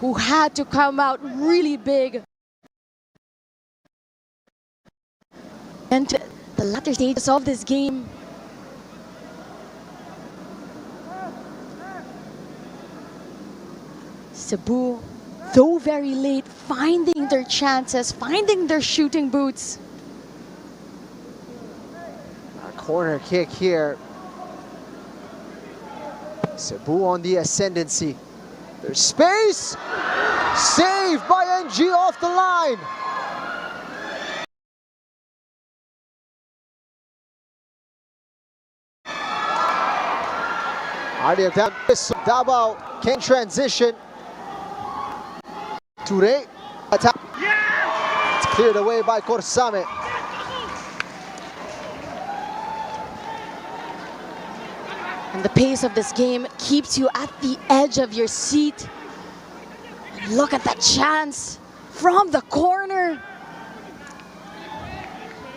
S17: who had to come out really big. And the latter stages of this game. Cebu, though very late, finding their chances, finding their shooting boots.
S16: A corner kick here. Cebu on the ascendancy. There's space. Saved by NG off the line. Ardia down. Davao can transition. Toure attack. It's cleared away by Corsame.
S17: And the pace of this game keeps you at the edge of your seat. And look at that chance from the corner.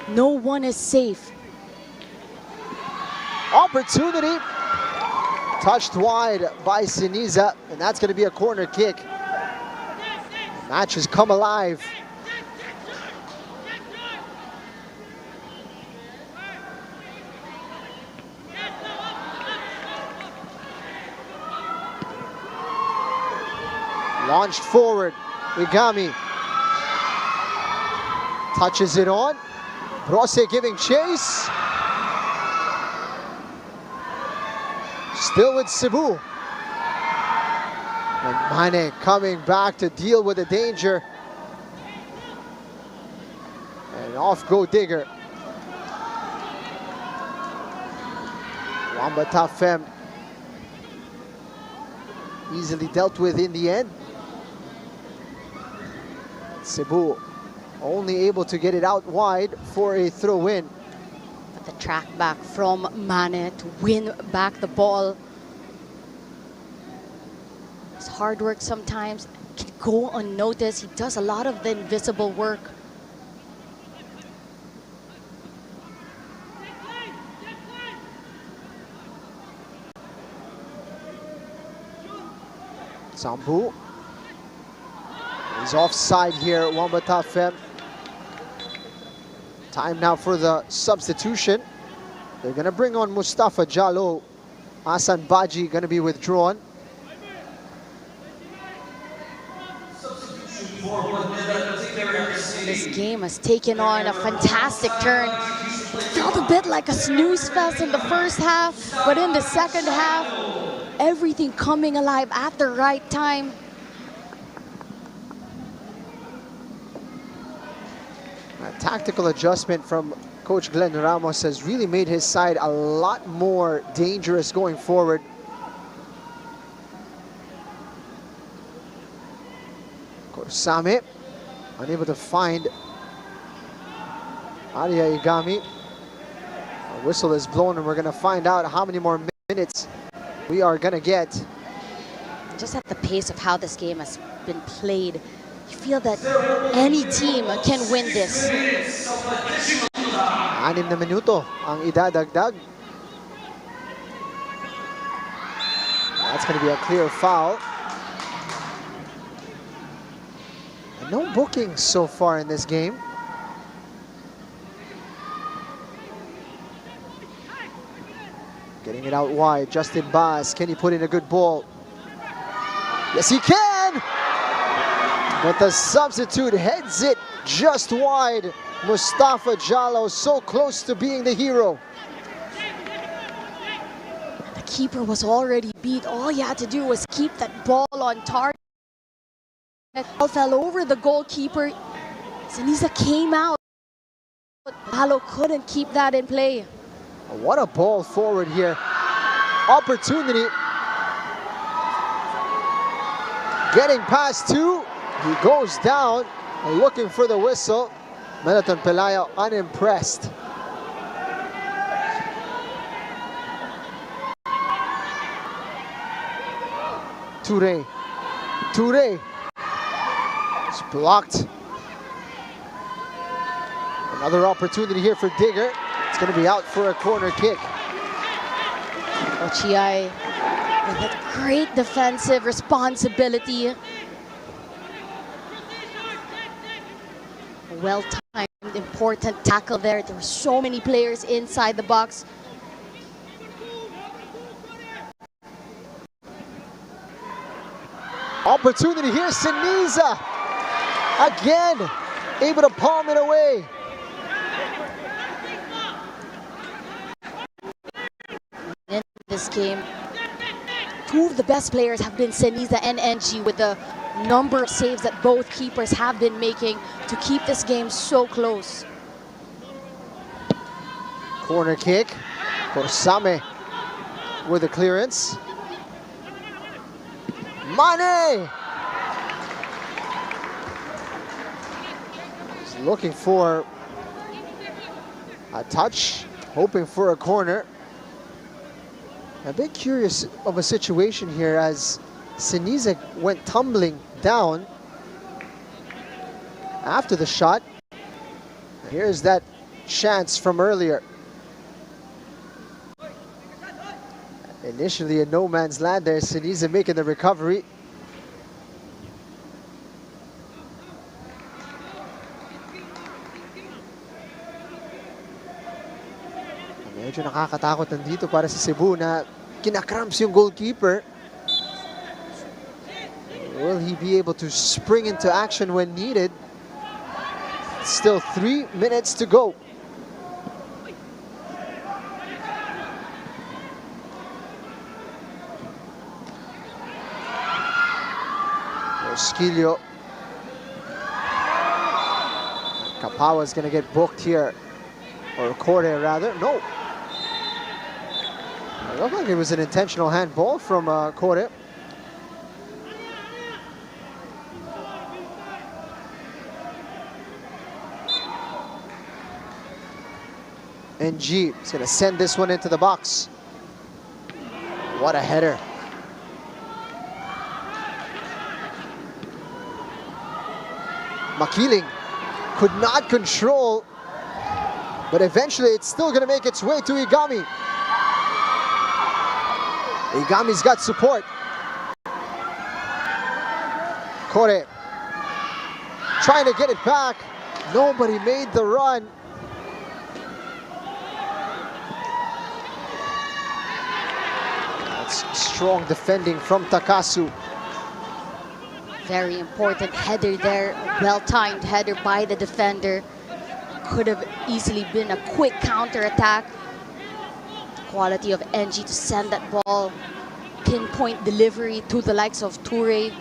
S17: No one is safe.
S16: Opportunity. Touched wide by Siniza, and that's going to be a corner kick. Match has come alive. Launched forward, Igami touches it on. Brose giving chase. Still with Cebu. And Mane coming back to deal with the danger. And off go Digger. Wamba Tafem easily dealt with in the end. Cebu only able to get it out wide for a throw-in.
S17: But the track back from Mane to win back the ball. His hard work sometimes can go unnoticed. He does a lot of the invisible work.
S16: Sambu is offside here, Wamba Tafem. Time now for the substitution. They're gonna bring on Mustafa Jalo. Asan Baji gonna be withdrawn.
S17: This game has taken on a fantastic turn. Felt a bit like a snooze fest in the first half, but in the second half, everything coming alive at the right time.
S16: A tactical adjustment from Coach Glenn Ramos has really made his side a lot more dangerous going forward. Korsame unable to find Arya Igami. A whistle is blown and we're going to find out how many more minutes we are going to get.
S17: Just at the pace of how this game has been played, you feel that any team can win this.
S16: 6 na minuto ang idadagdag. That's going to be a clear foul. And no bookings so far in this game. Getting it out wide, Justin Bass, can he put in a good ball? Yes, he can! But the substitute heads it just wide. Mustafa Jalo so close to being the hero.
S17: The keeper was already beat. All he had to do was keep that ball on target. It all fell over the goalkeeper. Siniza came out. Jalo couldn't keep that in play.
S16: What a ball forward here. Opportunity. Getting past two. He goes down, looking for the whistle. Melaton Pelayo unimpressed. Toure. It's blocked. Another opportunity here for Digger. It's going to be out for a corner kick.
S17: Ochiai with a great defensive responsibility. Well-timed, important tackle there. There were so many players inside the box.
S16: Opportunity here, Siniza. Again, able to palm it away.
S17: In this game, two of the best players have been Siniza and NG, with the number of saves that both keepers have been making to keep this game so close.
S16: Corner kick. Corsame with the clearance. Mane! He's looking for a touch, hoping for a corner. A bit curious of a situation here as Siniza went tumbling down after the shot. Here's that chance from earlier. Initially a no man's land there, Siniza making the recovery. Medyo nakakatakot nandito para sa Cebu na kinakramps yung goalkeeper. Will he be able to spring into action when needed? Still 3 minutes to go. Esquilio. Kapawa's gonna get booked here. Or Corte rather. No. It looked like it was an intentional handball from Corte. NG is gonna send this one into the box. What a header. Makiling could not control, but eventually it's still going to make its way to Igami. Igami's got support. Kore trying to get it back. Nobody made the run. That's strong defending from Takasu.
S17: Very important header there, well-timed header by the defender. Could have easily been a quick counter-attack. The quality of NG to send that ball, pinpoint delivery to the likes of Toure.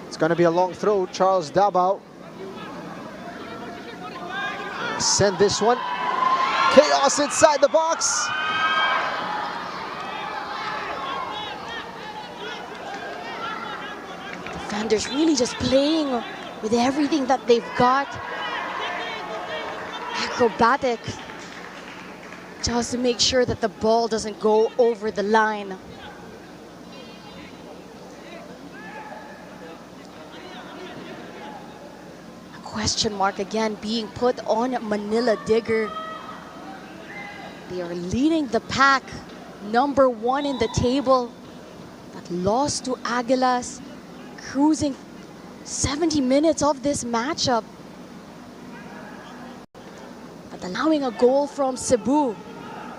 S16: It's going to be a long throw. Charles Dabao. Send this one. Chaos inside the box.
S17: Defenders really just playing with everything that they've got. Acrobatic, just to make sure that the ball doesn't go over the line. A question mark again being put on Manila Digger. They are leading the pack, #1 in the table, but lost to Aguilas. Cruising 70 minutes of this matchup, but allowing a goal from Cebu.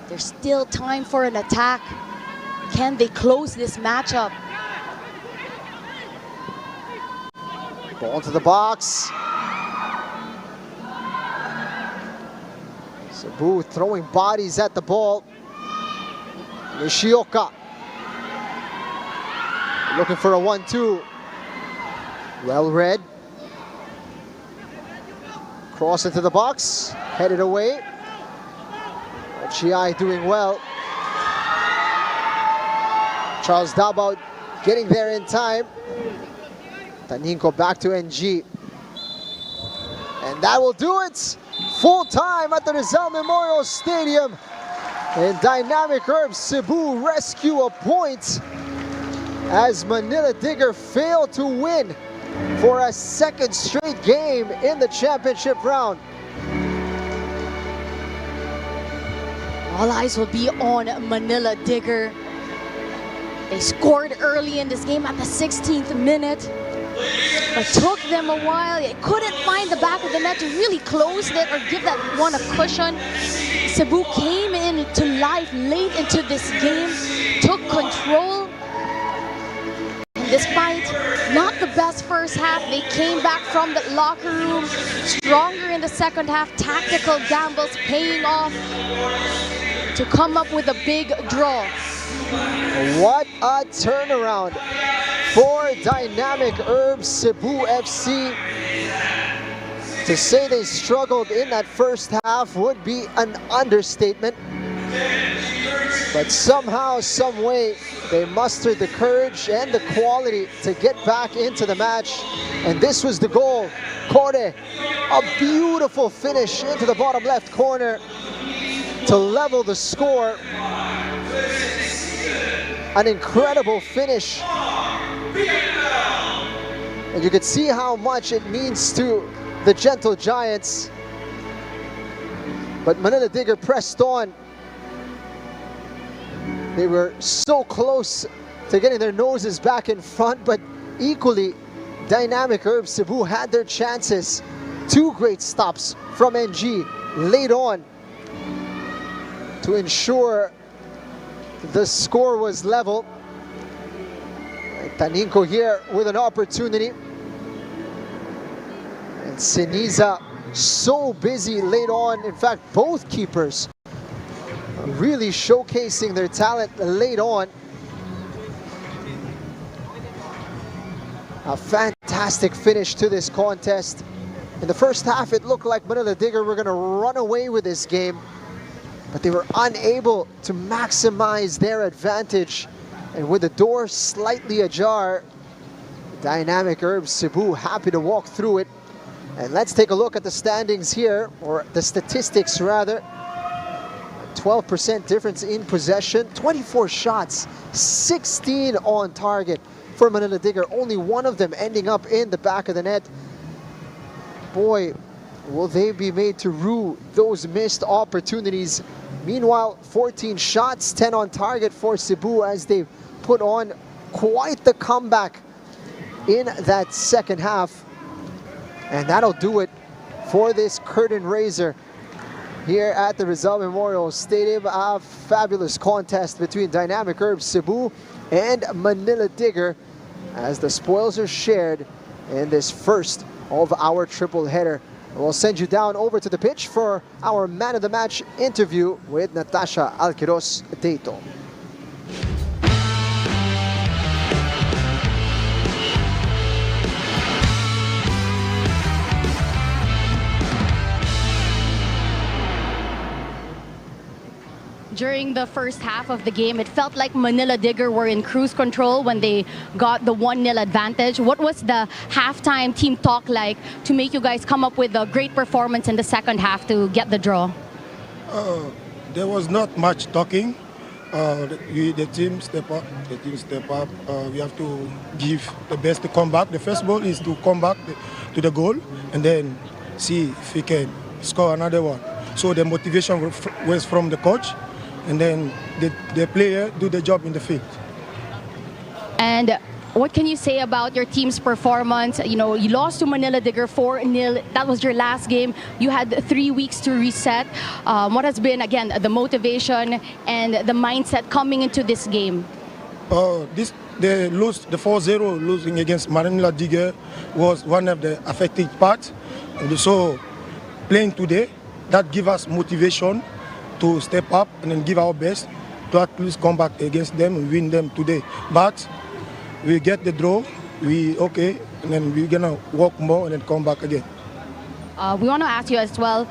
S17: There's still time for an attack. Can they close this matchup?
S16: Ball to the box. Cebu throwing bodies at the ball. Nishioka looking for a 1-2. Well read. Cross into the box. Headed away. Ochiai doing well. Charles Dabao getting there in time. Taninko back to NG. And that will do it. Full time at the Rizal Memorial Stadium. And Dynamic Herbs Cebu rescue a point as Manila Digger failed to win for a second straight game in the championship round.
S17: All eyes will be on Manila Digger. They scored early in this game at the 16th minute. It took them a while. They couldn't find the back of the net to really close it or give that one a cushion. Cebu came into life late into this game, took control. And despite not the best first half, they came back from the locker room stronger in the second half. Tactical gambles paying off to come up with a big draw.
S16: What a turnaround for Dynamic Herbs Cebu FC. To say they struggled in that first half would be an understatement. But somehow, some way, they mustered the courage and the quality to get back into the match. And this was the goal. Kore, a beautiful finish into the bottom left corner to level the score. An incredible finish. And you could see how much it means to the Gentle Giants. But Manila Digger pressed on. They were so close to getting their noses back in front, but equally, Dynamic Herbs Cebu had their chances. Two great stops from NG late on to ensure the score was level. Taninko here with an opportunity. And Siniza so busy late on. In fact, both keepers really showcasing their talent late on. A fantastic finish to this contest. In the first half, it looked like Manila Digger were going to run away with this game, but they were unable to maximize their advantage. And with the door slightly ajar, Dynamic Herbs Cebu happy to walk through it. And let's take a look at the standings here, or the statistics rather. 12% difference in possession, 24 shots, 16 on target for Manila Digger. Only one of them ending up in the back of the net. Boy, will they be made to rue those missed opportunities. Meanwhile, 14 shots, 10 on target for Cebu as they put on quite the comeback in that second half. And that'll do it for this curtain raiser here at the Rizal Memorial Stadium. A fabulous contest between Dynamic Herbs Cebu and Manila Digger as the spoils are shared in this first of our triple header. We'll send you down over to the pitch for our man of the match interview with Natasha Alquiros Teito.
S17: During the first half of the game, it felt like Manila Digger were in cruise control when they got the 1-0 advantage. What was the halftime team talk like to make you guys come up with a great performance in the second half to get the draw?
S12: There was not much talking. The team step up. We have to give the best to come back. The first goal is to come back to the goal and then see if we can score another one. So the motivation was from the coach, and then the player do the job in the field.
S17: And what can you say about your team's performance? You know, you lost to Manila Digger 4-0. That was your last game. You had 3 weeks to reset. What has been, again, the motivation and the mindset coming into this game?
S12: They lose the 4-0 losing against Manila Digger was one of the affecting parts. So playing today, that give us motivation to step up and then give our best to at least come back against them and win them today. But we get the draw, we okay, and then we're gonna work more and then come back again.
S17: We want to ask you as well,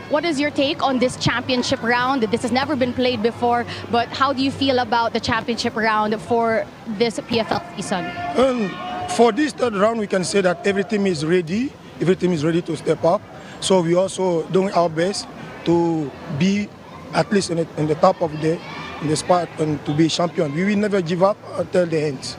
S17: what is your take on this championship round? This has never been played before, but how do you feel about the championship round for this PFL season?
S12: For this third round, we can say that every team is ready. Every team is ready to step up. So we also doing our best to be at least in the top of the spot and to be champion. We will never give up until the end.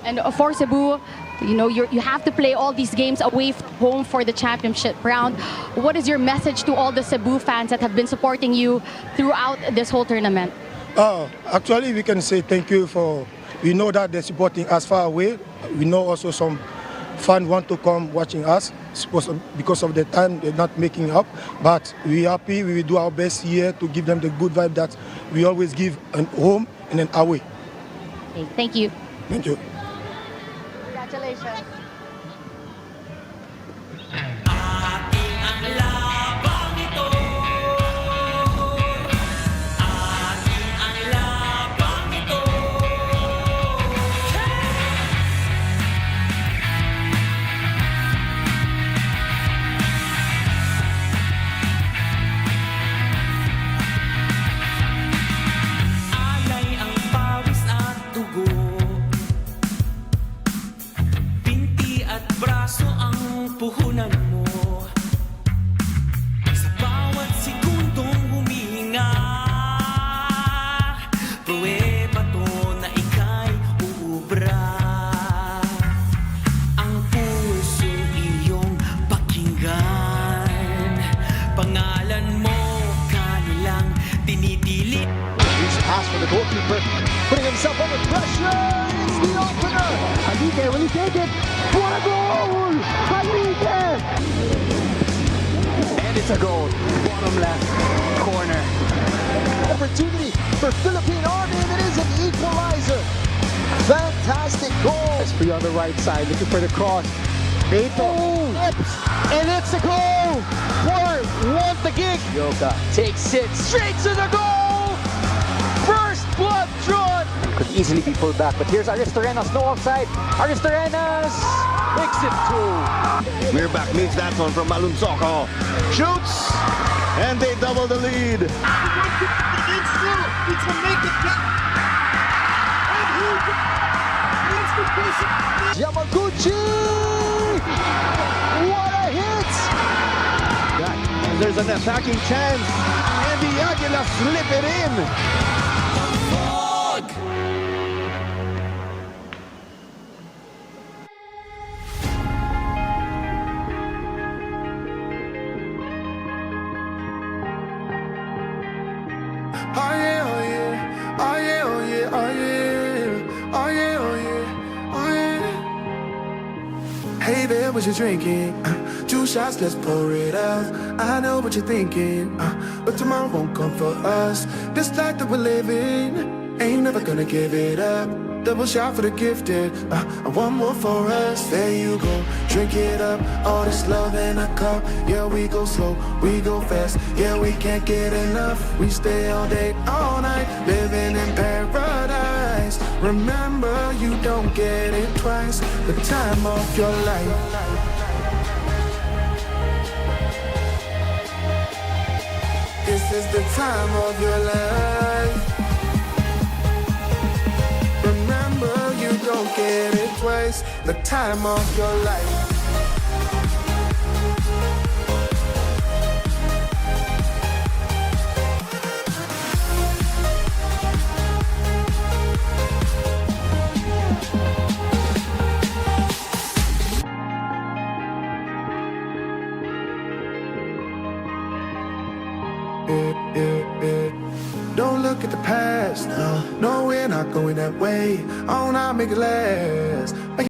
S17: And for Cebu, you know, you have to play all these games away from home for the championship round. What is your message to all the Cebu fans that have been supporting you throughout this whole tournament?
S12: Actually, we can say thank you for, we know that they're supporting us far away. We know also some fans want to come watching us because of the time they're not making up. But we're happy, we will do our best here to give them the good vibe that we always give at home and then away.
S17: Okay, thank you.
S12: Thank you.
S17: Congratulations.
S1: Braso ang puhunan mo sa bawat segundong humihinga. Pruweba to na ika'y uubra. Ang puso iyong pakinggan. Pangalan mo kanilang tinitili.
S16: Here's a pass for the goalkeeper, putting himself under pressure. It's the opener. Halique, will he take it? What a goal! Halique! And it's a goal. Bottom left corner. Opportunity for Philippine Army, and it is an equalizer. Fantastic goal. It's free on the right side, looking for the cross. Beto, and it's a goal for Want the Gig. Yoka takes it straight to the goal. First blood drawn. Could easily be pulled back, but here's Aristorenas, no offside. Aristorenas makes it two.
S14: Mirbach makes that one from Malunsoko. Shoots, and they double the lead.
S16: Yamaguchi! What a hit!
S14: There's an attacking chance, and the Aguilas slip it in.
S1: Oh yeah, oh yeah, oh yeah, oh yeah, oh yeah, oh yeah, oh yeah, oh yeah. Hey there, what you drinking? 2 shots, let's pour it out. I know what you're thinking, but tomorrow won't come for us. This life that we're living, ain't never gonna give it up. Double shot for the gifted, and one more for us. There you go, drink it up. All this love in a cup. Yeah, we go slow, we go fast. Yeah, we can't get enough. We stay all day, all night, living in paradise. Remember, you don't get it twice. The time of your life. This is the time of your life. Remember, you don't get it twice. The time of your life. Don't look at the past, no, we're not going that way. Oh, now make it last.